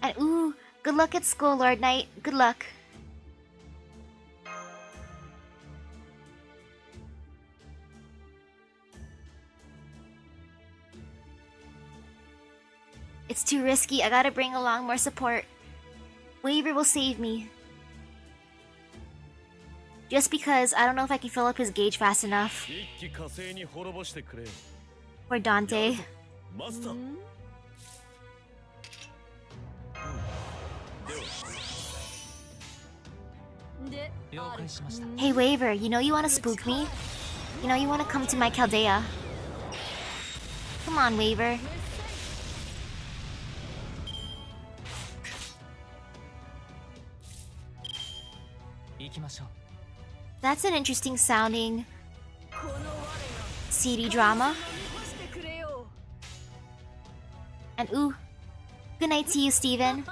And ooh, good luck at school, Lord Knight. Good luck. It's too risky. I gotta bring along more support. Waver will save me. Just because I don't know if I can fill up his gauge fast enough. Or Dante. Hey Waver, you know you wanna spook me? You know you wanna come to my Chaldea. Come on, Waver. That's an interesting sounding CD drama. And ooh, good night to you, Steven.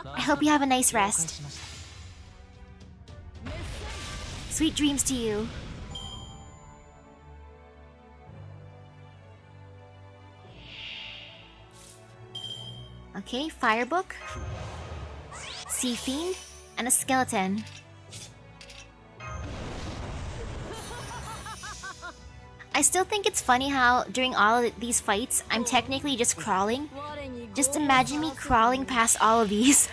I hope you have a nice rest. Sweet dreams to you. Okay, Firebook, Sea Fiend, and a skeleton. I still think it's funny how during all of these fights, I'm technically just crawling. Just imagine me crawling past all of these.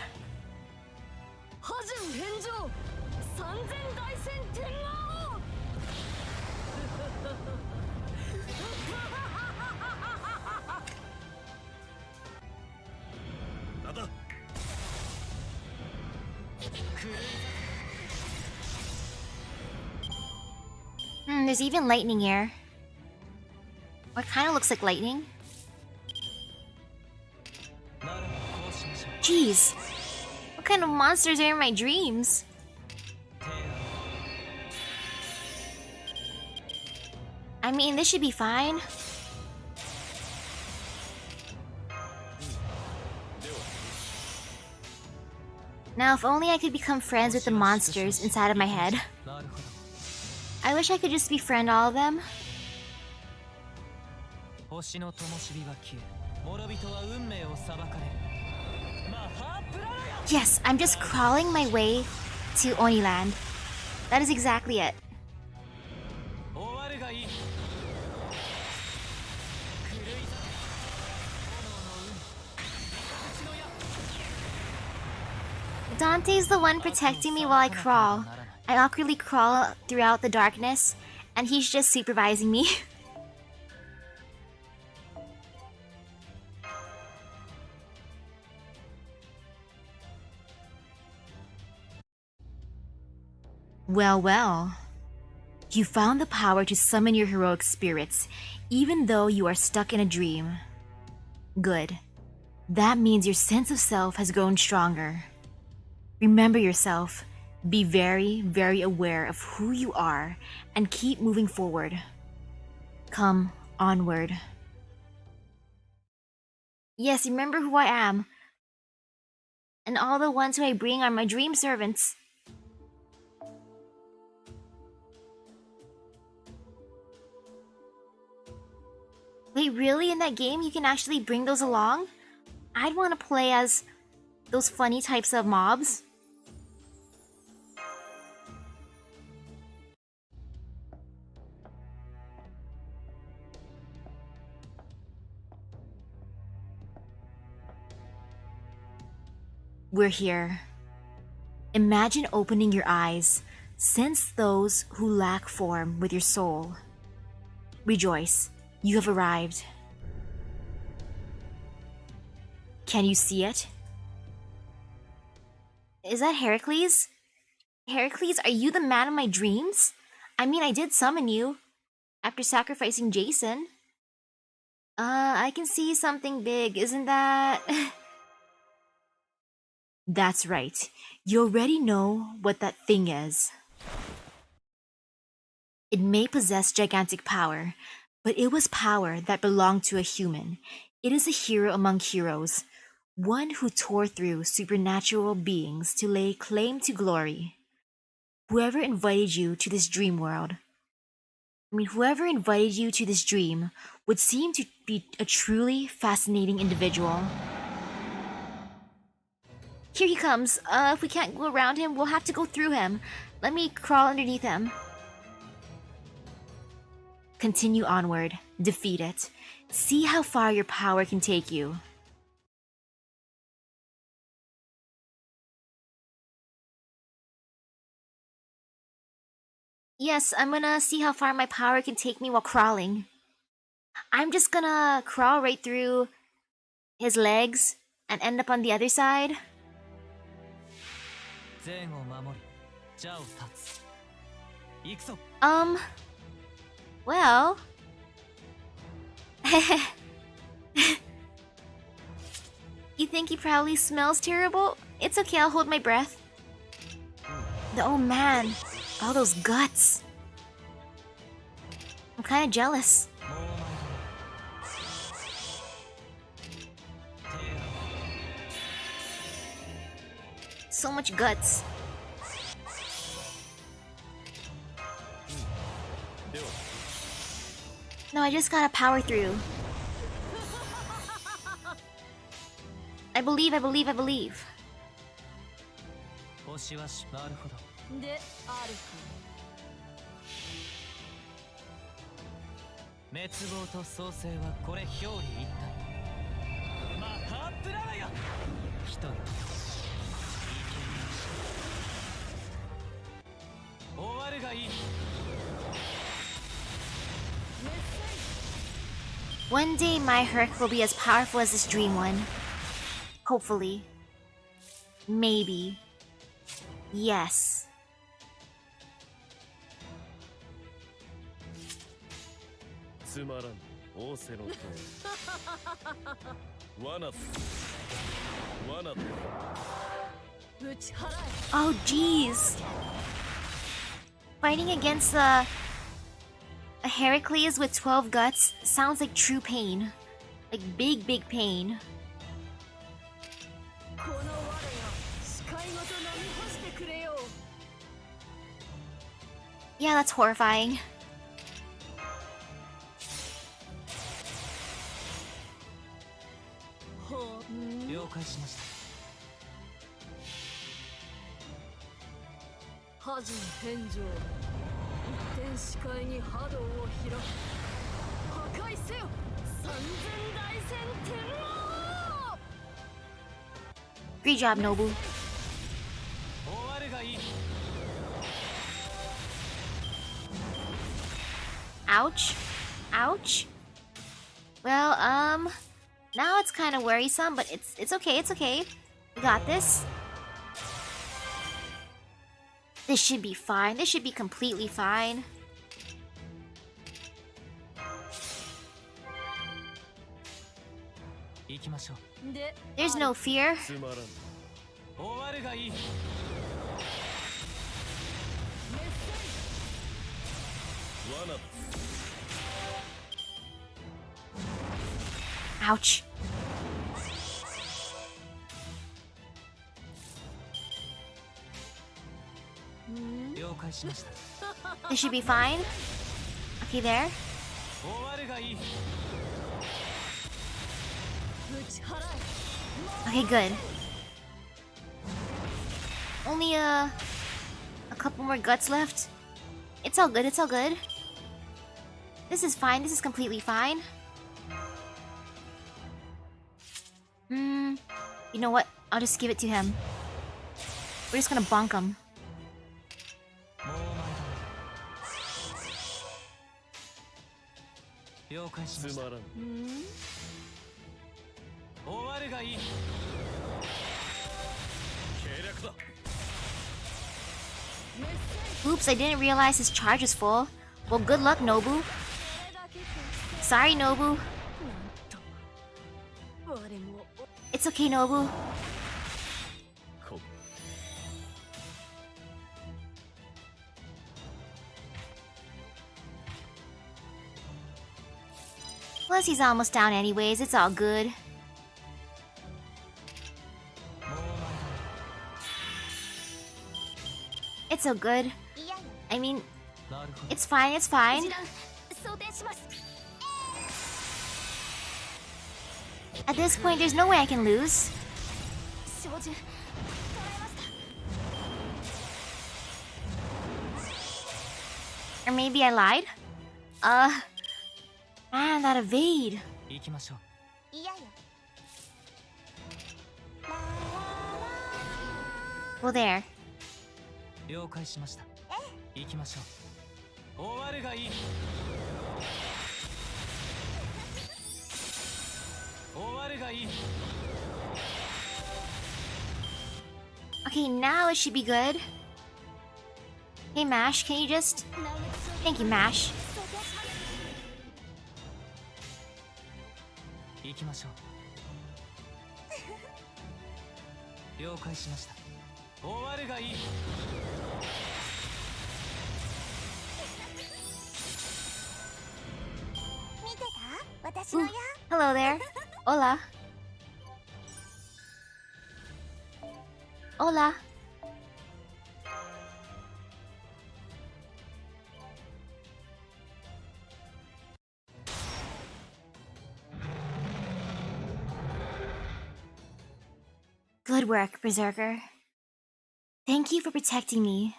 There's even lightning here. Or it kind of looks like lightning. Jeez, what kind of monsters are in my dreams? I mean, this should be fine. Now, if only I could become friends with the monsters inside of my head. I wish I could just befriend all of them. Yes, I'm just crawling my way to Oniland. That is exactly it. Dante's the one protecting me while I crawl. I awkwardly crawl throughout the darkness, and he's just supervising me. Well, well. You found the power to summon your heroic spirits, even though you are stuck in a dream. Good. That means your sense of self has grown stronger. Remember yourself. Be very, very aware of who you are and keep moving forward. Come onward. Yes, remember who I am. And all the ones who I bring are my dream servants. Wait, really? In that game you can actually bring those along? I'd want to play as those funny types of mobs. We're here. Imagine opening your eyes. Sense those who lack form with your soul. Rejoice, you have arrived. Can you see it? Is that Heracles? Heracles, are you the man of my dreams? I mean, I did summon you after sacrificing Jason. I can see something big, isn't that? That's right. You already know what that thing is. It may possess gigantic power, but it was power that belonged to a human. It is a hero among heroes, one who tore through supernatural beings to lay claim to glory. Whoever invited you to this dream would seem to be a truly fascinating individual. Here he comes. If we can't go around him, we'll have to go through him. Let me crawl underneath him. Continue onward. Defeat it. See how far your power can take you. Yes, I'm gonna see how far my power can take me while crawling. I'm just gonna crawl right through his legs and end up on the other side. Well. You think he probably smells terrible? It's okay, I'll hold my breath. Oh man, all those guts. I'm kinda jealous. So much guts. No, I just gotta power through. I believe. 星はなるほどであるか滅亡と創生はこれ表裏一体またプララよ一人終わるがいい One day my Herc will be as powerful as this dream one. Hopefully. Maybe. Yes. つまらん仰せのと罠罠 Oh jeez. Fighting against a Heracles with 12 guts sounds like true pain. Like big pain. Yeah, that's horrifying. Great job, Nobu. Ouch. Ouch. Well, now it's kind of worrisome, but it's okay, it's okay. We got this. This should be fine. This should be completely fine. There's no fear. Ouch. This should be fine. Okay, there. Okay, good. Only a couple more guts left. It's all good, it's all good. This is fine, this is completely fine. You know what? I'll just give it to him. We're just gonna bonk him. Oops, I didn't realize his charge is full. Well, good luck, Nobu. Sorry, Nobu. It's okay, Nobu. Plus, he's almost down anyways. It's all good. It's so good. I mean, it's fine, it's fine. At this point, there's no way I can lose. Or maybe I lied? Man, that evade. Well, there. Okay, now it should be good. Hey Mash, can you just... Thank you, Mash. 行きましょう。了解しました。終わるがいい。Ooh, hello there. Hola. Hola. Good work, Berserker. Thank you for protecting me.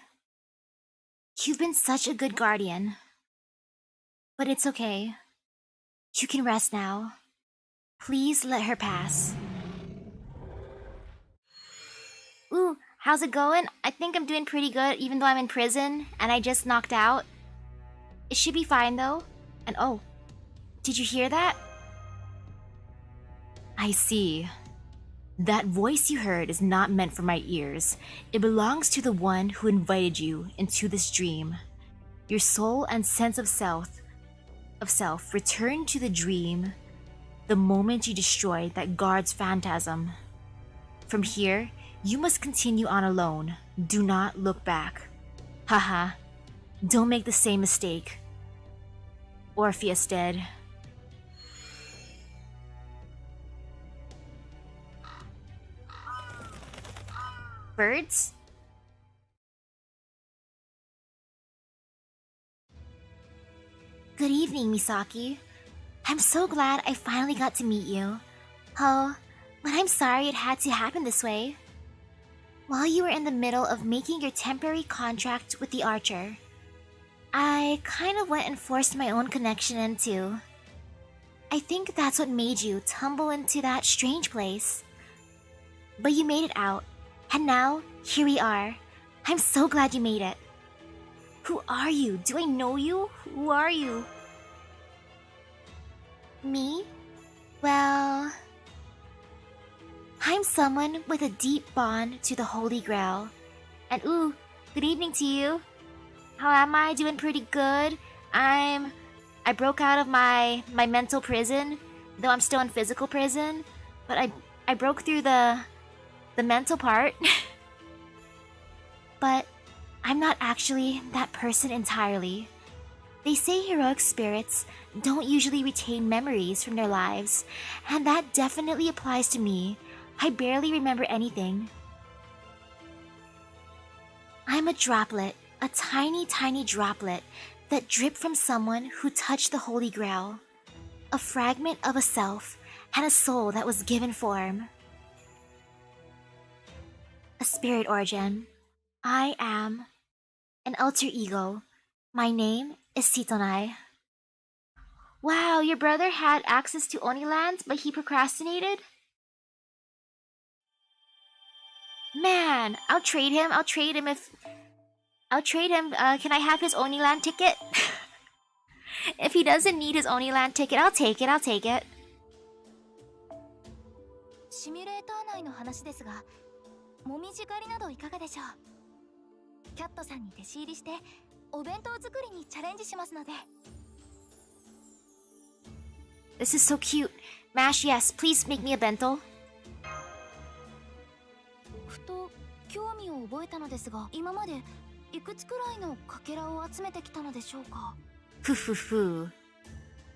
You've been such a good guardian. But it's okay. You can rest now. Please let her pass. Ooh, how's it going? I think I'm doing pretty good even though I'm in prison and I just knocked out. It should be fine though. And oh, did you hear that? I see. That voice you heard is not meant for my ears. It belongs to the one who invited you into this dream. Your soul and sense of self return to the dream the moment you destroy that guard's phantasm. From here, you must continue on alone. Do not look back. Haha. Don't make the same mistake. Orpheus did. Birds? Good evening, Misaki. I'm so glad I finally got to meet you. Oh, but I'm sorry it had to happen this way. While you were in the middle of making your temporary contract with the Archer, I kind of went and forced my own connection in too. I think that's what made you tumble into that strange place. But you made it out, and now here we are. I'm so glad you made it. Who are you? Do I know you? Who are you? Me? Well... I'm someone with a deep bond to the Holy Grail. And ooh, good evening to you. How am I? Doing pretty good. I broke out of my mental prison, though I'm still in physical prison. But I broke through the mental part. But I'm not actually that person entirely. They say heroic spirits don't usually retain memories from their lives, and that definitely applies to me. I barely remember anything. I'm a droplet, a tiny, tiny droplet that dripped from someone who touched the Holy Grail. A fragment of a self and a soul that was given form. A spirit origin. I am an alter ego. My name is Sitonai. Wow, your brother had access to Oni lands, but he procrastinated? Man, I'll trade him. I'll trade him. Can I have his Oni land ticket? If he doesn't need his Oni land ticket, I'll take it. I'll take it. シミュレーター内の話ですが、もみじ狩りなどいかがでしょう。キャットさんに弟子入りしてお弁当作りにチャレンジしますので。This is so cute. Mash, yes, please make me a bento. ふと興味を覚えたのですが、今までいくつくらいのかけらを集めてきたのでしょうか。Foo foo foo.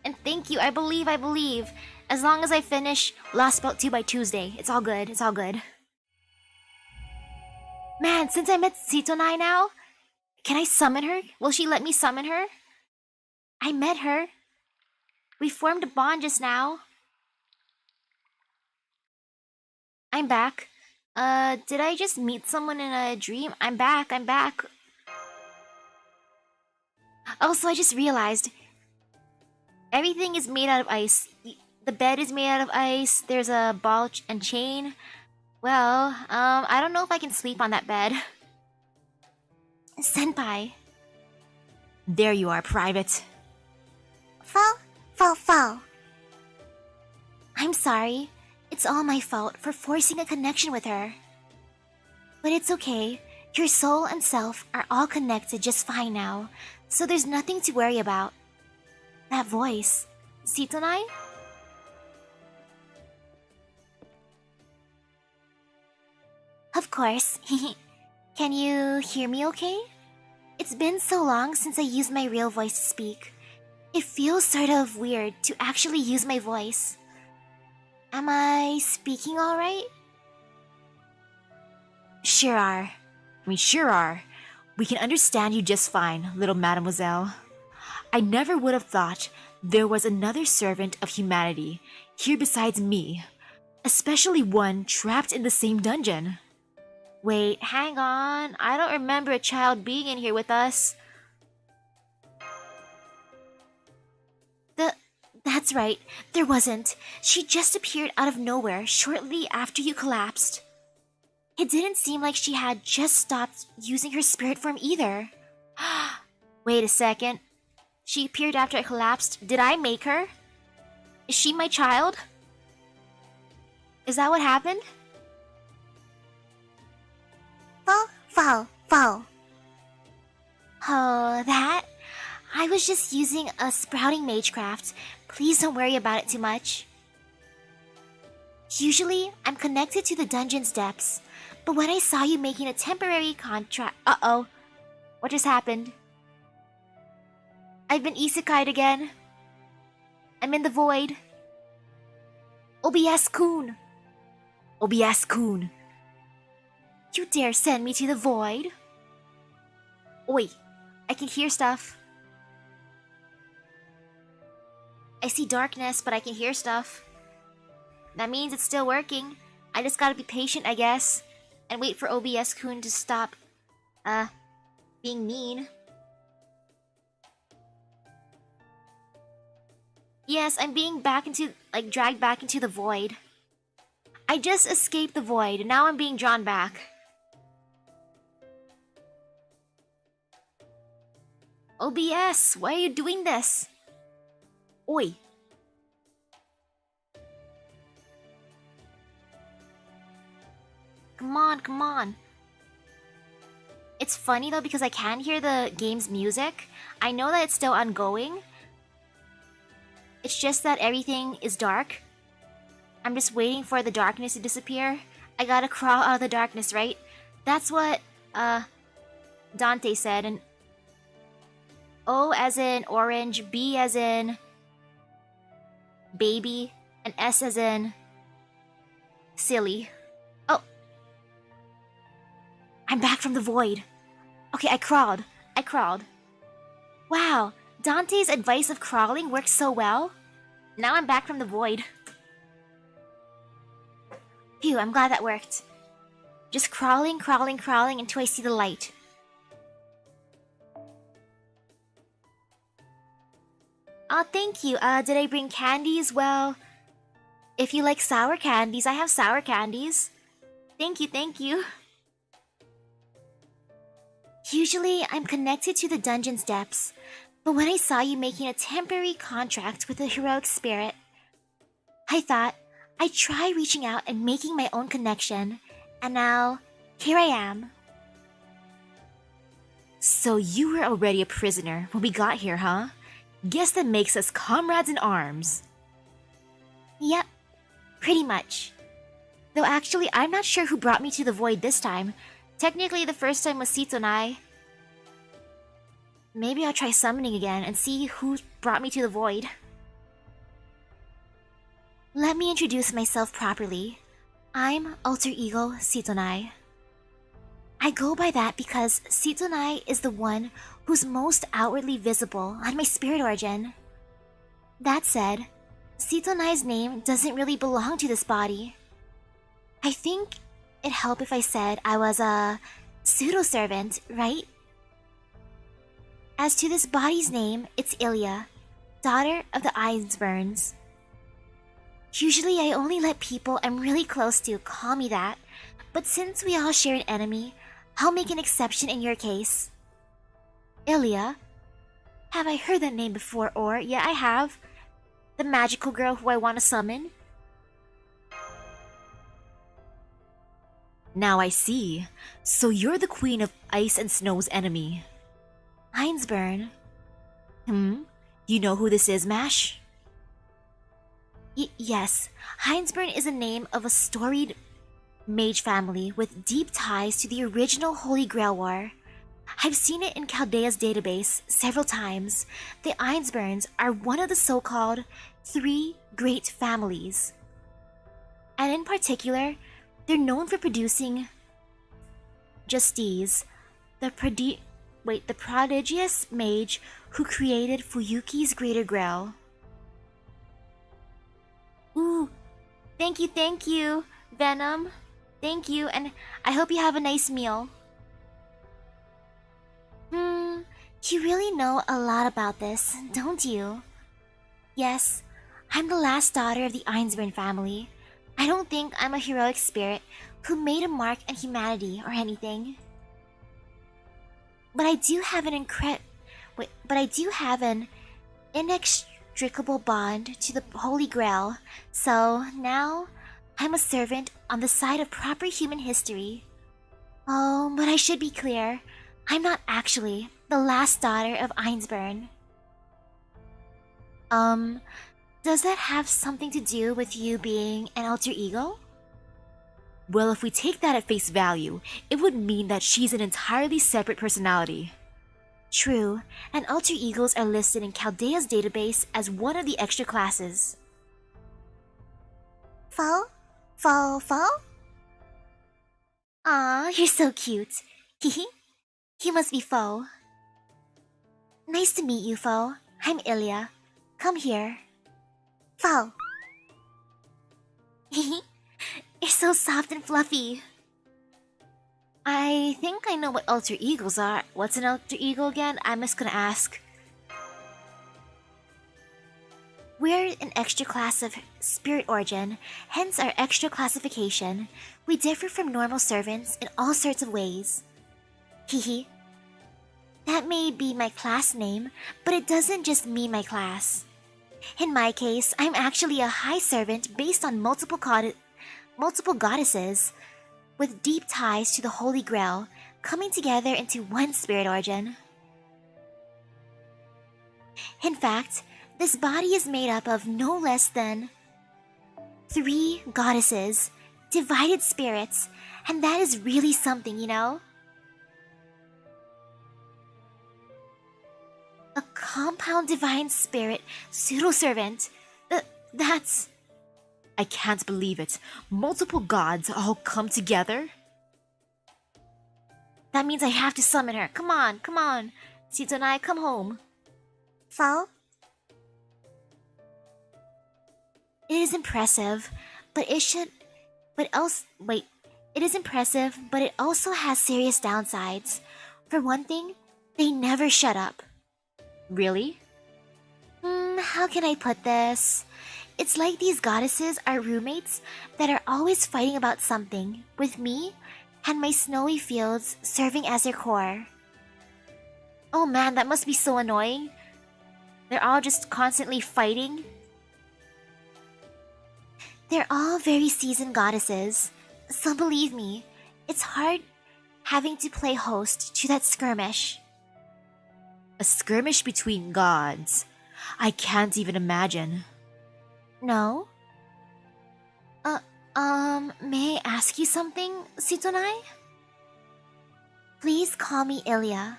And thank you, I believe. As long as I finish Lost Belt 2 by Tuesday, it's all good, it's all good. Man, since I met Sitonai now, can I summon her? Will she let me summon her? I met her. We formed a bond just now. I'm back. Did I just meet someone in a dream? I'm back. Oh, so I just realized. Everything is made out of ice. The bed is made out of ice. There's a ball and chain. Well, I don't know if I can sleep on that bed. Senpai. There you are, Private. Fall. I'm sorry. It's all my fault for forcing a connection with her. But it's okay. Your soul and self are all connected just fine now, so there's nothing to worry about. That voice, Sitonai? Of course. Can you hear me okay? It's been so long since I used my real voice to speak. It feels sort of weird to actually use my voice. Am I speaking alright? Sure are. Sure are. We can understand you just fine, little mademoiselle. I never would have thought there was another servant of humanity here besides me, especially one trapped in the same dungeon. Wait, hang on. I don't remember a child being in here with us. That's right, there wasn't. She just appeared out of nowhere shortly after you collapsed. It didn't seem like she had just stopped using her spirit form either. Wait a second. She appeared after I collapsed. Did I make her? Is she my child? Is that what happened? Fall. Oh, that? I was just using a sprouting magecraft. Please don't worry about it too much. Usually, I'm connected to the dungeon's depths, but when I saw you making a temporary contract— Uh-oh. What just happened? I've been isekai'd again. I'm in the void. OBS-kun. OBS-kun. You dare send me to the void? Oi, I can hear stuff. I see darkness, but I can hear stuff. That means it's still working. I just gotta be patient, I guess, and wait for OBS-kun to stop, being mean. Yes, I'm being dragged back into the void. I just escaped the void, and now I'm being drawn back. OBS, why are you doing this? Oi. Come on. It's funny though because I can hear the game's music. I know that it's still ongoing. It's just that everything is dark. I'm just waiting for the darkness to disappear. I gotta crawl out of the darkness, right? That's what, Dante said, and O as in orange, B as in baby, and S as in silly. Oh. I'm back from the void. Okay, I crawled. Wow, Dante's advice of crawling works so well. Now I'm back from the void. Phew, I'm glad that worked. Just crawling until I see the light. Oh, thank you. Did I bring candies? Well, if you like sour candies, I have sour candies. Thank you. Usually, I'm connected to the dungeon's depths, but when I saw you making a temporary contract with the heroic spirit, I thought I'd try reaching out and making my own connection, and now, here I am. So you were already a prisoner when we got here, huh? Guess that makes us comrades in arms. Yep, pretty much. Though actually, I'm not sure who brought me to the void this time. Technically, the first time was Sitonai. Maybe I'll try summoning again and see who brought me to the void. Let me introduce myself properly. I'm Alter Ego Sitonai. I go by that because Sitonai is the one who's most outwardly visible on my spirit origin. That said, Sitonai's name doesn't really belong to this body. I think it'd help if I said I was a pseudo-servant, right? As to this body's name, it's Ilya, daughter of the Einsburns. Usually I only let people I'm really close to call me that, but since we all share an enemy, I'll make an exception in your case. Ilya? Have I heard that name before? Or, yeah, I have. The magical girl who I want to summon? Now I see. So you're the queen of ice and snow's enemy. Heinsburn. You know who this is, Mash? Yes. Heinsburn is a name of a storied mage family with deep ties to the original Holy Grail War. I've seen it in Chaldea's database several times. The Heinsburns are one of the so-called 3 great families. And in particular, they're known for producing Justice, the prodigious mage who created Fuyuki's Greater Grail. Ooh, thank you, Venom. Thank you, and I hope you have a nice meal. You really know a lot about this, don't you? Yes, I'm the last daughter of the Einsburn family. I don't think I'm a heroic spirit who made a mark on humanity or anything. But I do have an inextricable bond to the Holy Grail, so now I'm a servant on the side of proper human history. Oh, but I should be clear, I'm not actually the last daughter of Einsburn. Does that have something to do with you being an alter ego? Well, if we take that at face value, it would mean that she's an entirely separate personality. True, and alter egos are listed in Chaldea's database as one of the extra classes. Fo? Aw, you're so cute. Hehe. He must be Fo. Nice to meet you, Fo. I'm Ilya. Come here. Fo. Hehe. You're so soft and fluffy. I think I know what alter egos are. What's an alter ego again? I'm just gonna ask. We're an extra class of spirit origin, hence our extra classification. We differ from normal servants in all sorts of ways. Hehe. That may be my class name, but it doesn't just mean my class. In my case, I'm actually a high servant based on multiple goddesses with deep ties to the Holy Grail coming together into one spirit origin. In fact, this body is made up of no less than 3 goddesses, divided spirits, and that is really something, you know? A compound divine spirit pseudo-servant. That's... I can't believe it. Multiple gods all come together? That means I have to summon her. Come on. Sitonai, come home. Fo? It is impressive, but it also has serious downsides. For one thing, they never shut up. Really? How can I put this? It's like these goddesses are roommates that are always fighting about something, with me and my snowy fields serving as their core. Oh man, that must be so annoying. They're all just constantly fighting. They're all very seasoned goddesses, so believe me, it's hard having to play host to that skirmish. A skirmish between gods? I can't even imagine. No? May I ask you something, Sitonai? Please call me Ilya.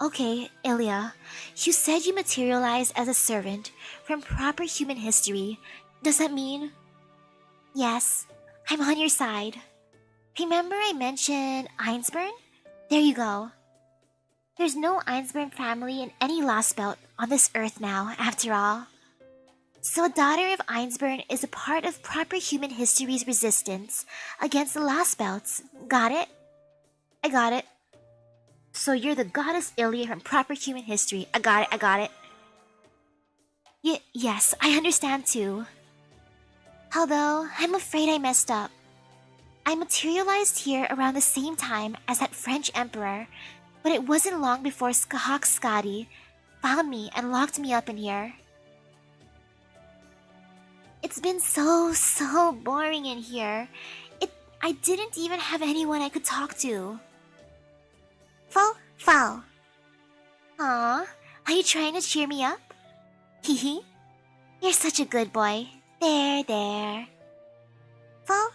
Okay, Ilya. You said you materialized as a servant from proper human history. Does that mean... Yes, I'm on your side. Remember I mentioned Einsburn? There you go. There's no Einsburn family in any Lost Belt on this earth now, after all. So a daughter of Einsburn is a part of proper human history's resistance against the Lost Belts. Got it? I got it. So you're the goddess Ilya from proper human history. I got it. Yes, I understand too. Although, I'm afraid I messed up. I materialized here around the same time as that French emperor, but it wasn't long before Skahak Skadi found me and locked me up in here. It's been so boring in here. I didn't even have anyone I could talk to. Fo. Aw, are you trying to cheer me up? Hehe. You're such a good boy. There. Fo.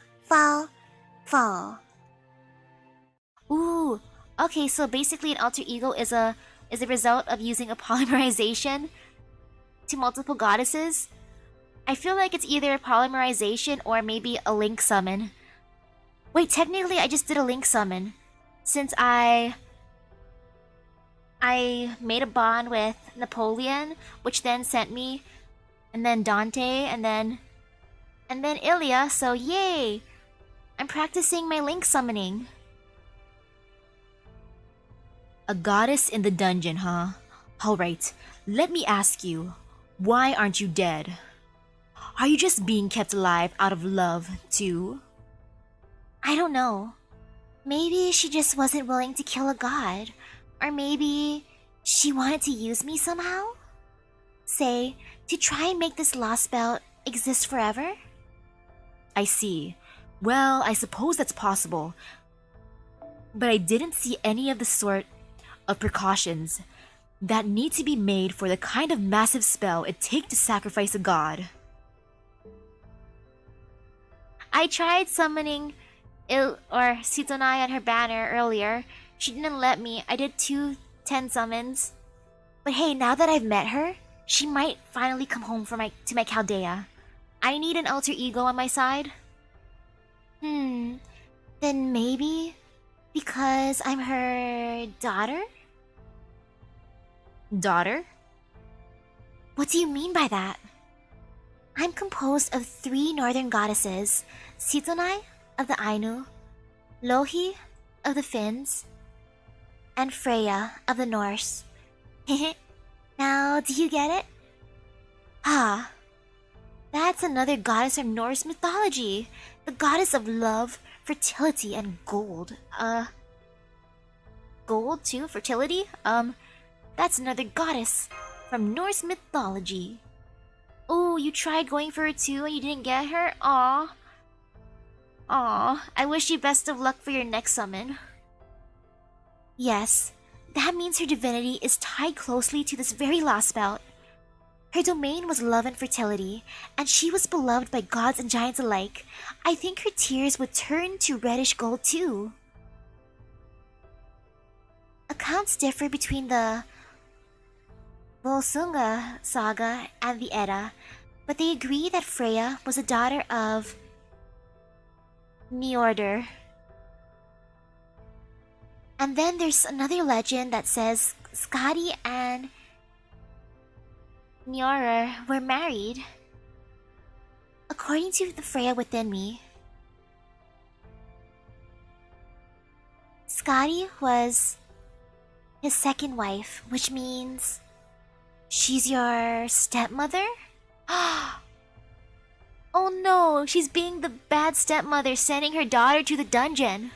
Ooh, okay, so basically an alter ego is a result of using a polymerization to multiple goddesses. I feel like it's either a polymerization or maybe a link summon. Wait, technically I just did a link summon. Since I made a bond with Napoleon, which then sent me, and then Dante, and then Ilya, so yay! I'm practicing my link summoning. A goddess in the dungeon, huh? Alright, let me ask you, why aren't you dead? Are you just being kept alive out of love, too? I don't know. Maybe she just wasn't willing to kill a god. Or maybe she wanted to use me somehow? Say, to try and make this lost belt exist forever? I see. Well, I suppose that's possible. But I didn't see any of the sort of precautions that need to be made for the kind of massive spell it takes to sacrifice a god. I tried summoning Sitonai on her banner earlier. She didn't let me. I did 2 10 summons. But hey, now that I've met her, she might finally come home to my Chaldea. I need an alter ego on my side. Then maybe because I'm her daughter? Daughter? What do you mean by that? I'm composed of 3 northern goddesses, Sitonai of the Ainu, Lohi of the Finns, and Freya of the Norse. Now, do you get it? Ah, that's another goddess of Norse mythology, the goddess of love, fertility, and gold. Gold too? Fertility? That's another goddess from Norse mythology. Oh, you tried going for her too and you didn't get her? Aw. I wish you best of luck for your next summon. Yes, that means her divinity is tied closely to this very last belt. Her domain was love and fertility, and she was beloved by gods and giants alike. I think her tears would turn to reddish gold too. Accounts differ between the Volsunga saga and the Edda, but they agree that Freya was a daughter of Njordr. And then there's another legend that says Skadi and Njordr were married. According to the Freya within me, Skadi was his second wife, which means she's your stepmother? Oh no, she's being the bad stepmother, sending her daughter to the dungeon.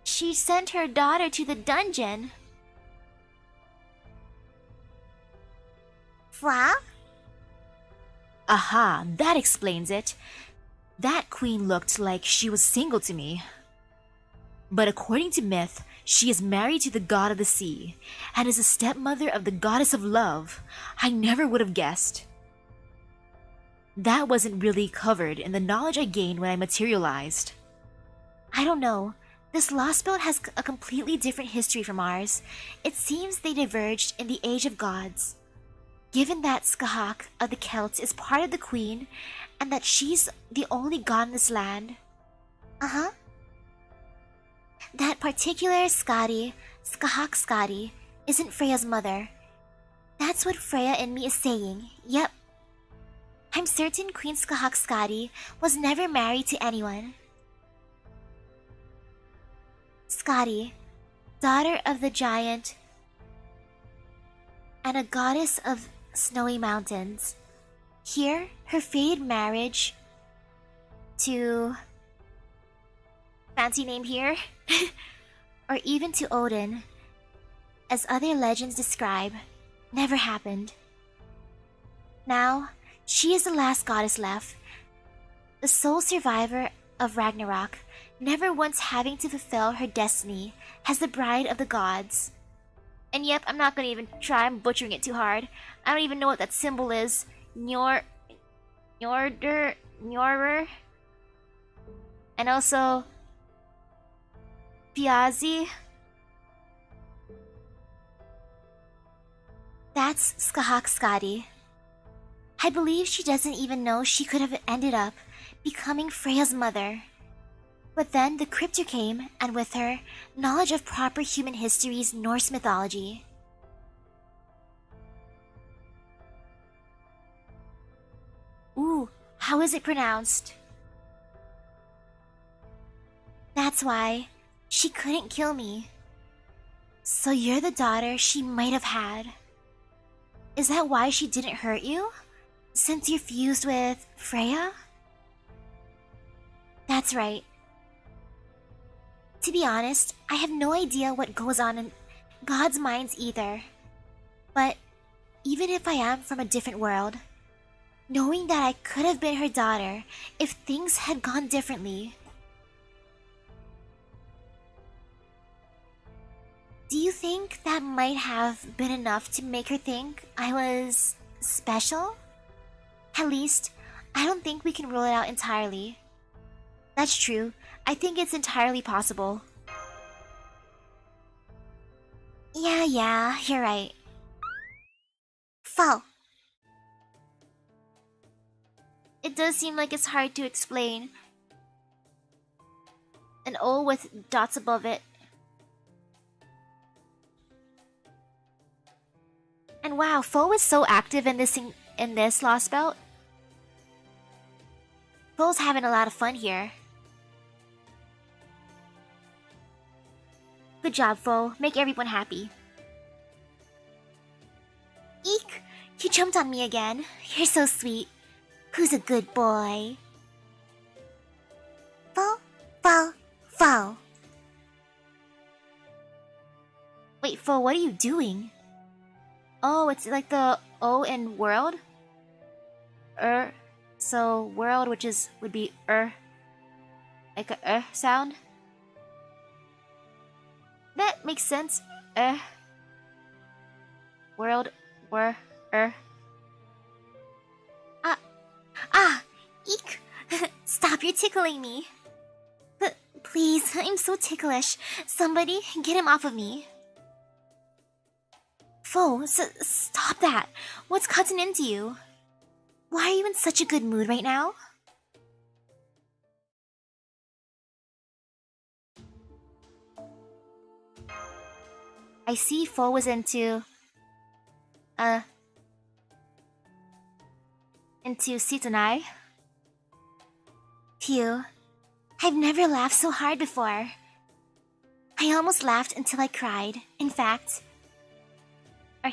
She sent her daughter to the dungeon. What? Aha, that explains it. That queen looked like she was single to me. But according to myth, she is married to the god of the sea, and is a stepmother of the goddess of love. I never would have guessed. That wasn't really covered in the knowledge I gained when I materialized. I don't know. This lost belt has a completely different history from ours. It seems they diverged in the Age of Gods. Given that Skahak of the Celts is part of the queen, and that she's the only god in this land. That particular Skadi, Skahak Skadi, isn't Freya's mother. That's what Freya in me is saying. Yep. I'm certain Queen Skahak Skadi was never married to anyone. Skadi, daughter of the giant and a goddess of snowy mountains. Here, her fated marriage to... fancy name here? Or even to Odin, as other legends describe, never happened. Now, she is the last goddess left, the sole survivor of Ragnarok, never once having to fulfill her destiny as the bride of the gods. And yep, I'm not gonna even try, I'm butchering it too hard. I don't even know what that symbol is. Njorer. And also Piazzi. That's Skahak Skadi. I believe she doesn't even know she could have ended up becoming Freya's mother. But then the Cryptor came, and with her, knowledge of proper human history's Norse mythology. Ooh, how is it pronounced? That's why she couldn't kill me. So you're the daughter she might have had. Is that why she didn't hurt you? Since you're fused with Freya? That's right. To be honest, I have no idea what goes on in God's minds either. But even if I am from a different world, knowing that I could have been her daughter if things had gone differently. Do you think that might have been enough to make her think I was special? At least, I don't think we can rule it out entirely. That's true. I think it's entirely possible. Yeah, you're right. Fall. It does seem like it's hard to explain. An O with dots above it. And wow, Foe is so active in this Lost Belt. Foe's having a lot of fun here. Good job, Foe. Make everyone happy. Eek! You jumped on me again. You're so sweet. Who's a good boy? Foe. Wait, Foe, what are you doing? Oh, it's like the O in world? So world, which would be like a sound. That makes sense. World, eek! Stop, you're tickling me. Please, I'm so ticklish. Somebody, get him off of me. Foe, stop that. What's gotten into you? Why are you in such a good mood right now? I see Foe was into Sitonai. Phew. I've never laughed so hard before. I almost laughed until I cried. In fact, I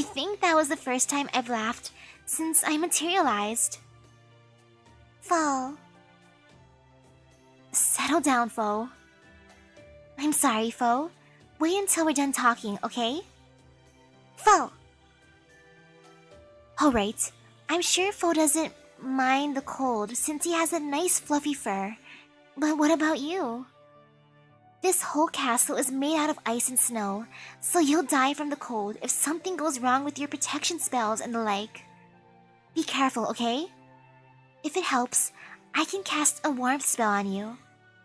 think that was the first time I've laughed since I materialized. Foe. Settle down, Foe. I'm sorry, Foe. Wait until we're done talking, okay? Foe! Alright, I'm sure Foe doesn't mind the cold since he has a nice fluffy fur. But what about you? This whole castle is made out of ice and snow, so you'll die from the cold if something goes wrong with your protection spells and the like. Be careful, okay? If it helps, I can cast a warmth spell on you.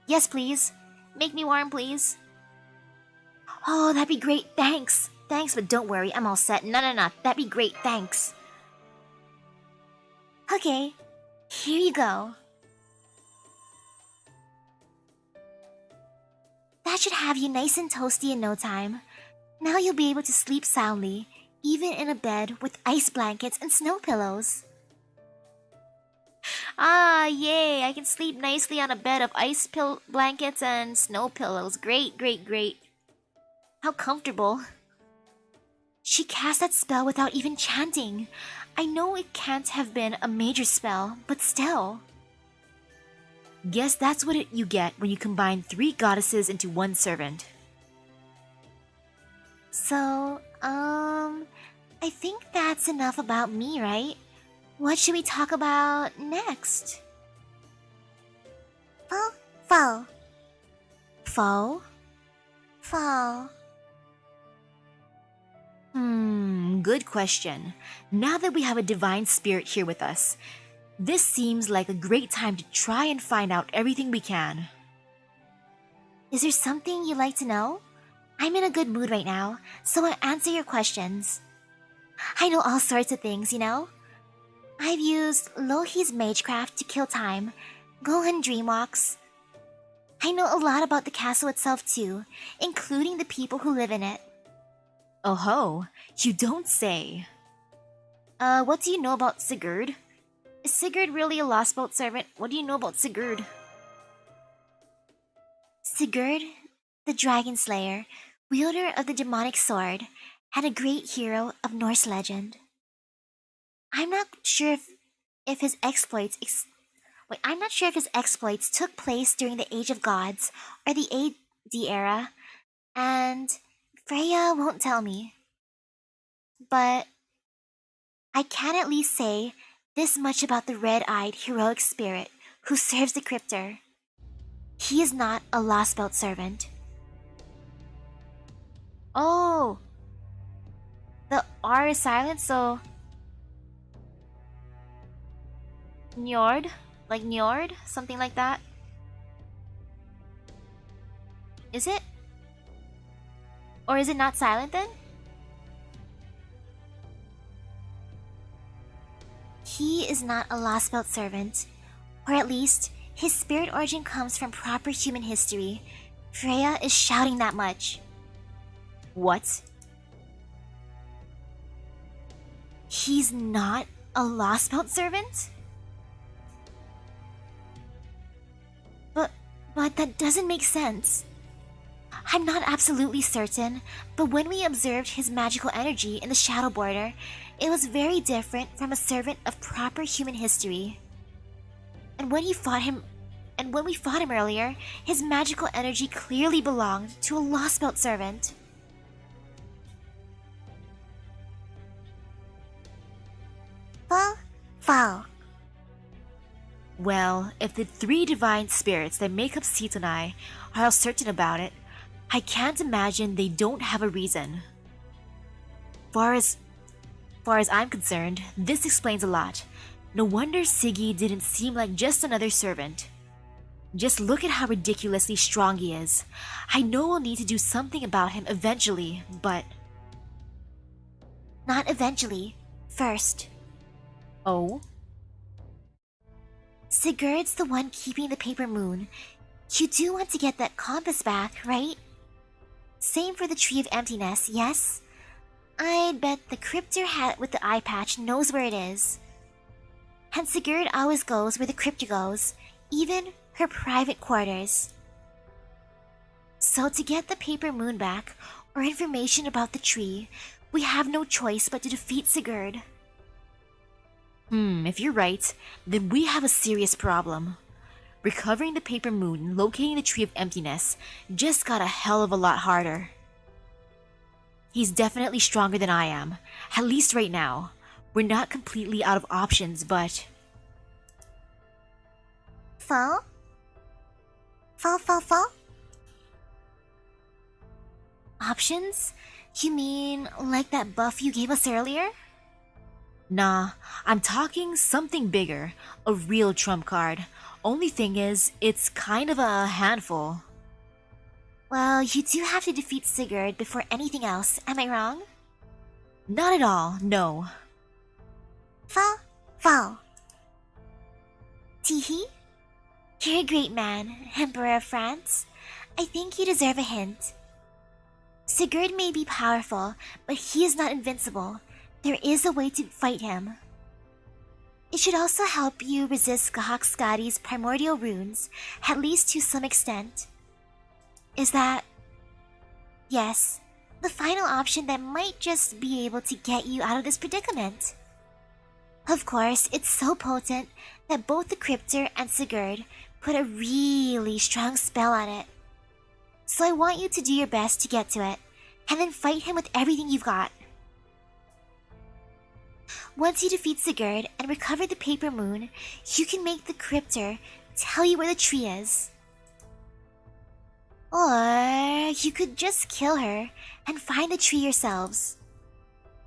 Yes, please. Make me warm, please. Oh, that'd be great, thanks. Thanks, but don't worry, I'm all set. No, that'd be great, thanks. Okay, here you go. That should have you nice and toasty in no time. Now you'll be able to sleep soundly, even in a bed with ice blankets and snow pillows. Ah, yay! I can sleep nicely on a bed of ice blankets and snow pillows. Great. How comfortable. She cast that spell without even chanting. I know it can't have been a major spell, but still. Guess that's what you get when you combine 3 goddesses into 1 servant. So, I think that's enough about me, right? What should we talk about next? Foe? Foe. Foe? Foe. Good question. Now that we have a divine spirit here with us, this seems like a great time to try and find out everything we can. Is there something you'd like to know? I'm in a good mood right now, so I'll answer your questions. I know all sorts of things, you know? I've used Lohi's magecraft to kill time, Gohan dreamwalks. I know a lot about the castle itself too, including the people who live in it. Oh ho, you don't say. What do you know about Sigurd? Is Sigurd really a lost boat servant? What do you know about Sigurd? Sigurd, the dragon slayer, wielder of the demonic sword, and a great hero of Norse legend. I'm not sure if his exploits took place during the Age of Gods or the AD era, and Freya won't tell me. But I can at least say this much about the red-eyed heroic spirit who serves the cryptor. He is not a lost belt servant. Oh! The R is silent, so... Njord? Like Njord? Something like that? Is it? Or is it not silent then? He is not a lost belt servant. Or at least, his spirit origin comes from proper human history. Freya is shouting that much. What? He's not a lost belt servant? But that doesn't make sense. I'm not absolutely certain, but when we observed his magical energy in the shadow border, it was very different from a servant of proper human history. And when we fought him earlier, his magical energy clearly belonged to a lost belt servant. Fall. Well, if the three divine spirits that make up Sitonai are all certain about it, I can't imagine they don't have a reason. Far as I'm concerned, this explains a lot. No wonder Siggy didn't seem like just another servant. Just look at how ridiculously strong he is. I know we'll need to do something about him eventually, but... Not eventually. First. Oh? Sigurd's the one keeping the paper moon. You do want to get that compass back, right? Same for the Tree of Emptiness, yes? I'd bet the cryptor hat with the eye patch knows where it is. And Sigurd always goes where the cryptor goes, even her private quarters. So to get the paper moon back, or information about the tree, we have no choice but to defeat Sigurd. If you're right, then we have a serious problem. Recovering the paper moon and locating the Tree of Emptiness just got a hell of a lot harder. He's definitely stronger than I am, at least right now. We're not completely out of options, but... Fall? Options? You mean like that buff you gave us earlier? Nah, I'm talking something bigger, a real trump card. Only thing is, it's kind of a handful. Well, you do have to defeat Sigurd before anything else, am I wrong? Not at all, no. Fall. Teehee? You're a great man, Emperor of France. I think you deserve a hint. Sigurd may be powerful, but he is not invincible. There is a way to fight him. It should also help you resist Gahak Skadi's primordial runes, at least to some extent. Is that... Yes, the final option that might just be able to get you out of this predicament. Of course, it's so potent that both the Cryptor and Sigurd put a really strong spell on it. So I want you to do your best to get to it, and then fight him with everything you've got. Once you defeat Sigurd and recover the paper moon, you can make the Cryptor tell you where the tree is. Or you could just kill her and find the tree yourselves.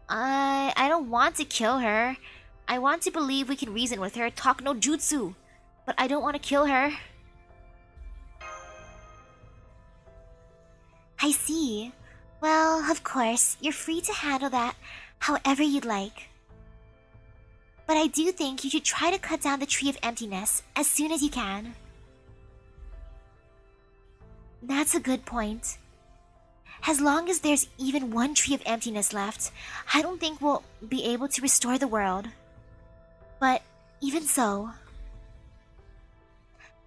I don't want to kill her. I want to believe we can reason with her, talk no jutsu. But I don't want to kill her. I see. Well, of course, you're free to handle that however you'd like. But I do think you should try to cut down the tree of emptiness as soon as you can. That's a good point. As long as there's even one tree of emptiness left, I don't think we'll be able to restore the world. But even so,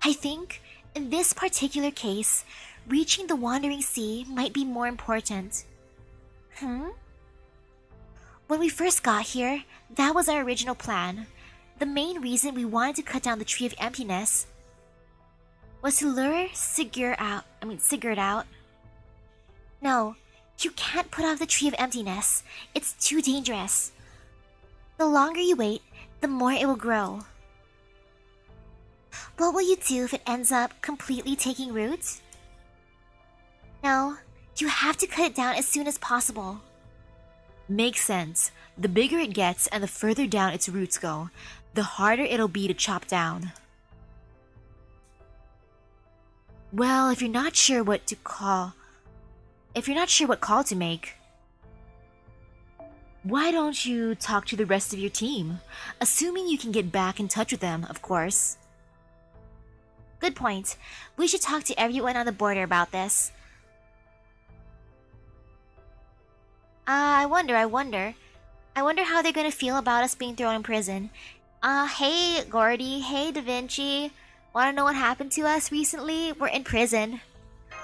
I think in this particular case, reaching the Wandering Sea might be more important. When we first got here, that was our original plan. The main reason we wanted to cut down the Tree of Emptiness was to lure Sigurd out. No, you can't put off the Tree of Emptiness. It's too dangerous. The longer you wait, the more it will grow. What will you do if it ends up completely taking root? No, you have to cut it down as soon as possible. Makes sense. The bigger it gets and the further down its roots go, the harder it'll be to chop down. Well, if you're not sure what call to make, why don't you talk to the rest of your team? Assuming you can get back in touch with them, of course. Good point. We should talk to everyone on the border about this. I wonder how they're gonna feel about us being thrown in prison. Hey, Gordy. Hey, Da Vinci. Wanna know what happened to us recently? We're in prison.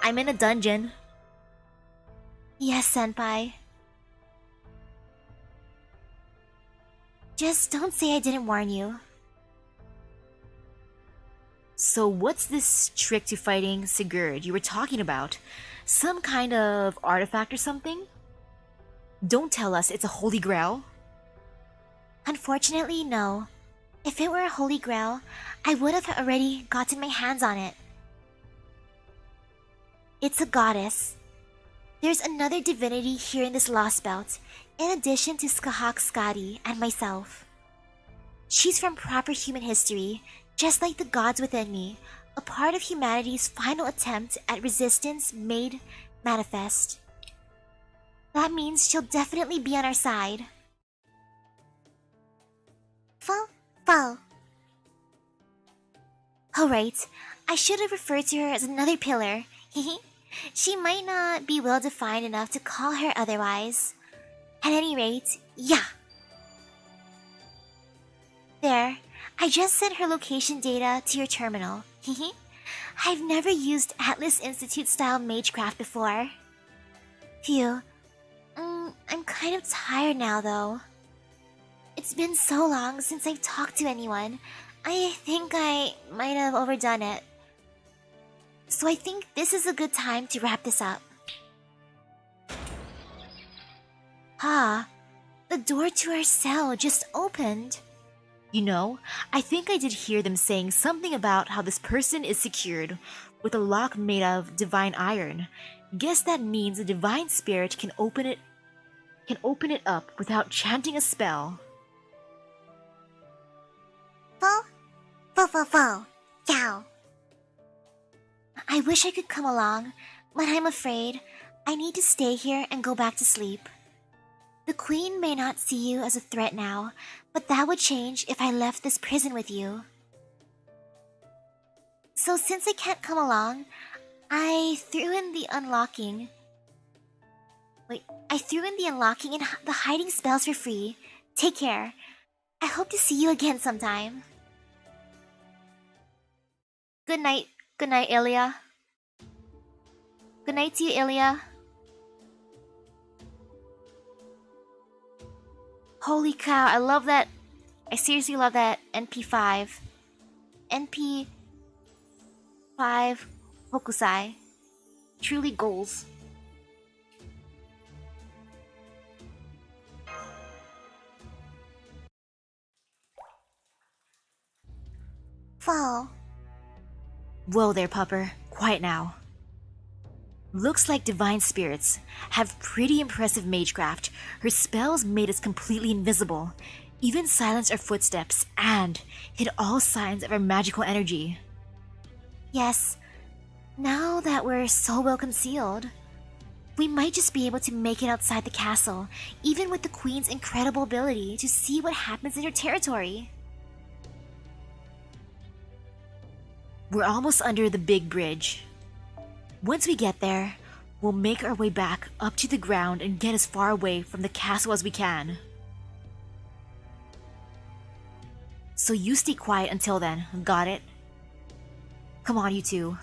I'm in a dungeon. Yes, Senpai. Just don't say I didn't warn you. So what's this trick to fighting Sigurd you were talking about? Some kind of artifact or something? Don't tell us it's a holy grail. Unfortunately, no. If it were a holy grail, I would have already gotten my hands on it. It's a goddess. There's another divinity here in this lost belt, in addition to Skahak Skadi and myself. She's from proper human history, just like the gods within me, a part of humanity's final attempt at resistance made manifest. That means she'll definitely be on our side. Fo. Oh right, I should have referred to her as another pillar. She might not be well defined enough to call her otherwise. At any rate, yeah. There, I just sent her location data to your terminal. I've never used Atlas Institute style magecraft before. Phew. I'm kind of tired now though. It's been so long since I've talked to anyone. I think I might have overdone it. So I think this is a good time to wrap this up. The door to our cell just opened. You know, I think I did hear them saying something about how this person is secured with a lock made of divine iron. Guess that means a divine spirit can open it up without chanting a spell. Fo. Yow. I wish I could come along, but I'm afraid I need to stay here and go back to sleep. The Queen may not see you as a threat now, but that would change if I left this prison with you. So since I can't come along, I threw in the unlocking and the hiding spells for free. Take care. I hope to see you again sometime. Good night, Ilya. Good night to you, Ilya. Holy cow, I love that. I seriously love that NP5. NP5 Hokusai. Truly goals. Fall. Whoa there, pupper. Quiet now. Looks like divine spirits have pretty impressive magecraft. Her spells made us completely invisible, even silenced our footsteps, and hid all signs of our magical energy. Yes, now that we're so well concealed, we might just be able to make it outside the castle, even with the Queen's incredible ability to see what happens in your territory. We're almost under the big bridge. Once we get there, we'll make our way back up to the ground and get as far away from the castle as we can. So you stay quiet until then, got it? Come on, you two.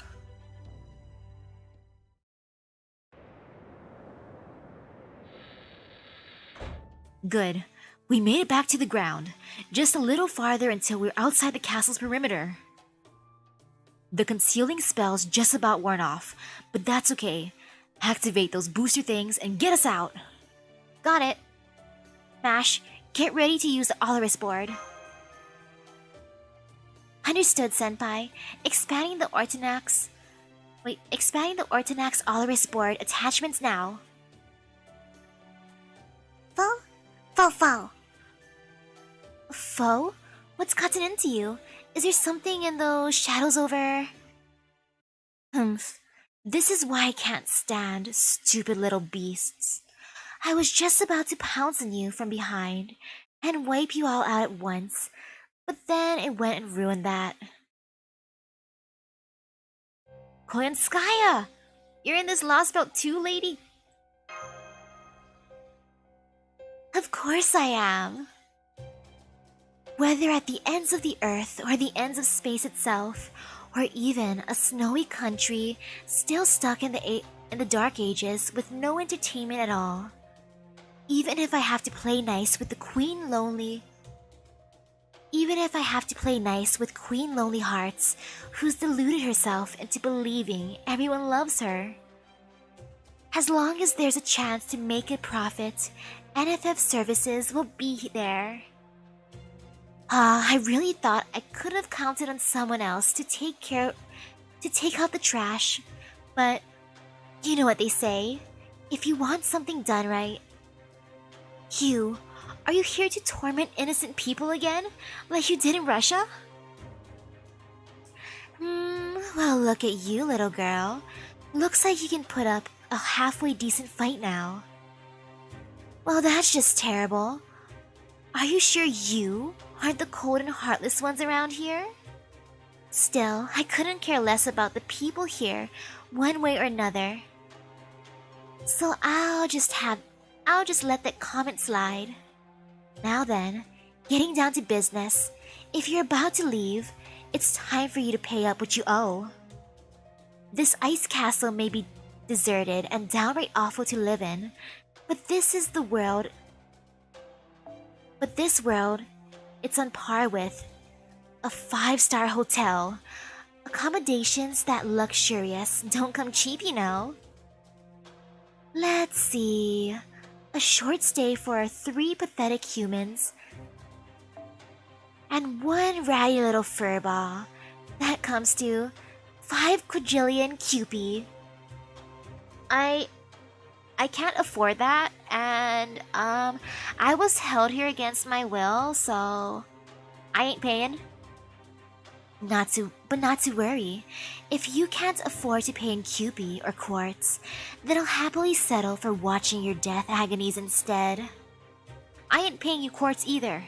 Good. We made it back to the ground, just a little farther until we're outside the castle's perimeter. The concealing spell's just about worn off, but that's okay. Activate those booster things and get us out. Got it. Mash, get ready to use the Olaris board. Understood, Senpai. Expanding the Ortonax Olaris board attachments now. Foe? Foe? What's gotten into you? Is there something in those shadows over? Humph. This is why I can't stand stupid little beasts. I was just about to pounce on you from behind and wipe you all out at once, but then it went and ruined that. Koyanskaya! You're in this Lost Belt too, lady? Of course I am. Whether at the ends of the earth or the ends of space itself, or even a snowy country still stuck in the dark ages with no entertainment at all. Even if I have to play nice with Queen Lonely Hearts, who's deluded herself into believing everyone loves her. As long as there's a chance to make a profit, NFF services will be there. I really thought I could have counted on someone else to take out the trash, but you know what they say, if you want something done right. You, are you here to torment innocent people again, like you did in Russia? Well, look at you, little girl. Looks like you can put up a halfway decent fight now. Well, that's just terrible. Are you sure you aren't the cold and heartless ones around here? Still, I couldn't care less about the people here, one way or another. So I'll just let that comment slide. Now then, getting down to business, if you're about to leave, it's time for you to pay up what you owe. This ice castle may be deserted and downright awful to live in, but this world, it's on par with a 5-star hotel. Accommodations that luxurious don't come cheap, you know. Let's see. A short stay for 3 pathetic humans and 1 ratty little furball. That comes to 5 quadrillion Cupid. I can't afford that, and I was held here against my will, so I ain't paying. Not to worry. If you can't afford to pay in Cupid or quartz, then I'll happily settle for watching your death agonies instead. I ain't paying you quartz either.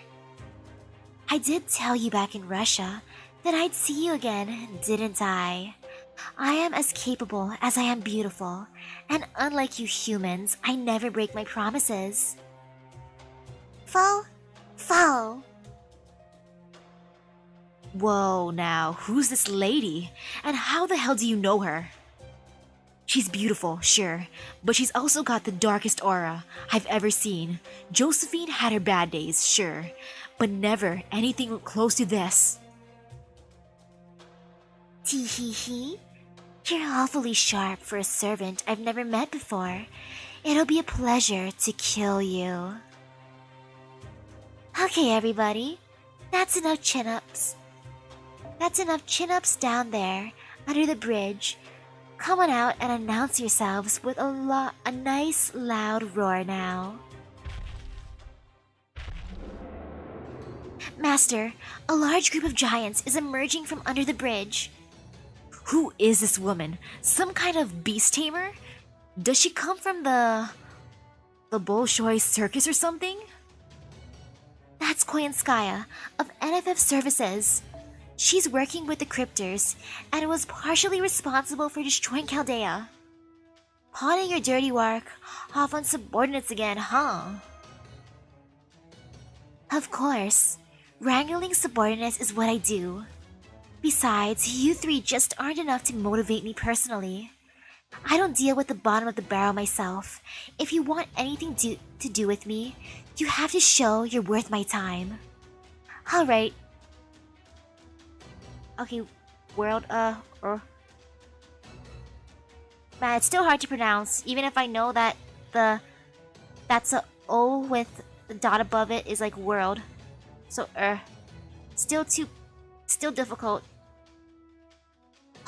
I did tell you back in Russia that I'd see you again, didn't I? I am as capable as I am beautiful, and unlike you humans, I never break my promises. Foe? Whoa, now, who's this lady? And how the hell do you know her? She's beautiful, sure, but she's also got the darkest aura I've ever seen. Josephine had her bad days, sure, but never anything close to this. Tee-hee-hee. You're awfully sharp for a servant I've never met before. It'll be a pleasure to kill you. Okay, everybody. That's enough chin-ups. Down there. under the bridge. Come on out and announce yourselves with a nice loud roar now. Master, a large group of giants is emerging from under the bridge. Who is this woman? Some kind of beast tamer? Does she come from the Bolshoi circus or something? That's Koyanskaya of NFF Services. She's working with the Cryptors and was partially responsible for destroying Chaldea. Pawning your dirty work off on subordinates again, huh? Of course. Wrangling subordinates is what I do. Besides, you three just aren't enough to motivate me personally. I don't deal with the bottom of the barrel myself. If you want anything to do with me, you have to show you're worth my time. Alright. Okay, world, Man, it's still hard to pronounce, even if I know that that's a O with the dot above it is like world. So, still difficult.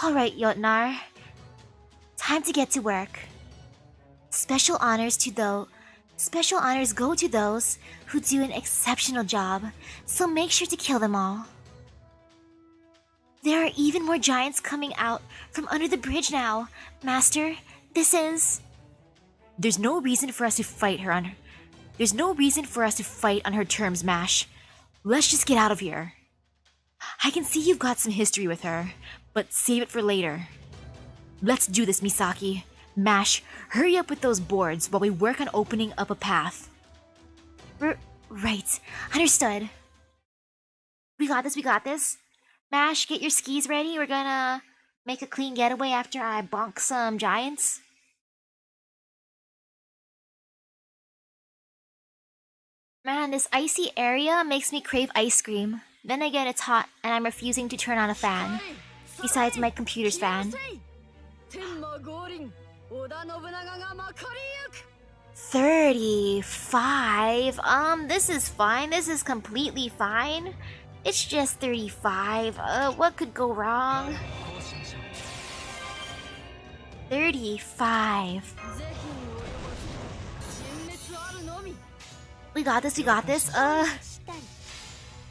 Alright, Jotnar. Time to get to work. Special honors go to those who do an exceptional job, so make sure to kill them all. There are even more giants coming out from under the bridge now, Master. There's no reason for us to fight on her terms, Mash. Let's just get out of here. I can see you've got some history with her, but save it for later. Let's do this, Misaki. Mash, hurry up with those boards while we work on opening up a path. Right. Understood. We got this. Mash, get your skis ready. We're gonna make a clean getaway after I bonk some giants. Man, this icy area makes me crave ice cream. Then again, it's hot and I'm refusing to turn on a fan. Besides, my computer's fan. 35? This is fine. This is completely fine. It's just 35. What could go wrong? 35. We got this.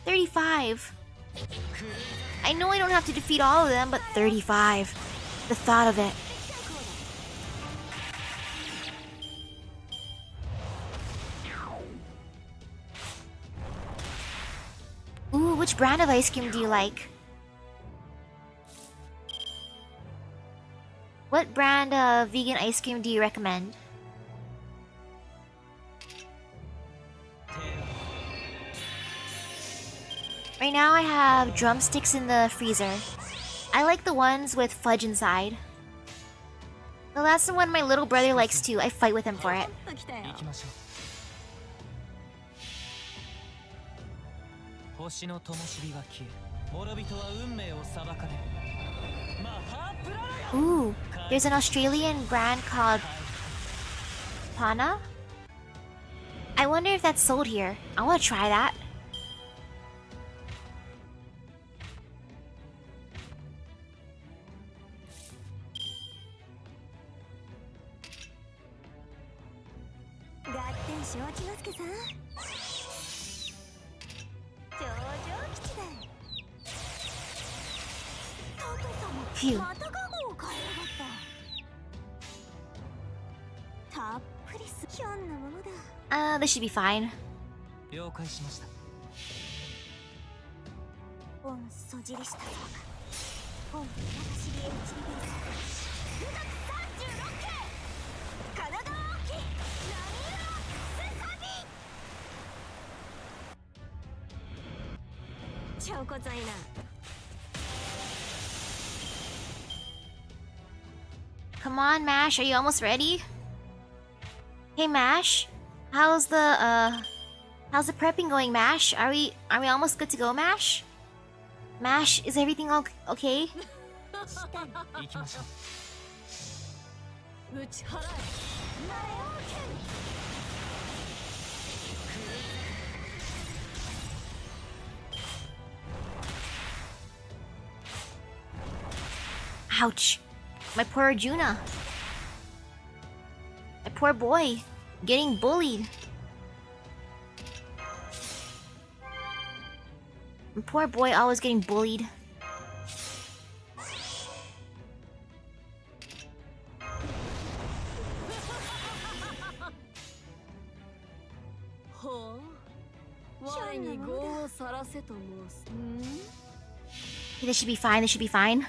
35. I know I don't have to defeat all of them, but 35. The thought of it. Ooh, which brand of ice cream do you like? What brand of vegan ice cream do you recommend? Right now I have drumsticks in the freezer. I like the ones with fudge inside. Well, that's the one my little brother likes too. I fight with him for it. 星の灯火は消え、諸人は運命を裁かれる。マハプララヤ。 Ooh, there's an Australian brand called Pana? I wonder if that's sold here. I want to try that. Phew. This should be fine. 了解しました。Come on, Mash, are you almost ready? Hey, Mash, how's the prepping going, Mash? Are we almost good to go, Mash? Mash, is everything okay? 行きましょう。Ouch. My poor Arjuna. My poor boy. Getting bullied. My poor boy always getting bullied. They should be fine, they should be fine.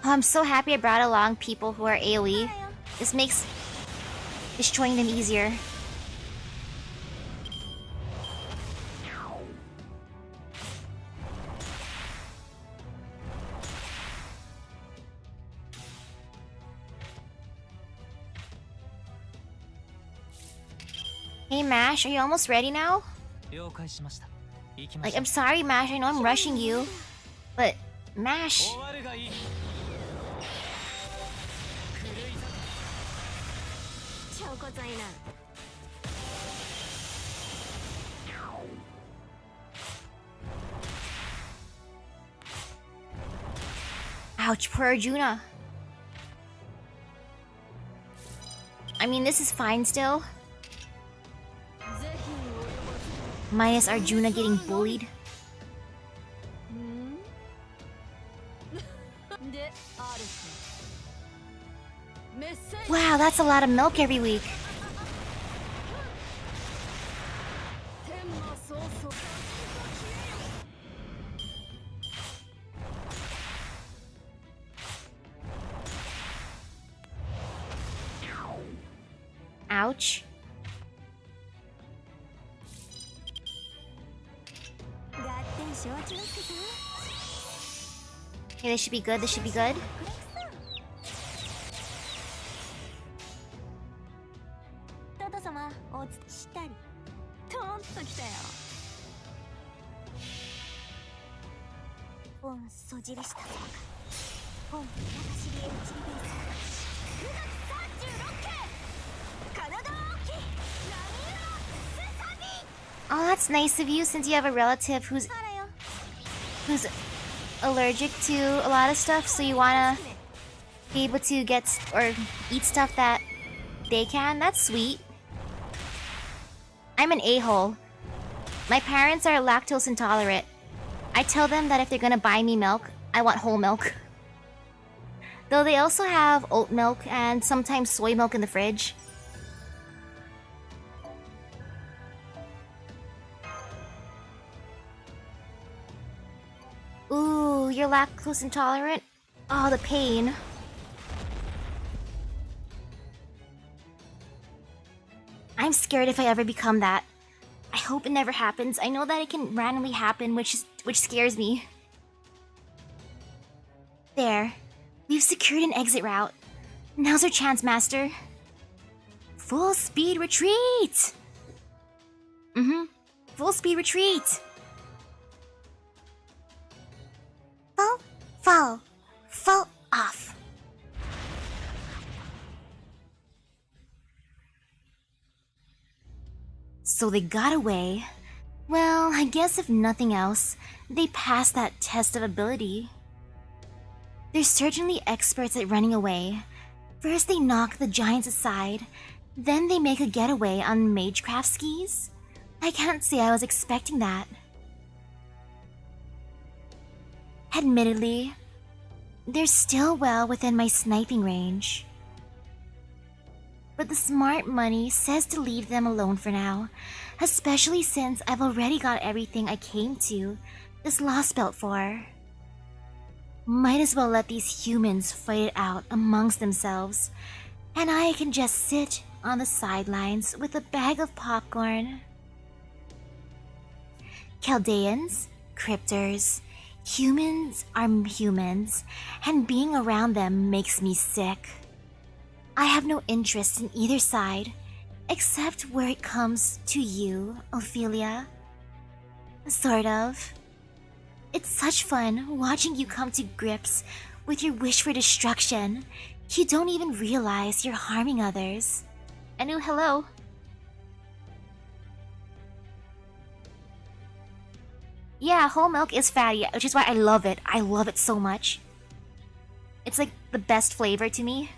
Oh, I'm so happy I brought along people who are AoE. This makes destroying them easier. Hey Mash, are you almost ready now? Like, I'm sorry Mash, I know I'm rushing you. But, Mash... Ouch, poor Arjuna. I mean, this is fine still. Minus Arjuna getting bullied. Wow, that's a lot of milk every week. Ouch. Okay, this should be good, this should be good. Oh, that's nice of you since you have a relative who's allergic to a lot of stuff, so you wanna be able to get or eat stuff that they can. That's sweet. I'm an a-hole. My parents are lactose intolerant. I tell them that if they're gonna buy me milk, I want whole milk. Though they also have oat milk and sometimes soy milk in the fridge. Ooh, you're lactose intolerant? Oh, the pain. I'm scared if I ever become that. I hope it never happens. I know that it can randomly happen, which scares me. There. We've secured an exit route. Now's our chance, Master. Full speed retreat! Full speed retreat! Fall off. So they got away. Well, I guess if nothing else, they passed that test of ability. They're certainly experts at running away. First they knock the giants aside, then they make a getaway on magecraft skis. I can't say I was expecting that. Admittedly, they're still well within my sniping range. But the smart money says to leave them alone for now, especially since I've already got everything I came to this lost belt for. Might as well let these humans fight it out amongst themselves, and I can just sit on the sidelines with a bag of popcorn. Chaldeans, cryptors, humans are humans, and being around them makes me sick. I have no interest in either side, except where it comes to you, Ophelia. Sort of. It's such fun watching you come to grips with your wish for destruction. You don't even realize you're harming others. Anu, hello. Yeah, whole milk is fatty, which is why I love it. I love it so much. It's like the best flavor to me.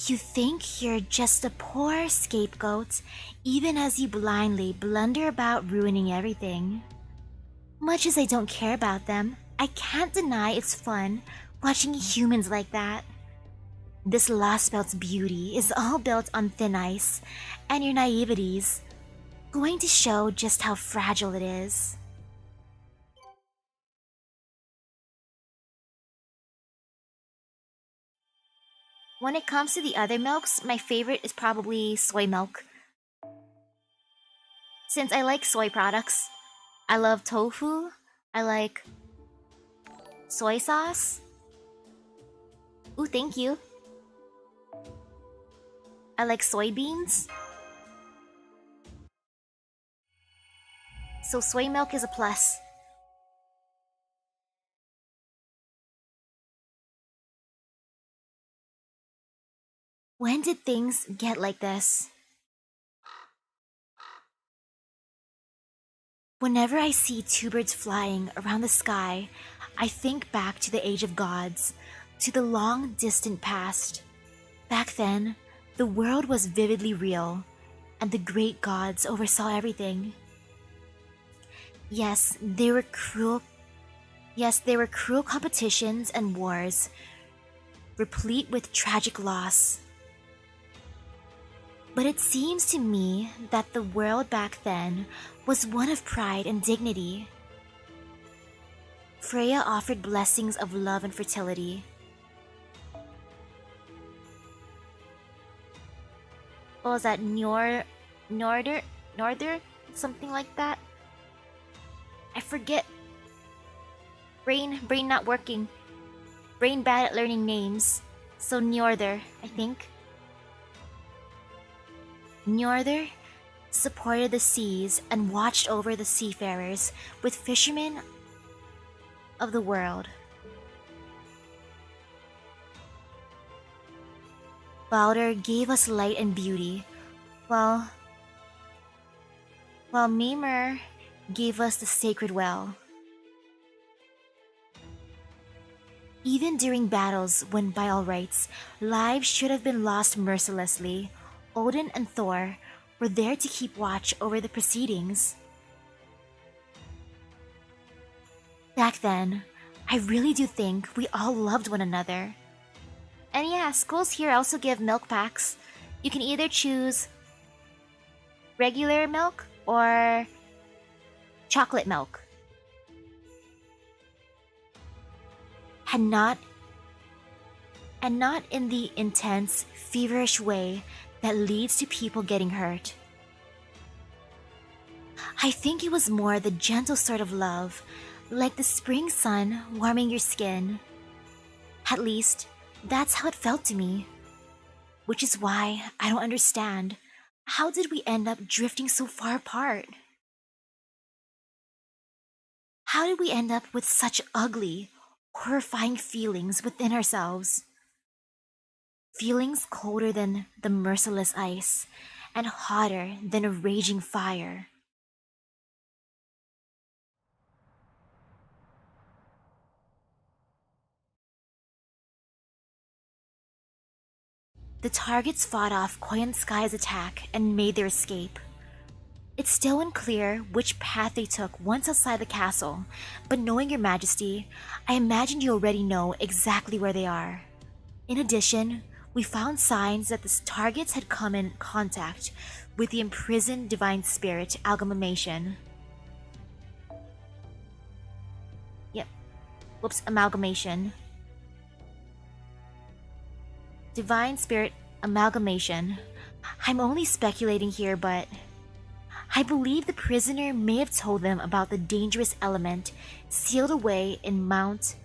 You think you're just a poor scapegoat, even as you blindly blunder about ruining everything. Much as I don't care about them, I can't deny it's fun watching humans like that. This Lost Belt's beauty is all built on thin ice, and your naivety's going to show just how fragile it is. When it comes to the other milks, my favorite is probably soy milk. Since I like soy products, I love tofu, I like soy sauce. Ooh, thank you. I like soybeans. So soy milk is a plus. When did things get like this? Whenever I see two birds flying around the sky, I think back to the age of gods, to the long distant past. Back then, the world was vividly real, and the great gods oversaw everything. Yes, there were cruel competitions and wars, replete with tragic loss. But it seems to me that the world back then was one of pride and dignity. Freya offered blessings of love and fertility. What was that? Norder? Something like that? I forget. Brain not working. Brain bad at learning names. So Njorder, I think. Njorder supported the seas and watched over the seafarers with fishermen of the world. Balder gave us light and beauty, while Mimir gave us the sacred well. Even during battles when by all rights, lives should have been lost mercilessly, Odin and Thor were there to keep watch over the proceedings. Back then, I really do think we all loved one another. And yeah, schools here also give milk packs. You can either choose regular milk or chocolate milk. And not in the intense, feverish way that leads to people getting hurt. I think it was more the gentle sort of love, like the spring sun warming your skin. At least, that's how it felt to me. Which is why I don't understand. How did we end up drifting so far apart? How did we end up with such ugly, horrifying feelings within ourselves? Feelings colder than the merciless ice, and hotter than a raging fire. The targets fought off Koyanskai's attack and made their escape. It's still unclear which path they took once outside the castle, but knowing your majesty, I imagine you already know exactly where they are. In addition, we found signs that the targets had come in contact with the imprisoned divine spirit amalgamation. Amalgamation. Divine spirit amalgamation. I'm only speculating here, but I believe the prisoner may have told them about the dangerous element sealed away in Mount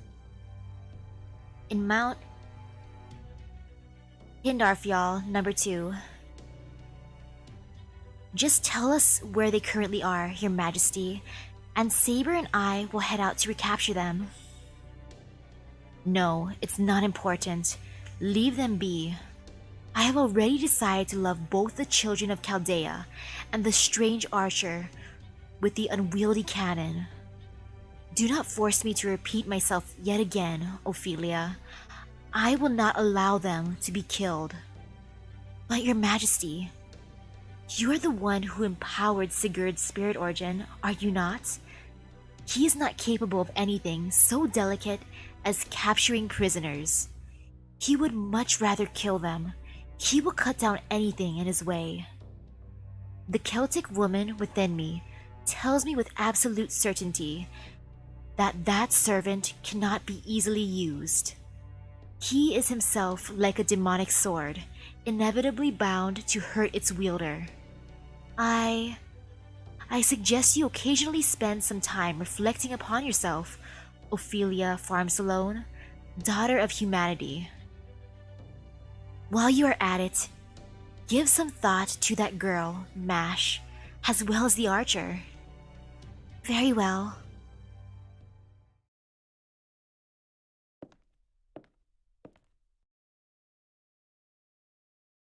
Hindarfjall number 2. Just tell us where they currently are, Your Majesty, and Saber and I will head out to recapture them. No, it's not important. Leave them be. I have already decided to love both the children of Chaldea and the strange archer with the unwieldy cannon. Do not force me to repeat myself yet again, Ophelia. I will not allow them to be killed. But Your Majesty, you are the one who empowered Sigurd's spirit origin, are you not? He is not capable of anything so delicate as capturing prisoners. He would much rather kill them. He will cut down anything in his way. The Celtic woman within me tells me with absolute certainty that that servant cannot be easily used. He is himself like a demonic sword, inevitably bound to hurt its wielder. I suggest you occasionally spend some time reflecting upon yourself, Ophelia Farmsalone, daughter of humanity. While you are at it, give some thought to that girl, Mash, as well as the archer. Very well.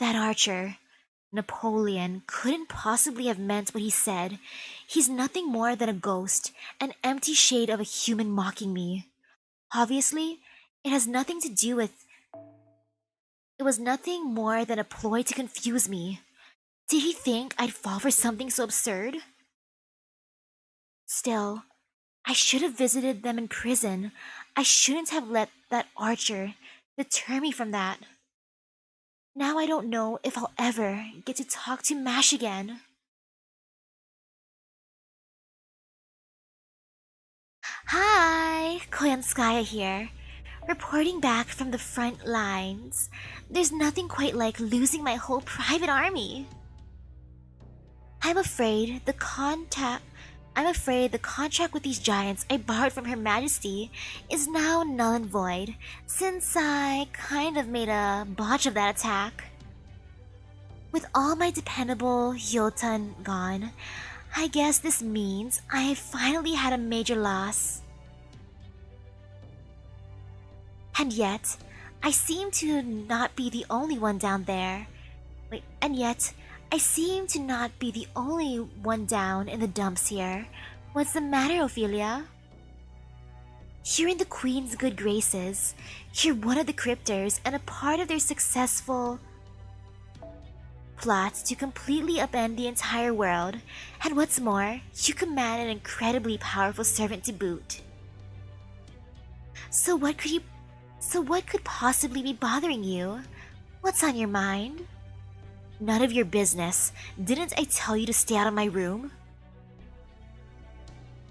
That archer, Napoleon, couldn't possibly have meant what he said. He's nothing more than a ghost, an empty shade of a human mocking me. Obviously, it has nothing to do with... It was nothing more than a ploy to confuse me. Did he think I'd fall for something so absurd? Still, I should have visited them in prison. I shouldn't have let that archer deter me from that. Now I don't know if I'll ever get to talk to Mash again. Hi, Koyanskaya here. Reporting back from the front lines. There's nothing quite like losing my whole private army. I'm afraid the contract with these giants I borrowed from Her Majesty is now null and void, since I kind of made a botch of that attack. With all my dependable Jotun gone, I guess this means I have finally had a major loss. And yet, I seem to not be the only one down there. I seem to not be the only one down in the dumps here. What's the matter, Ophelia? You're in the Queen's good graces. You're one of the cryptors and a part of their successful plot to completely upend the entire world. And what's more, you command an incredibly powerful servant to boot. So what could possibly be bothering you? What's on your mind? None of your business. Didn't I tell you to stay out of my room?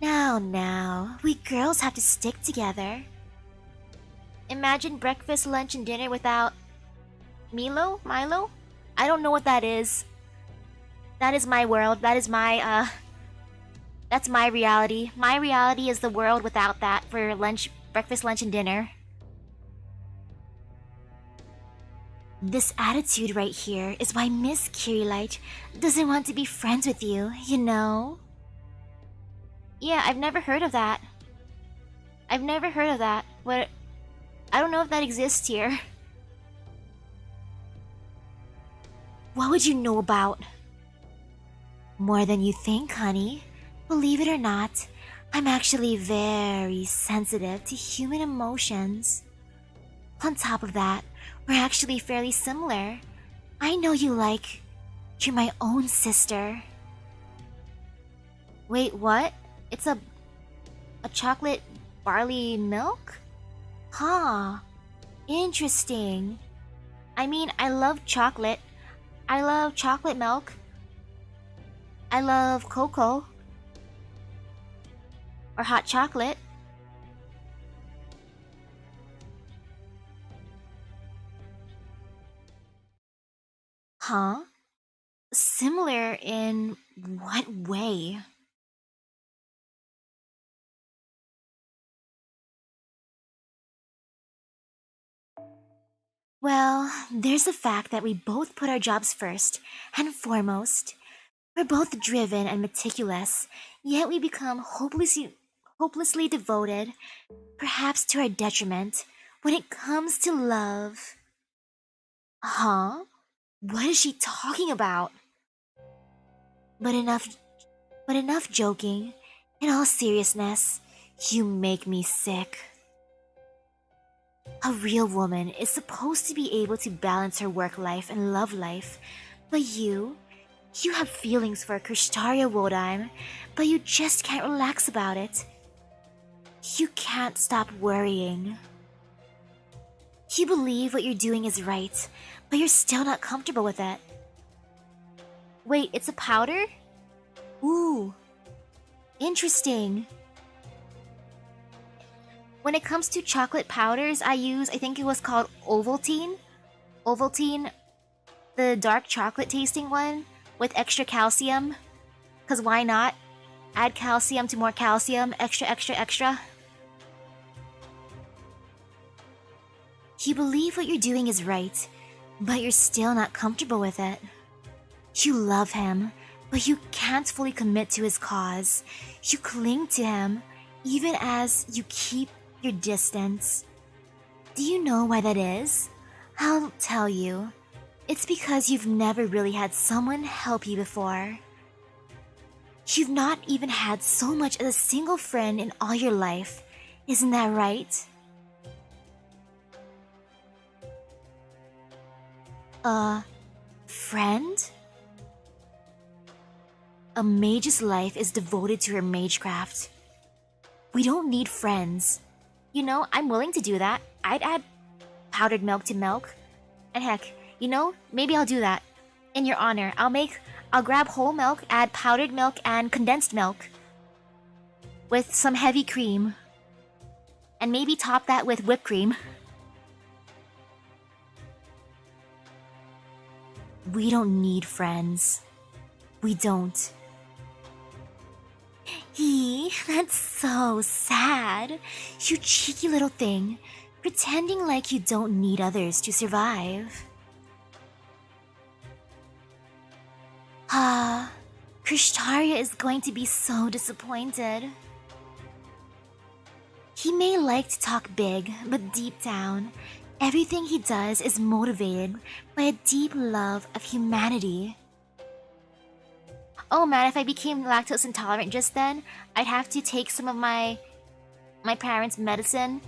Now, we girls have to stick together. Imagine breakfast, lunch, and dinner without... Milo? I don't know what that is. That is my world. That is my, That's my reality. My reality is the world without that for breakfast, lunch, and dinner. This attitude right here is why Miss Kirilight doesn't want to be friends with you, you know? Yeah, I've never heard of that. What? I don't know if that exists here. What would you know about? More than you think, honey. Believe it or not, I'm actually very sensitive to human emotions. On top of that, we're actually fairly similar. I know you're my own sister. Wait, what? It's a chocolate barley milk? Huh. Interesting. I mean, I love chocolate. I love chocolate milk. I love cocoa. Or hot chocolate. Huh? Similar in what way? Well, there's the fact that we both put our jobs first and foremost. We're both driven and meticulous, yet we become hopelessly devoted, perhaps to our detriment, when it comes to love. Huh? What is she talking about? But enough joking. In all seriousness, you make me sick. A real woman is supposed to be able to balance her work life and love life, but you have feelings for Krishtaria Wodime, but you just can't relax about it. You can't stop worrying. You believe what you're doing is right, but you're still not comfortable with it. Wait, it's a powder? Ooh, interesting. When it comes to chocolate powders, I think it was called Ovaltine. Ovaltine, the dark chocolate tasting one with extra calcium. Cause why not? Add calcium to more calcium, extra, extra, extra. You believe what you're doing is right, but you're still not comfortable with it. You love him, but you can't fully commit to his cause. You cling to him, even as you keep your distance. Do you know why that is? I'll tell you. It's because you've never really had someone help you before. You've not even had so much as a single friend in all your life. Isn't that right? A friend? A mage's life is devoted to her magecraft. We don't need friends. You know, I'm willing to do that. I'd add powdered milk to milk. And heck, you know, maybe I'll do that. In your honor, I'll grab whole milk, add powdered milk and condensed milk. With some heavy cream. And maybe top that with whipped cream. We don't need friends. We don't. That's so sad. You cheeky little thing. Pretending like you don't need others to survive. Krishtaria is going to be so disappointed. He may like to talk big, but deep down, everything he does is motivated by a deep love of humanity. Oh man, if I became lactose intolerant just then, I'd have to take some of my parents' medicine.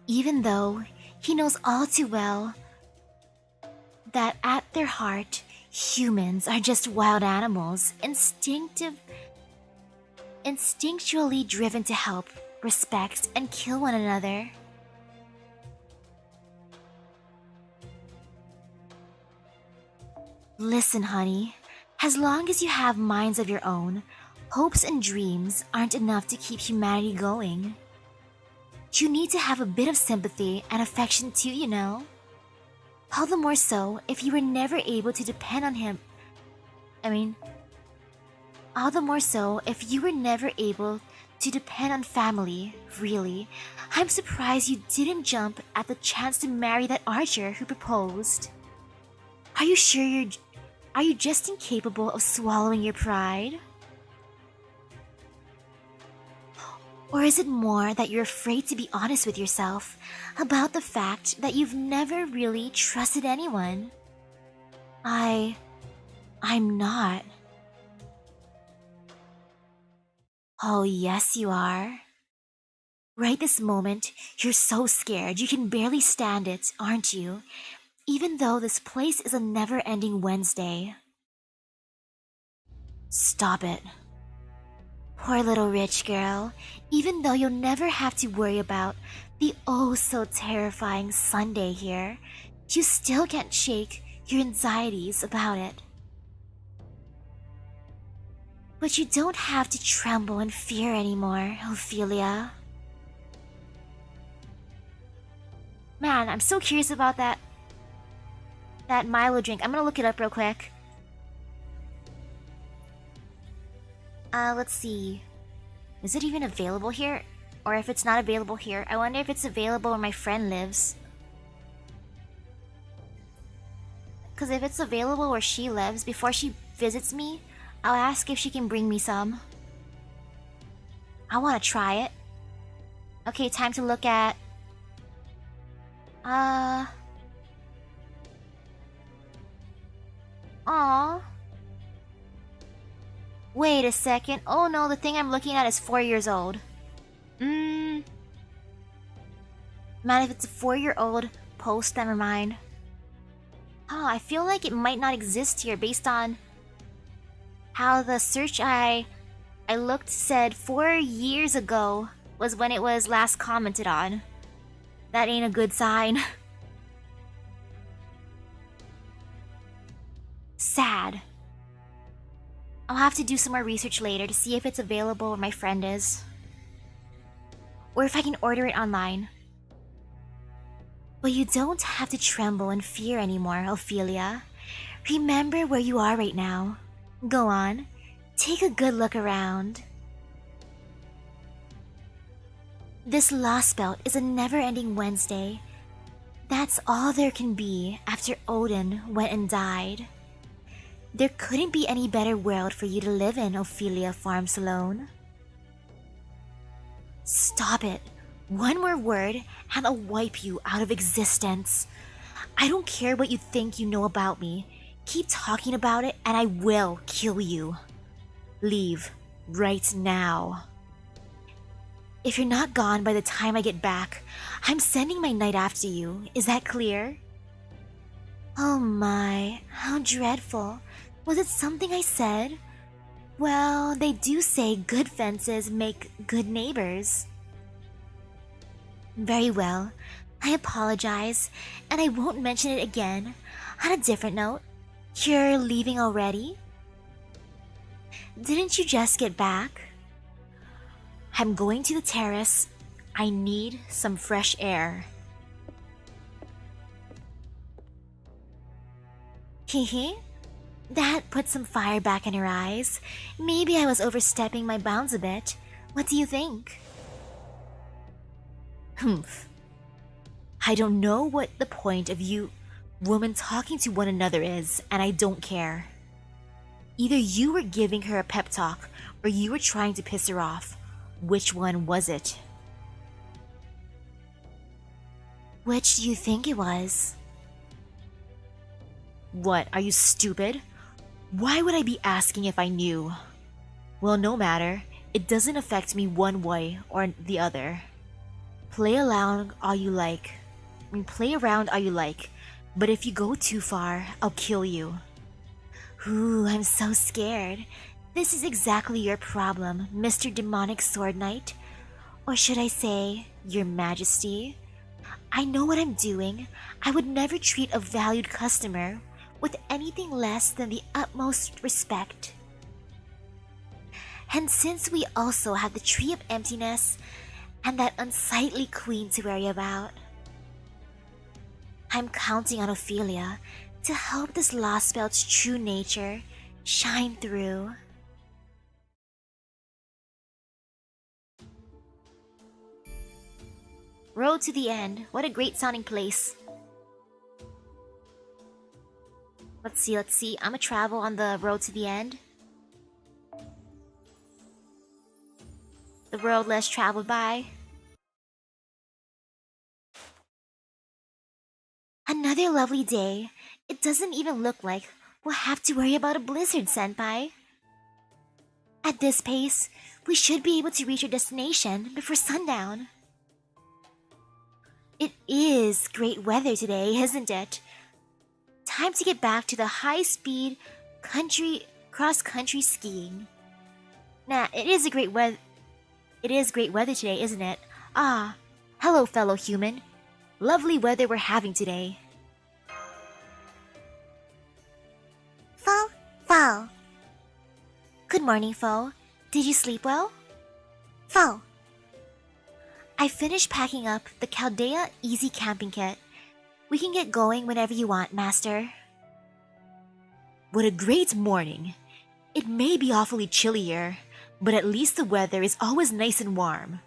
Even though he knows all too well that at their heart, humans are just wild animals, instinctually driven to help, respect, and kill one another. Listen, honey, as long as you have minds of your own, hopes and dreams aren't enough to keep humanity going. You need to have a bit of sympathy and affection too, you know. All the more so if you were never able to depend on him. All the more so if you were never able to depend on family, really. I'm surprised you didn't jump at the chance to marry that archer who proposed. Are you sure are you just incapable of swallowing your pride? Or is it more that you're afraid to be honest with yourself about the fact that you've never really trusted anyone? I'm not. Oh, yes, you are. Right this moment, you're so scared you can barely stand it, aren't you? Even though this place is a never-ending Wednesday. Stop it. Poor little rich girl. Even though you'll never have to worry about the oh-so-terrifying Sunday here, you still can't shake your anxieties about it. But you don't have to tremble in fear anymore, Ophelia. Man, I'm so curious about that Milo drink. I'm gonna look it up real quick. Let's see. Is it even available here? Or if it's not available here, I wonder if it's available where my friend lives. Because if it's available where she lives, before she visits me, I'll ask if she can bring me some. I want to try it. Okay, time to look at Aw. Wait a second. Oh no, the thing I'm looking at is 4 years old. Man, if it's a 4-year-old post, never mind. Oh, I feel like it might not exist here based on how the search I looked said 4 years ago was when it was last commented on. That ain't a good sign. Sad. I'll have to do some more research later to see if it's available where my friend is. Or if I can order it online. But you don't have to tremble in fear anymore, Ophelia. Remember where you are right now. Go on, take a good look around. This Lost Belt is a never-ending Wednesday. That's all there can be after Odin went and died. There couldn't be any better world for you to live in, Ophelia Farms alone. Stop it. One more word and I'll wipe you out of existence. I don't care what you think you know about me. Keep talking about it and I will kill you. Leave right now. If you're not gone by the time I get back, I'm sending my knight after you. Is that clear? Oh my, how dreadful. Was it something I said? Well, they do say good fences make good neighbors. Very well. I apologize, and I won't mention it again. On a different note, you're leaving already? Didn't you just get back? I'm going to the terrace. I need some fresh air. Hehe. That put some fire back in her eyes. Maybe I was overstepping my bounds a bit. What do you think? Humph. I don't know what the point of you women talking to one another is, and I don't care. Either you were giving her a pep talk, or you were trying to piss her off. Which one was it? Which do you think it was? What, are you stupid? Why would I be asking if I knew? Well, no matter. It doesn't affect me one way or the other. Play around all you like. But if you go too far, I'll kill you. Ooh, I'm so scared. This is exactly your problem, Mr. Demonic Sword Knight. Or should I say, Your Majesty? I know what I'm doing. I would never treat a valued customer with anything less than the utmost respect. And since we also have the Tree of Emptiness and that unsightly queen to worry about, I'm counting on Ophelia to help this Lost Belt's true nature shine through. Road to the End. What a great sounding place. Let's see. I'm gonna travel on the road to the end. The road less traveled by. Another lovely day. It doesn't even look like we'll have to worry about a blizzard, Senpai. At this pace, we should be able to reach our destination before sundown. It is great weather today, isn't it? Time to get back to the high-speed cross-country skiing. Nah, it is great weather today, isn't it? Ah, hello, fellow human. Lovely weather we're having today. Fo. Good morning, Fo. Did you sleep well? Fo. I finished packing up the Chaldea Easy Camping Kit. We can get going whenever you want, Master. What a great morning. It may be awfully chilly here, but at least the weather is always nice and warm.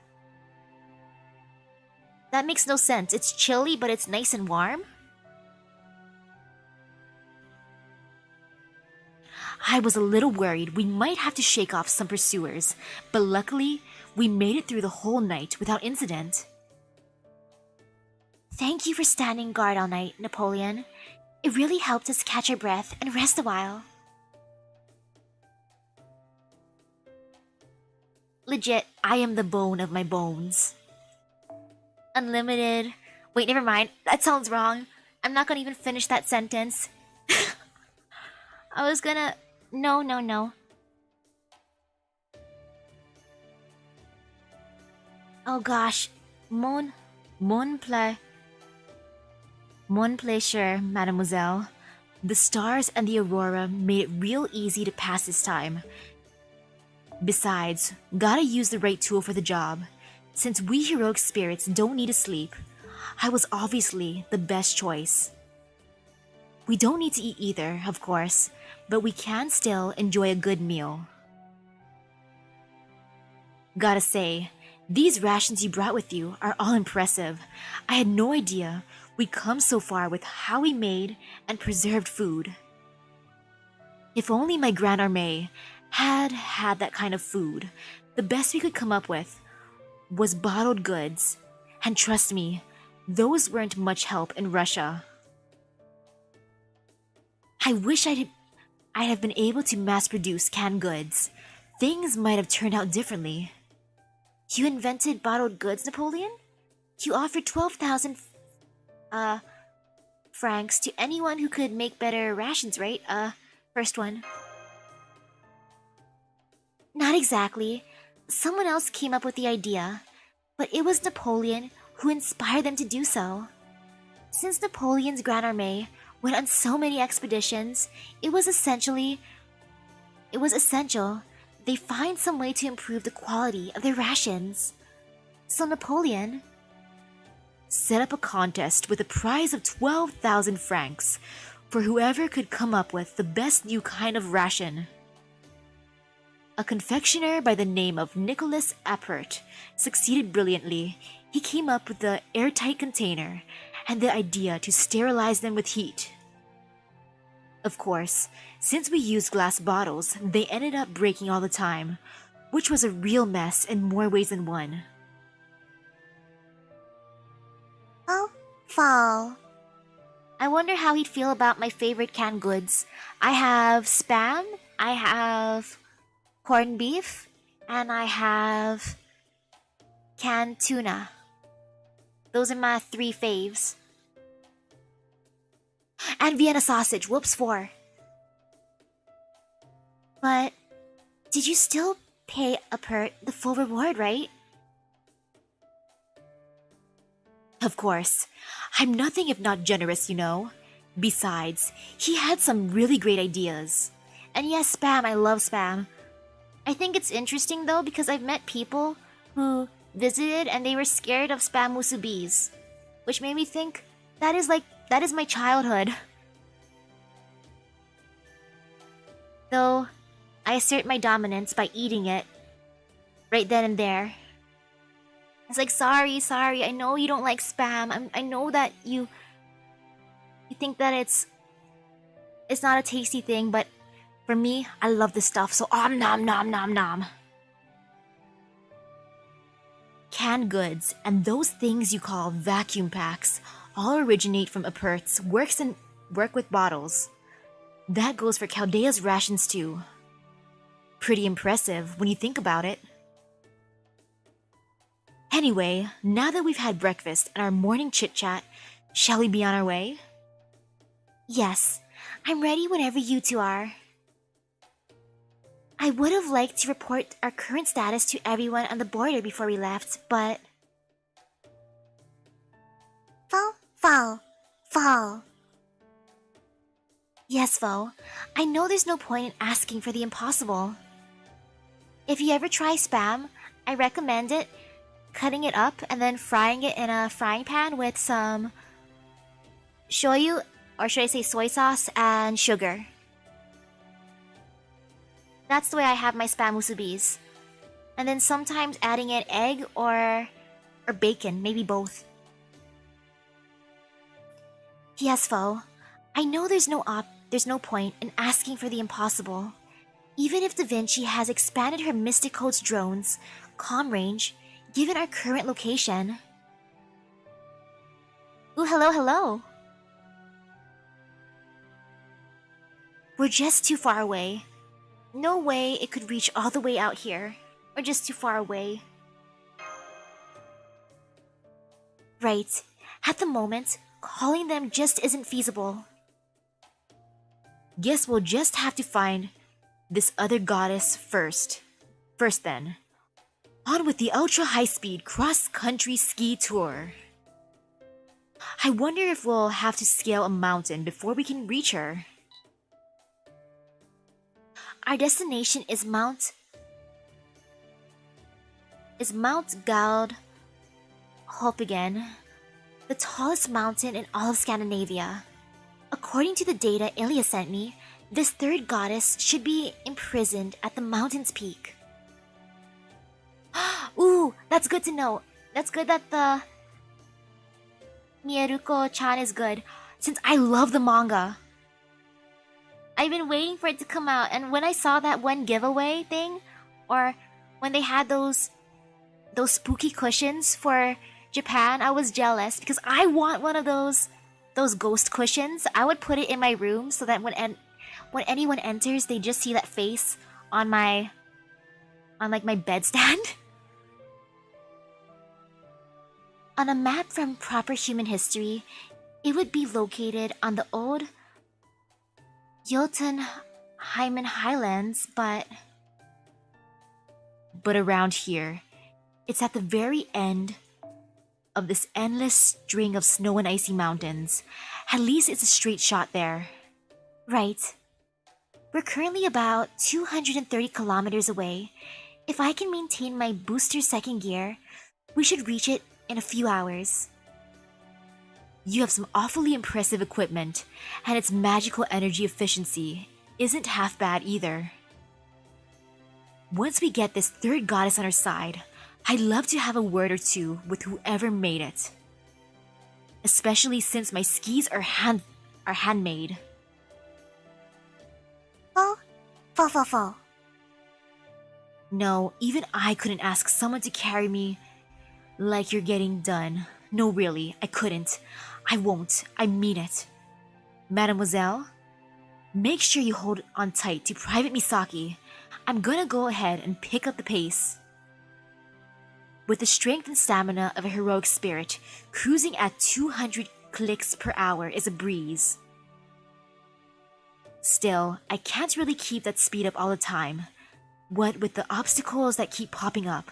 That makes no sense. It's chilly, but it's nice and warm? I was a little worried we might have to shake off some pursuers, but luckily, we made it through the whole night without incident. Thank you for standing guard all night, Napoleon. It really helped us catch our breath and rest a while. Legit, I am the bone of my bones. Unlimited. Wait, never mind. That sounds wrong. I'm not gonna even finish that sentence. I was gonna... No. Oh gosh. Mon pleasure, mademoiselle. The stars and the aurora made it real easy to pass this time. Besides, gotta use the right tool for the job. Since we heroic spirits don't need to sleep, I was obviously the best choice. We don't need to eat either, of course, but we can still enjoy a good meal. Gotta say, these rations you brought with you are all impressive. I had no idea we'd come so far with how we made and preserved food. If only my Grand Armée had that kind of food, the best we could come up with was bottled goods. And trust me, those weren't much help in Russia. I wish I'd have been able to mass produce canned goods. Things might have turned out differently. You invented bottled goods, Napoleon? You offered 12,000 francs to anyone who could make better rations, right? First one. Not exactly. Someone else came up with the idea, but it was Napoleon who inspired them to do so. Since Napoleon's Grand Armée went on so many expeditions, it was essential they find some way to improve the quality of their rations. So Napoleon set up a contest with a prize of 12,000 francs for whoever could come up with the best new kind of ration. A confectioner by the name of Nicholas Appert succeeded brilliantly. He came up with the airtight container and the idea to sterilize them with heat. Of course, since we used glass bottles, they ended up breaking all the time, which was a real mess in more ways than one. Oh, Fall. I wonder how he'd feel about my favorite canned goods. I have Spam, I have corned beef, and I have canned tuna. Those are my 3 faves. And Vienna sausage, whoops, 4. But did you still pay Appert the full reward, right? Of course. I'm nothing if not generous, you know. Besides, he had some really great ideas. And yes, Spam, I love Spam. I think it's interesting though because I've met people who visited and they were scared of Spam musubis, which made me think that is my childhood. Though I assert my dominance by eating it right then and there. It's like, sorry, I know you don't like Spam. I know that you think that it's not a tasty thing, but for me, I love this stuff, so nom. Canned goods and those things you call vacuum packs all originate from Appert's work with bottles. That goes for Chaldea's rations too. Pretty impressive when you think about it. Anyway, now that we've had breakfast and our morning chit-chat, shall we be on our way? Yes, I'm ready whenever you two are. I would have liked to report our current status to everyone on the border before we left, but... Fall. Yes, Vo. I know there's no point in asking for the impossible. If you ever try Spam, I recommend it. Cutting it up and then frying it in a frying pan with some shoyu, or should I say soy sauce, and sugar. That's the way I have my Spam musubis. And then sometimes adding in egg or bacon, maybe both. Yes, Fo. I know there's no point in asking for the impossible. Even if Da Vinci has expanded her Mystic Code's drone's comm range, given our current location. Ooh, hello, hello. We're just too far away. No way it could reach all the way out here. We're just too far away. Right. At the moment, calling them just isn't feasible. Guess we'll just have to find this other goddess first. First then. On with the ultra high-speed cross-country ski tour. I wonder if we'll have to scale a mountain before we can reach her. Our destination is Mount Gald Hopingen, the tallest mountain in all of Scandinavia. According to the data Ilya sent me, this third goddess should be imprisoned at the mountain's peak. Ooh, that's good to know. That's good that the Mieruko-chan is good, since I love the manga. I've been waiting for it to come out, and when I saw that one giveaway thing, or when they had those spooky cushions for Japan, I was jealous because I want one of those ghost cushions. I would put it in my room so that when anyone enters, they just see that face on my bedstand. On a map from proper human history, it would be located on the old Jotunheimen Highlands, but around here, it's at the very end of this endless string of snow and icy mountains. At least it's a straight shot there. Right. We're currently about 230 kilometers away. If I can maintain my booster second gear, we should reach it in a few hours. You have some awfully impressive equipment, and its magical energy efficiency isn't half bad either. Once we get this third goddess on our side, I'd love to have a word or two with whoever made it. Especially since my skis are handmade. Fo. No, even I couldn't ask someone to carry me like you're getting done. No, really, I couldn't. I won't. I mean it. Mademoiselle, make sure you hold on tight to Private Misaki. I'm gonna go ahead and pick up the pace. With the strength and stamina of a heroic spirit, cruising at 200 clicks per hour is a breeze. Still, I can't really keep that speed up all the time. What with the obstacles that keep popping up.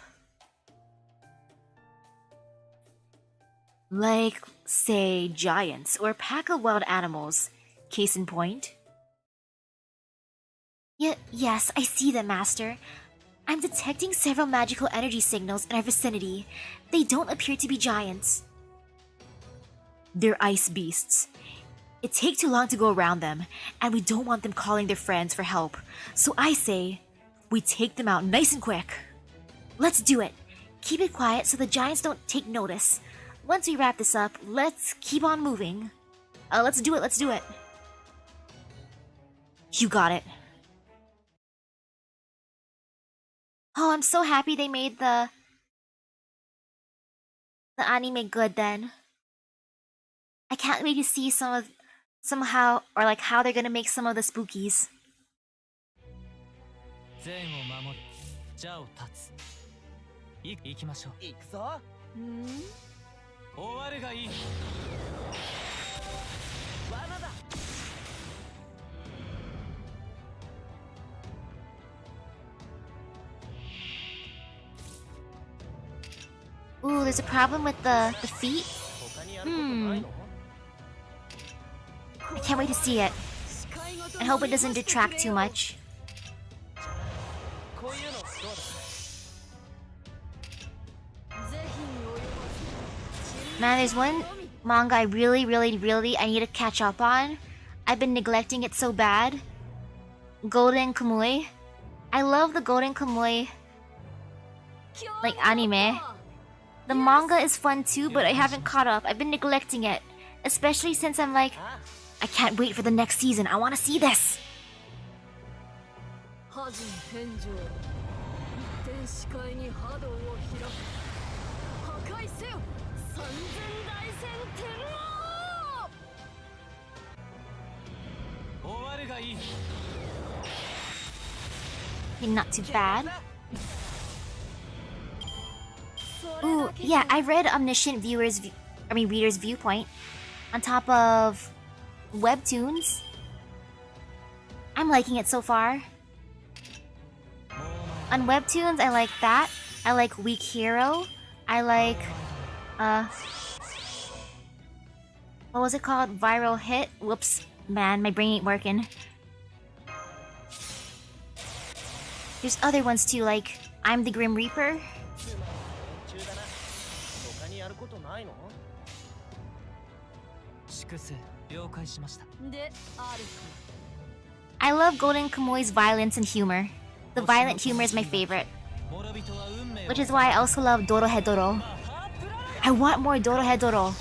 Like, say, giants or a pack of wild animals. Case in point. Yes, I see them, Master. I'm detecting several magical energy signals in our vicinity. They don't appear to be giants. They're ice beasts. It takes too long to go around them, and we don't want them calling their friends for help. So I say, we take them out nice and quick. Let's do it. Keep it quiet so the giants don't take notice. Once we wrap this up, let's keep on moving. Let's do it. You got it. Oh, I'm so happy they made the anime good then. I can't wait to see somehow how they're gonna make some of the spookies. 善を守り、邪を断つ。行きましょう。行くぞ。終わるがいい。罠だ。Ooh, there's a problem with the feet? I can't wait to see it. I hope it doesn't detract too much. Man, there's one manga I really I need to catch up on. I've been neglecting it so bad. Golden Kamuy. I love the Golden Kamuy anime. The manga is fun too, but I haven't caught up. I've been neglecting it. Especially since I'm like, I can't wait for the next season. I want to see this. るがいい。 Okay, not too bad. Ooh, yeah, I read omniscient reader's viewpoint on top of webtoons. I'm liking it so far. On webtoons, I like that. I like Weak Hero. I like what was it called? Viral Hit? Whoops, man, my brain ain't working. There's other ones too, like I'm the Grim Reaper. 他にやることないの？粛清了解しました。 I love Golden Kamui's violence and humor. The violent humor is my favorite. 諸人は運命を Which is why I also love Dorohedoro. I want more Dorohedoro.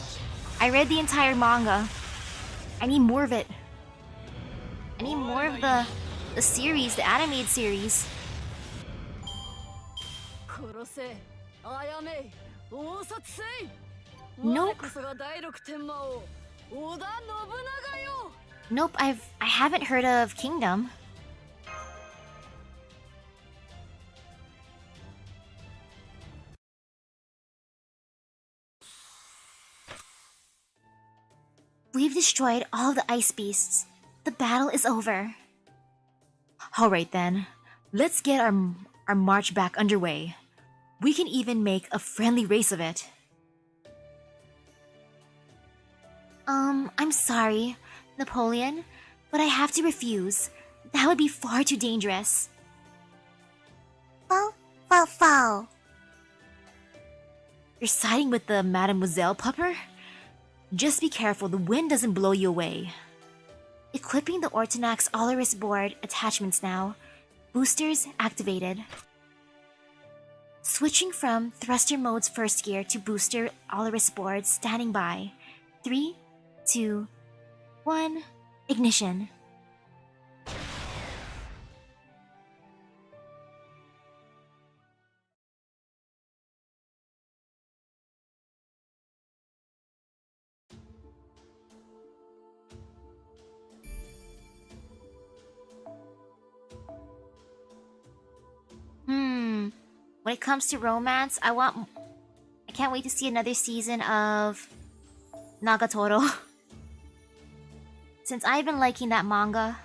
I read the entire manga. I need more of it. I need more of the series, the animated series. 殺せ、殺め、大殺せい。 Nope. 我こそが第六天魔王、織田信長よ。 Nope, I haven't heard of Kingdom. We've destroyed all the ice beasts. The battle is over. Alright then, let's get our march back underway. We can even make a friendly race of it. I'm sorry, Napoleon, but I have to refuse. That would be far too dangerous. Foul. You're siding with the Mademoiselle Pupper? Just be careful the wind doesn't blow you away. Equipping the Ortonax Olaris board attachments now. Boosters activated. Switching from thruster mode's first gear to booster Olaris board standing by. 3, 2, 1, ignition. When it comes to romance, I can't wait to see another season of Nagatoro. Since I've been liking that manga.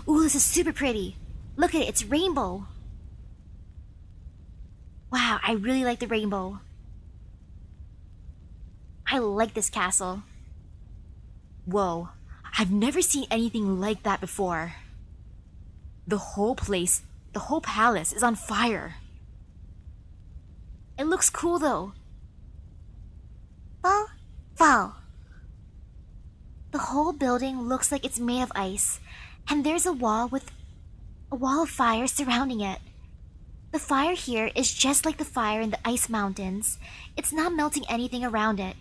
Ooh, this is super pretty. Look at it, it's rainbow. Wow, I really like the rainbow. I like this castle. Whoa, I've never seen anything like that before. The whole palace is on fire. It looks cool though. Foul. The whole building looks like it's made of ice, and there's a wall of fire surrounding it. The fire here is just like the fire in the ice mountains. It's not melting anything around it.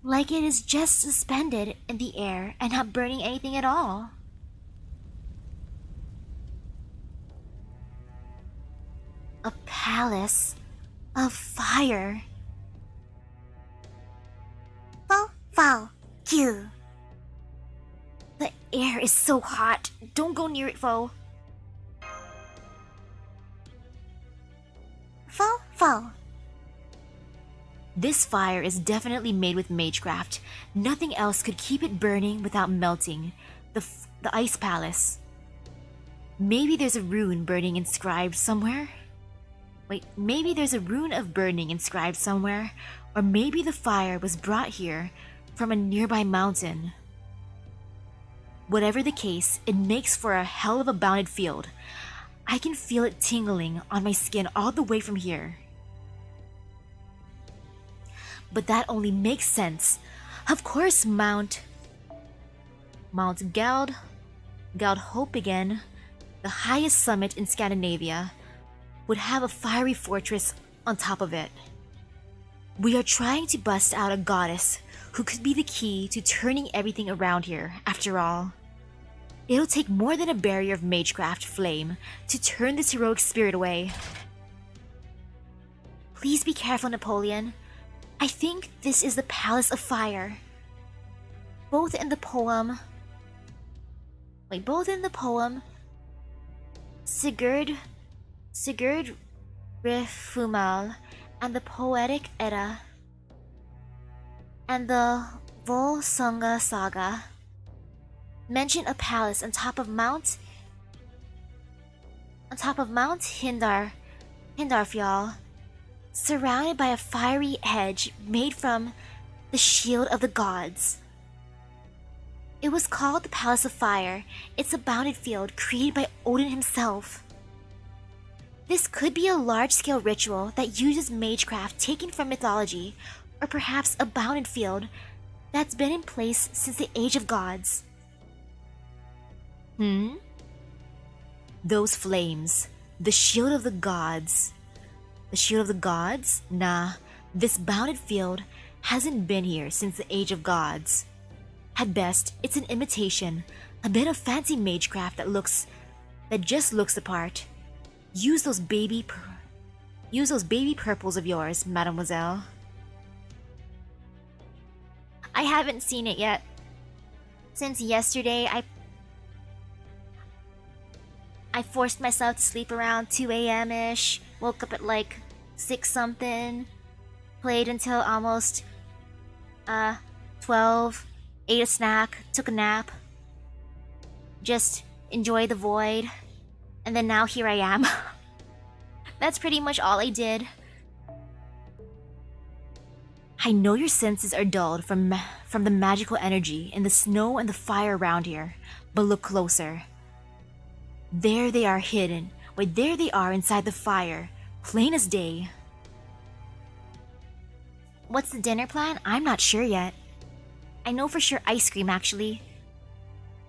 Like it is just suspended in the air and not burning anything at all. A palace of fire. Foul. Q. The air is so hot. Don't go near it, Foe. Foul. This fire is definitely made with magecraft. Nothing else could keep it burning without melting. The ice palace. Maybe there's a rune burning inscribed somewhere? Wait, maybe there's a rune of burning inscribed somewhere, or maybe the fire was brought here from a nearby mountain. Whatever the case, it makes for a hell of a bounded field. I can feel it tingling on my skin all the way from here. But that only makes sense. Of course, Mount Gald Hope again, the highest summit in Scandinavia, would have a fiery fortress on top of it. We are trying to bust out a goddess who could be the key to turning everything around here, after all. It'll take more than a barrier of magecraft flame to turn this heroic spirit away. Please be careful, Napoleon. I think this is the Palace of Fire. both in the poem. Both in the poem, Sigurd Rifumal, and the Poetic Edda, and the Volsunga Saga mention a palace on top of Mount Hindarfjall, surrounded by a fiery hedge made from the shield of the gods. It was called the Palace of Fire. It's a bounded field created by Odin himself. This could be a large-scale ritual that uses magecraft taken from mythology, or perhaps a bounded field that's been in place since the Age of Gods. Those flames. The shield of the gods. The shield of the gods? Nah, this bounded field hasn't been here since the Age of Gods. At best, it's an imitation, a bit of fancy magecraft that just looks the part. Use those baby purples of yours, mademoiselle. I haven't seen it yet. Since yesterday, I forced myself to sleep around 2 a.m.-ish, woke up at like 6 something, played until almost 12, ate a snack, took a nap, just enjoyed the void, and then now here I am. That's pretty much all I did. I know your senses are dulled from the magical energy in the snow and the fire around here, but look closer. There they are hidden. There they are inside the fire, plain as day. What's the dinner plan? I'm not sure yet. I know for sure ice cream, actually.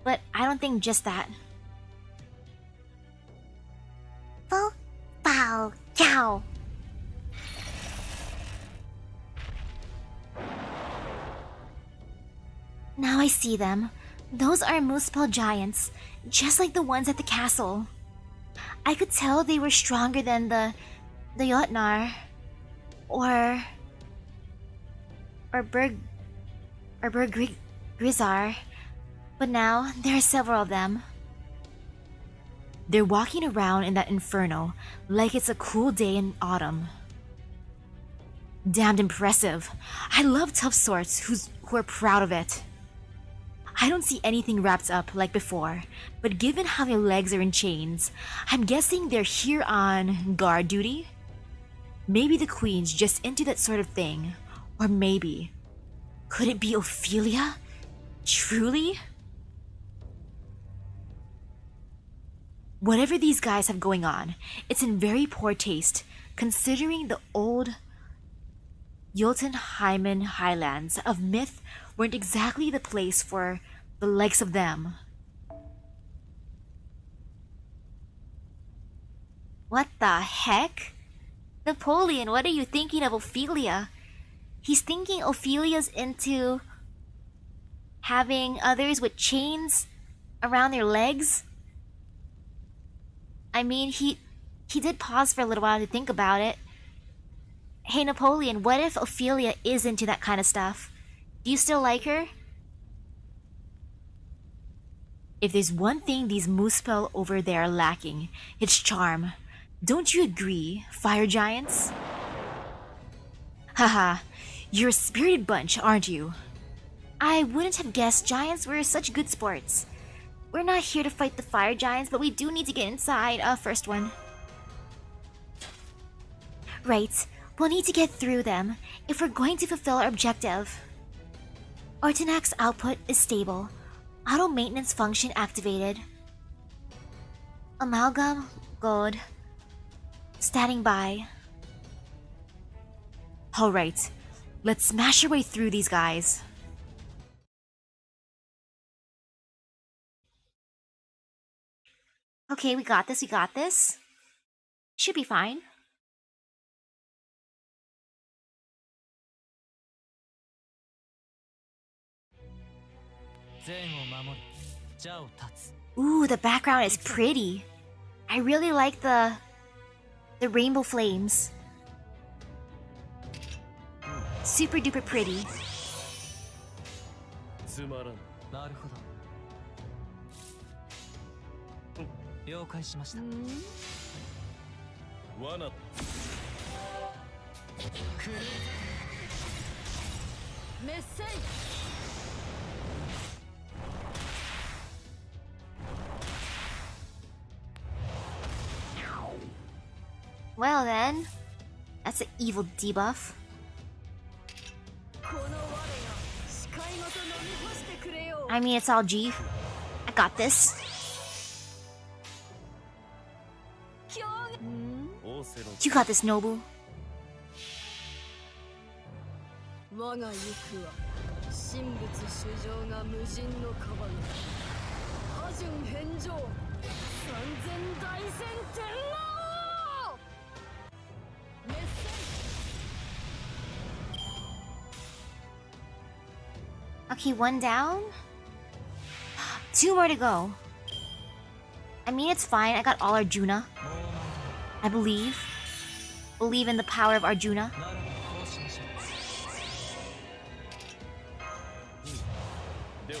But I don't think just that. Fo, bow, cow. Now I see them. Those are Muspel giants, just like the ones at the castle. I could tell they were stronger than the Jotnar, or Grizar, but now there are several of them. They're walking around in that inferno like it's a cool day in autumn. Damned impressive. I love tough sorts who are proud of it. I don't see anything wrapped up like before, but given how their legs are in chains, I'm guessing they're here on guard duty? Maybe the queen's just into that sort of thing. Or maybe... could it be Ophelia? Truly? Whatever these guys have going on, it's in very poor taste, considering the old Jotunheimen highlands of myth weren't exactly the place for the likes of them. What the heck? Napoleon, what are you thinking of Ophelia? He's thinking Ophelia's into having others with chains around their legs? I mean, he did pause for a little while to think about it. Hey Napoleon, what if Ophelia is into that kind of stuff? Do you still like her? If there's one thing these Muspel over there are lacking, it's charm. Don't you agree, fire giants? Haha, you're a spirited bunch, aren't you? I wouldn't have guessed giants were such good sports. We're not here to fight the fire giants, but we do need to get inside. First one. Right, we'll need to get through them if we're going to fulfill our objective. Ortonac's output is stable. Auto maintenance function activated. Amalgam gold. Standing by. Alright, let's smash our way through these guys. Okay, we got this, we got this. Should be fine. Ooh, the background is pretty. I really like the rainbow flames. Super duper pretty. つまらん。なるほど。了解しました。罠。くれ。メッセイ Well then, that's an evil debuff. この我が視界ごと飲み干してくれよ I mean, it's all G. I got this. 強オーセロ You got this, Nobu. 我が行くは神仏主情が無人のカバン破順返上三千大戦天王メッセ Okay, one down. 2 more to go. I mean, it's fine. I got all Arjuna. I believe. Believe in the power of Arjuna. なるほど、こうしましょう。では。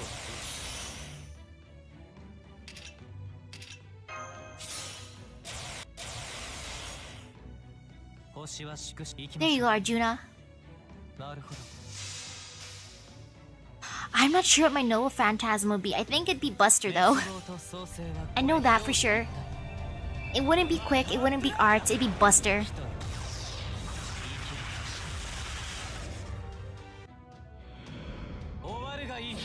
星は祝し行きま There し you ょ go, う。 Arjuna. なるほど。 I'm not sure what my Nova Phantasm would be. I think it'd be Buster, though. 滅亡と創生は I know that for sure. It wouldn't be quick, it wouldn't be art, it'd be Buster. 一人。終わるがいい。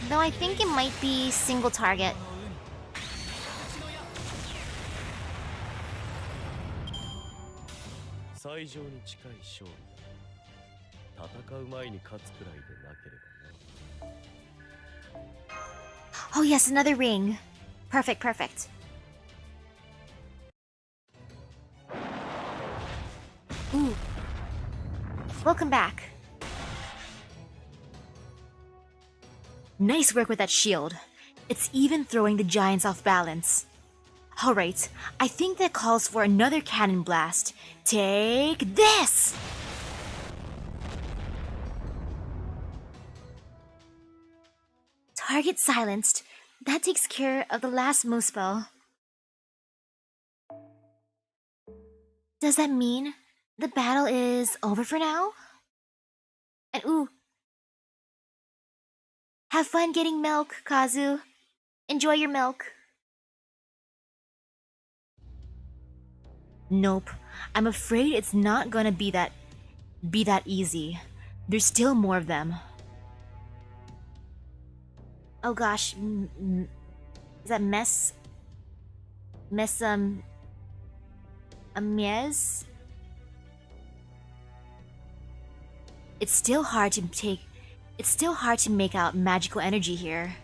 Though I think it might be single target. 最上に近い勝利だ。戦う前に勝つくらいでなければな。 Oh yes, another ring. Perfect, perfect. Ooh. Welcome back. Nice work with that shield. It's even throwing the giants off balance. Alright, I think that calls for another cannon blast. Take this! Target silenced. That takes care of the last move spell. Does that mean the battle is over for now? And ooh. Have fun getting milk, Kazu. Enjoy your milk. Nope. I'm afraid it's not gonna be that easy. There's still more of them. Oh gosh. Is that mess? A mess? It's still hard to make out magical energy here.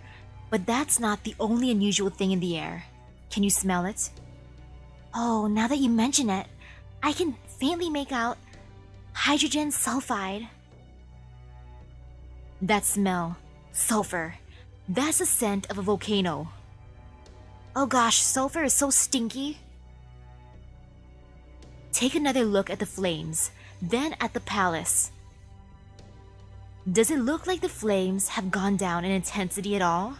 But that's not the only unusual thing in the air. Can you smell it? Oh, now that you mention it, I can faintly make out hydrogen sulfide. That smell. Sulfur. That's the scent of a volcano. Oh gosh, sulfur is so stinky. Take another look at the flames, then at the palace. Does it look like the flames have gone down in intensity at all?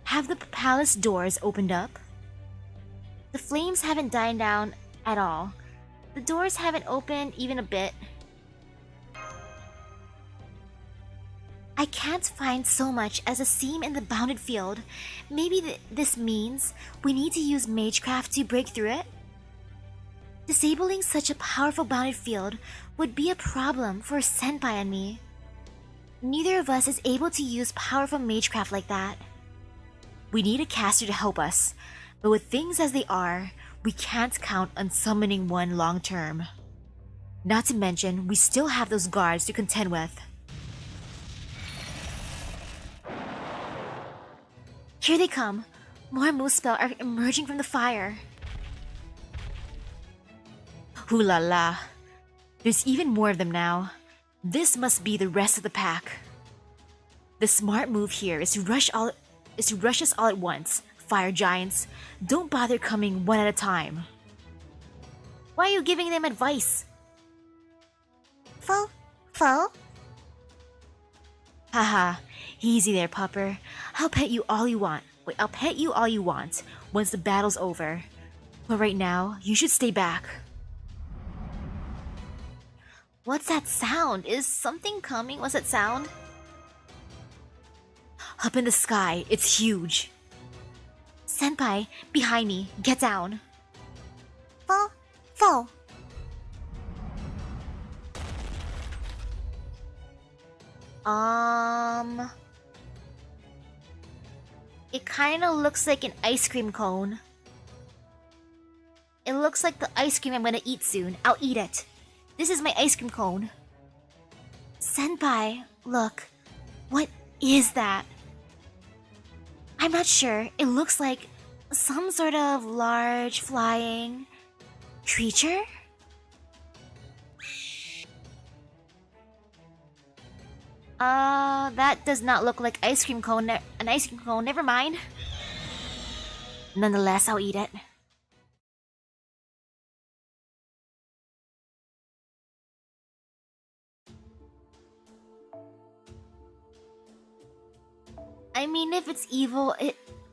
Have the palace doors opened up? The flames haven't died down at all. The doors haven't opened even a bit. I can't find so much as a seam in the bounded field. Maybe this means we need to use Magecraft to break through it? Disabling such a powerful bounded field would be a problem for a senpai and me. Neither of us is able to use powerful Magecraft like that. We need a caster to help us, but with things as they are, we can't count on summoning one long term. Not to mention, we still have those guards to contend with. Here they come. More Moonspell are emerging from the fire. Hoo la la. There's even more of them now. This must be the rest of the pack. The smart move here is to rush us all at once. Fire giants, don't bother coming one at a time. Why are you giving them advice? Fo? Haha, easy there, pupper. I'll pet you all you want. Wait, I'll pet you all you want once the battle's over. But right now, you should stay back. What's that sound? Is something coming? What's that sound? Up in the sky, it's huge. Senpai, behind me. Get down. Fall. Fall. It kind of looks like an ice cream cone. It looks like the ice cream I'm gonna eat soon. I'll eat it. This is my ice cream cone. Senpai, look. What is that? I'm not sure. It looks like some sort of large flying creature? That does not look like ice cream cone. An ice cream cone. Never mind. Nonetheless, I'll eat it. I mean, if it's evil,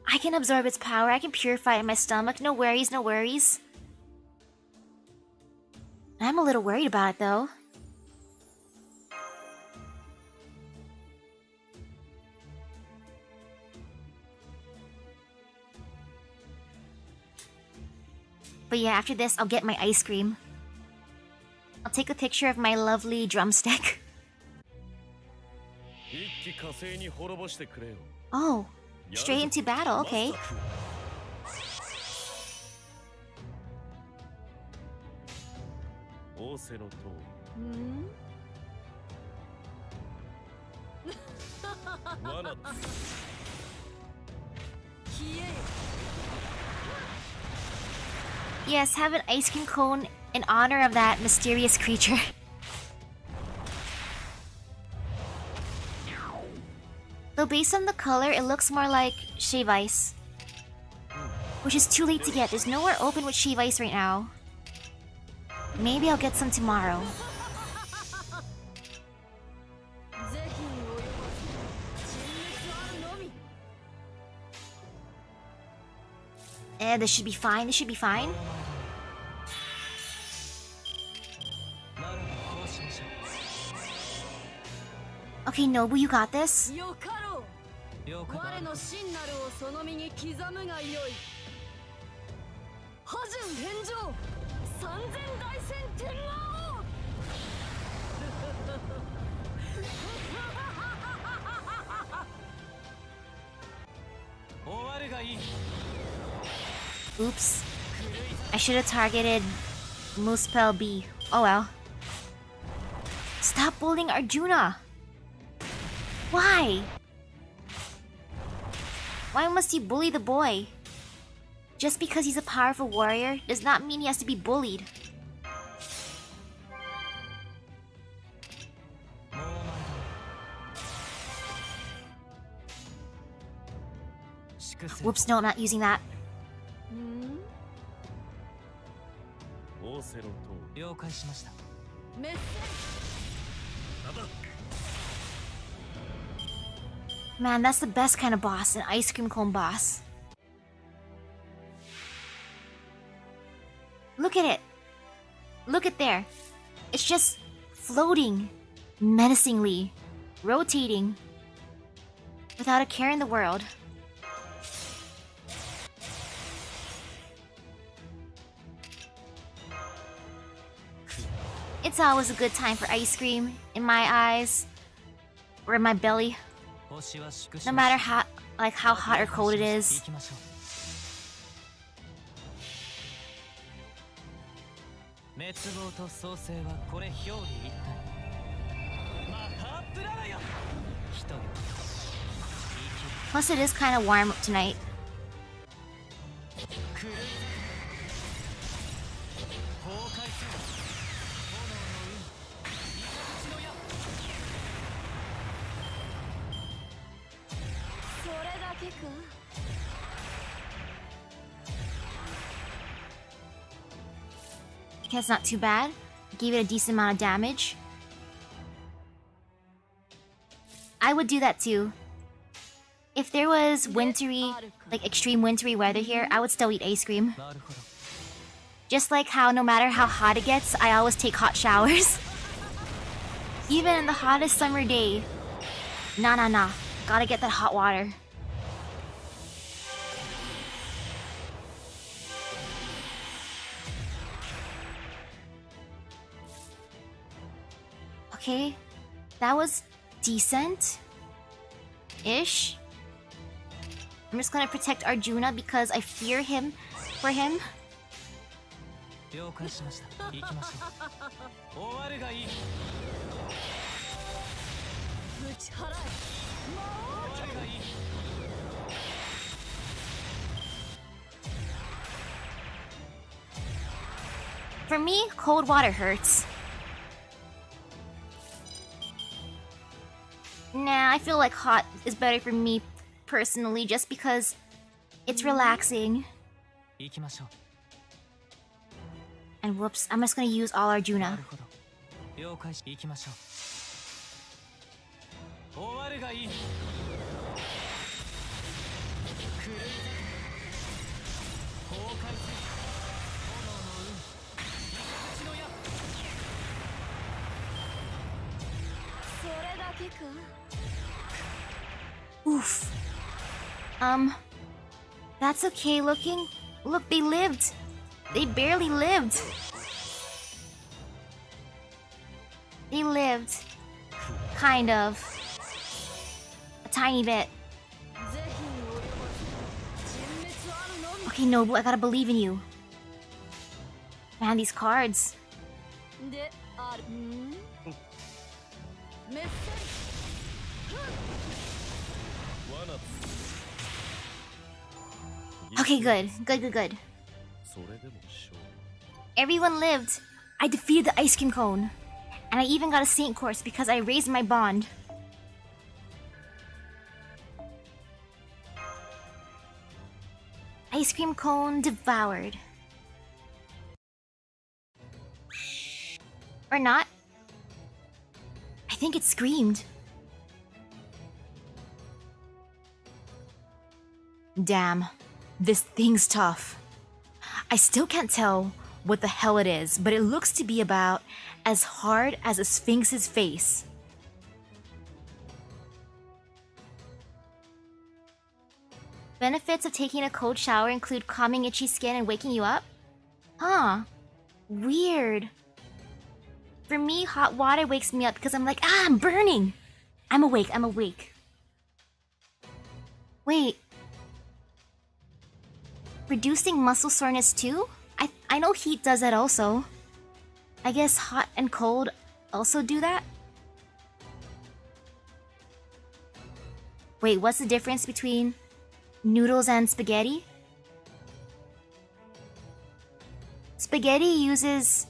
I can absorb its power. I can purify it in my stomach. No worries, no worries. I'm a little worried about it, though. But yeah, after this, I'll get my ice cream. I'll take a picture of my lovely drumstick. Oh, straight into battle, okay. Yes, have an ice cream cone in honor of that mysterious creature. Though based on the color, it looks more like shave ice. Which is too late to get. There's nowhere open with shave ice right now. Maybe I'll get some tomorrow. This should be fine. This should be fine. Okay, Nobu, you got this. Oops. I should have targeted Muspel B. Oh well. Stop bullying Arjuna! Why? Why must you bully the boy? Just because he's a powerful warrior does not mean he has to be bullied. Whoops, no, I'm not using that. Man, that's the best kind of boss, an ice cream cone boss. Look at it. Look at there. It's just floating menacingly, rotating, without a care in the world. It's always a good time for ice cream, in my eyes, or in my belly. No matter how hot or cold it is. Plus, it is kind of warm tonight. Okay, it's not too bad. Gave it a decent amount of damage. I would do that too. If there was wintry, like extreme wintry weather here, I would still eat ice cream. なるほど Just like how no matter how hot it gets, I always take hot showers. Even in the hottest summer day. Nah. Gotta get that hot water. Okay, that was decent-ish. I'm just gonna protect Arjuna because I fear him for him. 了解しました行きましょう終わるがいいぶち払え魔王終わるがいい For me, cold water hurts. Nah, I feel like hot is better for me personally just because it's relaxing. 行きましょう And whoops, I'm just gonna use all な Arjuna. るほど了解し行きましょう終わるがいい狂い崩壊せ炎の運一の矢それだけか Oof. That's okay looking. Look, they lived. They barely lived. They lived. Kind of. A tiny bit. ぜひに及ばず人滅あるのみ Okay, Nobu, I gotta believe in you. Man, these cards. であるメッセージ 罠 Okay, good. Good. それでも勝利 Everyone lived. I defeated the ice cream cone. And I even got a saint course because I raised my bond. Ice cream cone devoured. Or not. I think it screamed. Damn, this thing's tough. I still can't tell what the hell it is, but it looks to be about as hard as a sphinx's face. Benefits of taking a cold shower include calming itchy skin and waking you up? Huh. Weird. For me, hot water wakes me up because I'm like, I'm burning! I'm awake. Wait. Reducing muscle soreness too? I know heat does that also. I guess hot and cold also do that? Wait, what's the difference between noodles and spaghetti? Spaghetti uses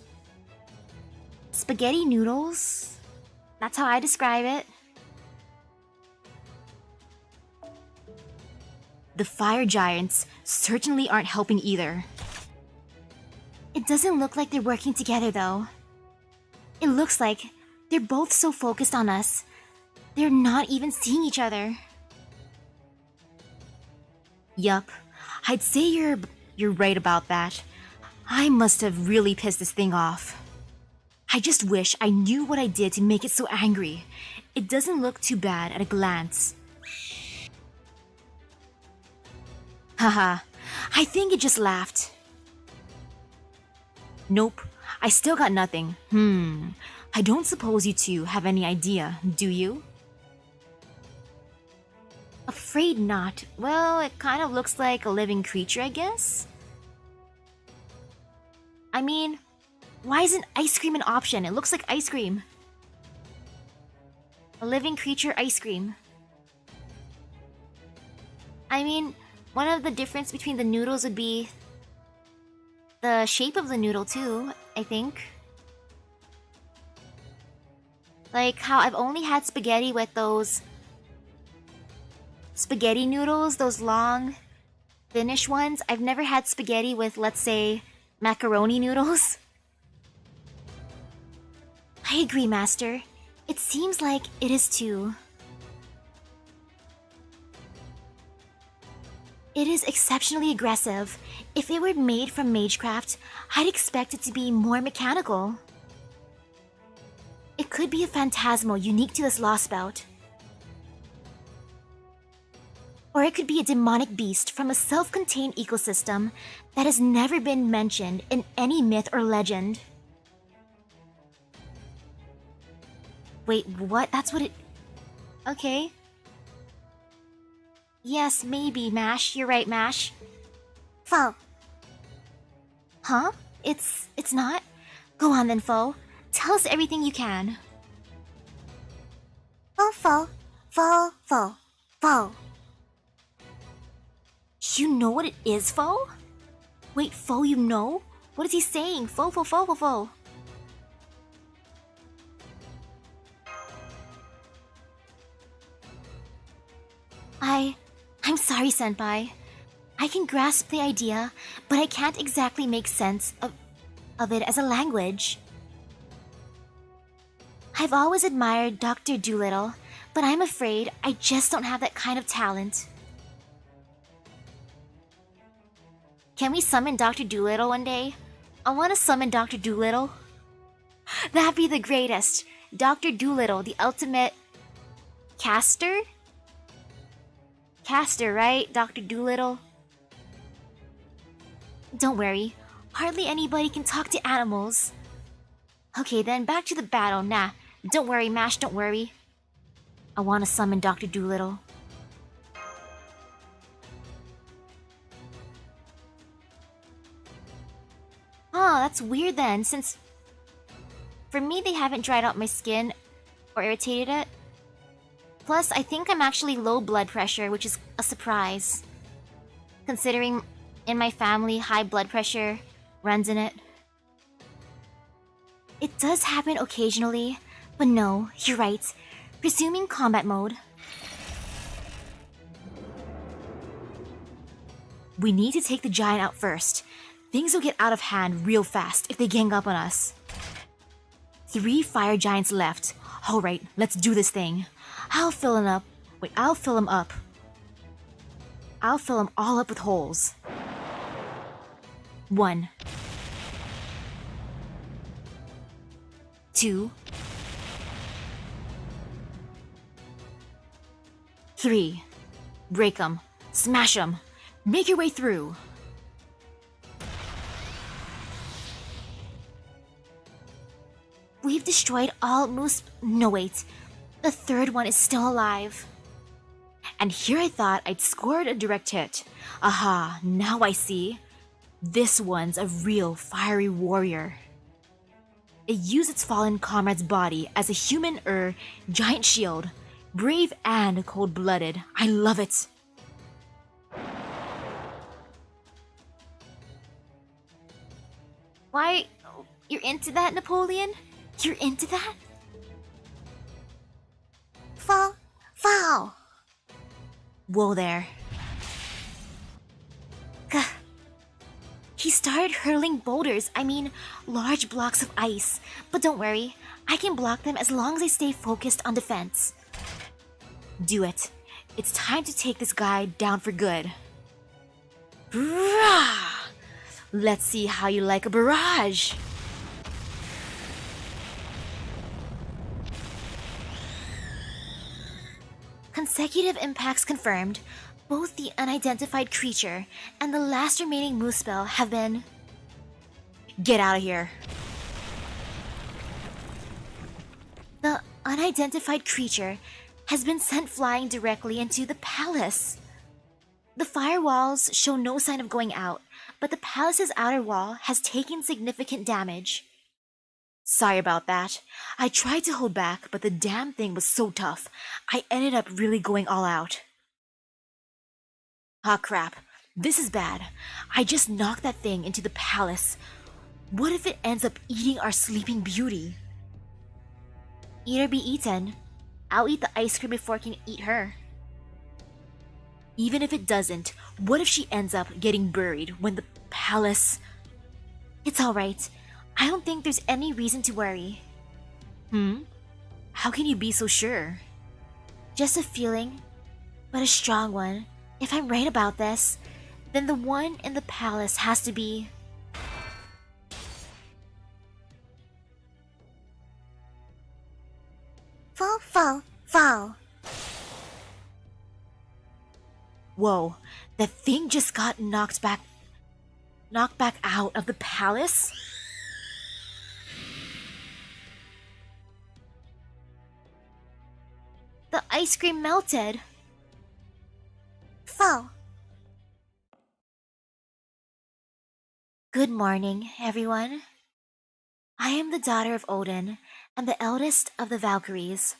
spaghetti noodles. That's how I describe it. The fire giants certainly aren't helping either. It doesn't look like they're working together though. It looks like they're both so focused on us, they're not even seeing each other. Yup, I'd say you're right about that. I must have really pissed this thing off. I just wish I knew what I did to make it so angry. It doesn't look too bad at a glance. Haha, I think it just laughed. Nope, I still got nothing. I don't suppose you two have any idea, do you? Afraid not. Well, it kind of looks like a living creature, I guess? I mean, why isn't ice cream an option? It looks like ice cream. A living creature ice cream. I mean, one of the difference between the noodles would be the shape of the noodle too, I think. Like how I've only had spaghetti with those spaghetti noodles, those long, thinnish ones. I've never had spaghetti with, let's say, macaroni noodles. I agree, Master. It seems like it is too. It is exceptionally aggressive. If it were made from Magecraft, I'd expect it to be more mechanical. It could be a phantasmal unique to this Lost Belt. Or it could be a demonic beast from a self-contained ecosystem that has never been mentioned in any myth or legend. Wait, what? That's what it... Okay. Yes, maybe, Mash. You're right, Mash. Foe. Huh? It's not? Go on then, Foe. Tell us everything you can. Foe. You know what it is, Foe? Wait, Foe, you know? What is he saying? Foe. I'm sorry, Senpai. I can grasp the idea, but I can't exactly make sense of it as a language. I've always admired Dr. Dolittle, but I'm afraid I just don't have that kind of talent. Can we summon Dr. Dolittle one day? I want to summon Dr. Dolittle. That'd be the greatest. Dr. Dolittle, the ultimate caster? Caster, right? Dr. Dolittle? Don't worry. Hardly anybody can talk to animals. Okay, then back to the battle. Nah, don't worry, Mash, don't worry. I want to summon Dr. Dolittle. Oh, that's weird then, since... For me, they haven't dried out my skin or irritated it. Plus, I think I'm actually low blood pressure, which is a surprise. Considering in my family, high blood pressure runs in it. It does happen occasionally, but no, you're right. Resuming combat mode. We need to take the giant out first. Things will get out of hand real fast if they gang up on us. 3 fire giants left. Alright, let's do this thing. I'll fill them up. I'll fill them all up with holes. 1. 2. 3. Break them. Smash them. Make your way through. We've destroyed all moose... No, wait. The third one is still alive. And here I thought I'd scored a direct hit. Aha, now I see. This one's a real fiery warrior. It used its fallen comrade's body as a human giant shield. Brave and cold-blooded. I love it. Why? You're into that, Napoleon? You're into that? Foul! Whoa there. Gah. He started hurling boulders, large blocks of ice. But don't worry, I can block them as long as I stay focused on defense. Do it. It's time to take this guy down for good. Brah! Let's see how you like a barrage. Consecutive impacts confirmed. Both the unidentified creature and the last remaining moose spell have been... Get out of here. The unidentified creature has been sent flying directly into the palace. The firewalls show no sign of going out, but the palace's outer wall has taken significant damage. Sorry about that. I tried to hold back, but the damn thing was so tough. I ended up really going all out. Ah, crap. This is bad. I just knocked that thing into the palace. What if it ends up eating our sleeping beauty? Eat or be eaten. I'll eat the ice cream before I can eat her. Even if it doesn't, what if she ends up getting buried when the palace... It's alright. I don't think there's any reason to worry. How can you be so sure? Just a feeling, but a strong one. If I'm right about this, then the one in the palace has to be... Fall. Whoa, the thing just got knocked back out of the palace? The ice cream melted. Fall. Good morning, everyone. I am the daughter of Odin and the eldest of the Valkyries.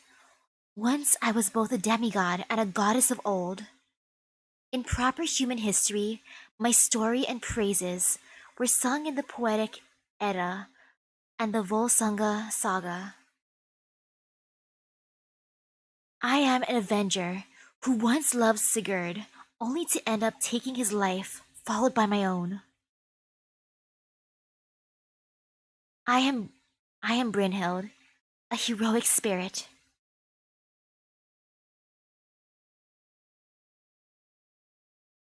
Once I was both a demigod and a goddess of old. In proper human history, my story and praises were sung in the poetic Edda and the Volsunga saga. I am an avenger who once loved Sigurd, only to end up taking his life, followed by my own. I am Brynhild, a heroic spirit.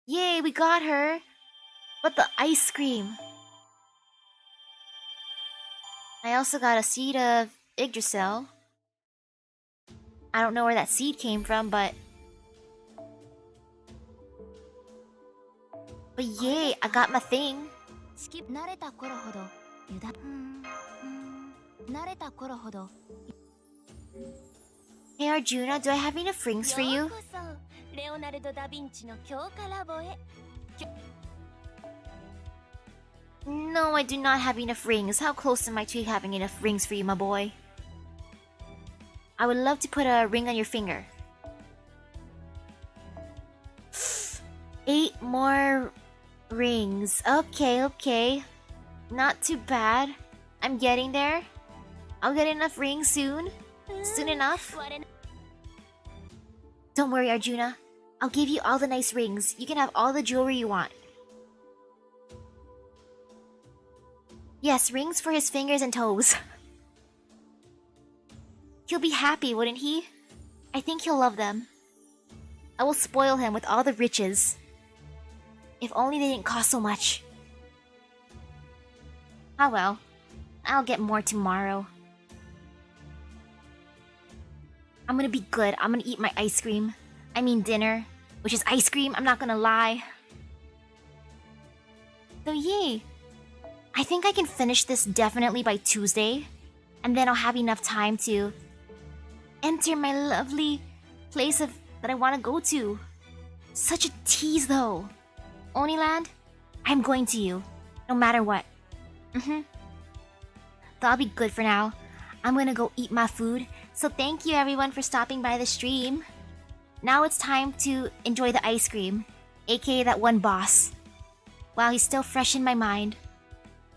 Yay, we got her! But the ice cream! I also got a seed of Yggdrasil. I don't know where that seed came from, but yay, I got my thing. Hey Arjuna, do I have enough rings for you? No, I do not have enough rings. How close am I to having enough rings for you, my boy? I would love to put a ring on your finger. 8 more rings. Okay. Not too bad. I'm getting there. I'll get enough rings soon. Soon enough. Don't worry, Arjuna. I'll give you all the nice rings. You can have all the jewelry you want. Yes, rings for his fingers and toes. He'll be happy, wouldn't he? I think he'll love them. I will spoil him with all the riches. If only they didn't cost so much. Ah well. I'll get more tomorrow. I'm gonna be good. I'm gonna eat my ice cream. I mean dinner. Which is ice cream, I'm not gonna lie. So yay! I think I can finish this definitely by Tuesday. And then I'll have enough time to enter my lovely place that I want to go to. Such a tease though. Oniland, I'm going to you. No matter what. That'll be good for now. I'm gonna go eat my food. So thank you everyone for stopping by the stream. Now it's time to enjoy the ice cream. AKA that one boss. While he's still fresh in my mind,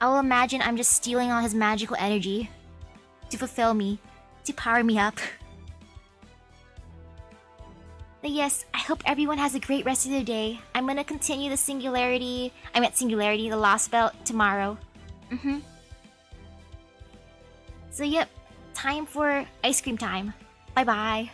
I will imagine I'm just stealing all his magical energy to fulfill me, to power me up. But yes, I hope everyone has a great rest of their day. I'm gonna continue the Singularity, the Lost Belt tomorrow. So yep, time for ice cream time. Bye bye.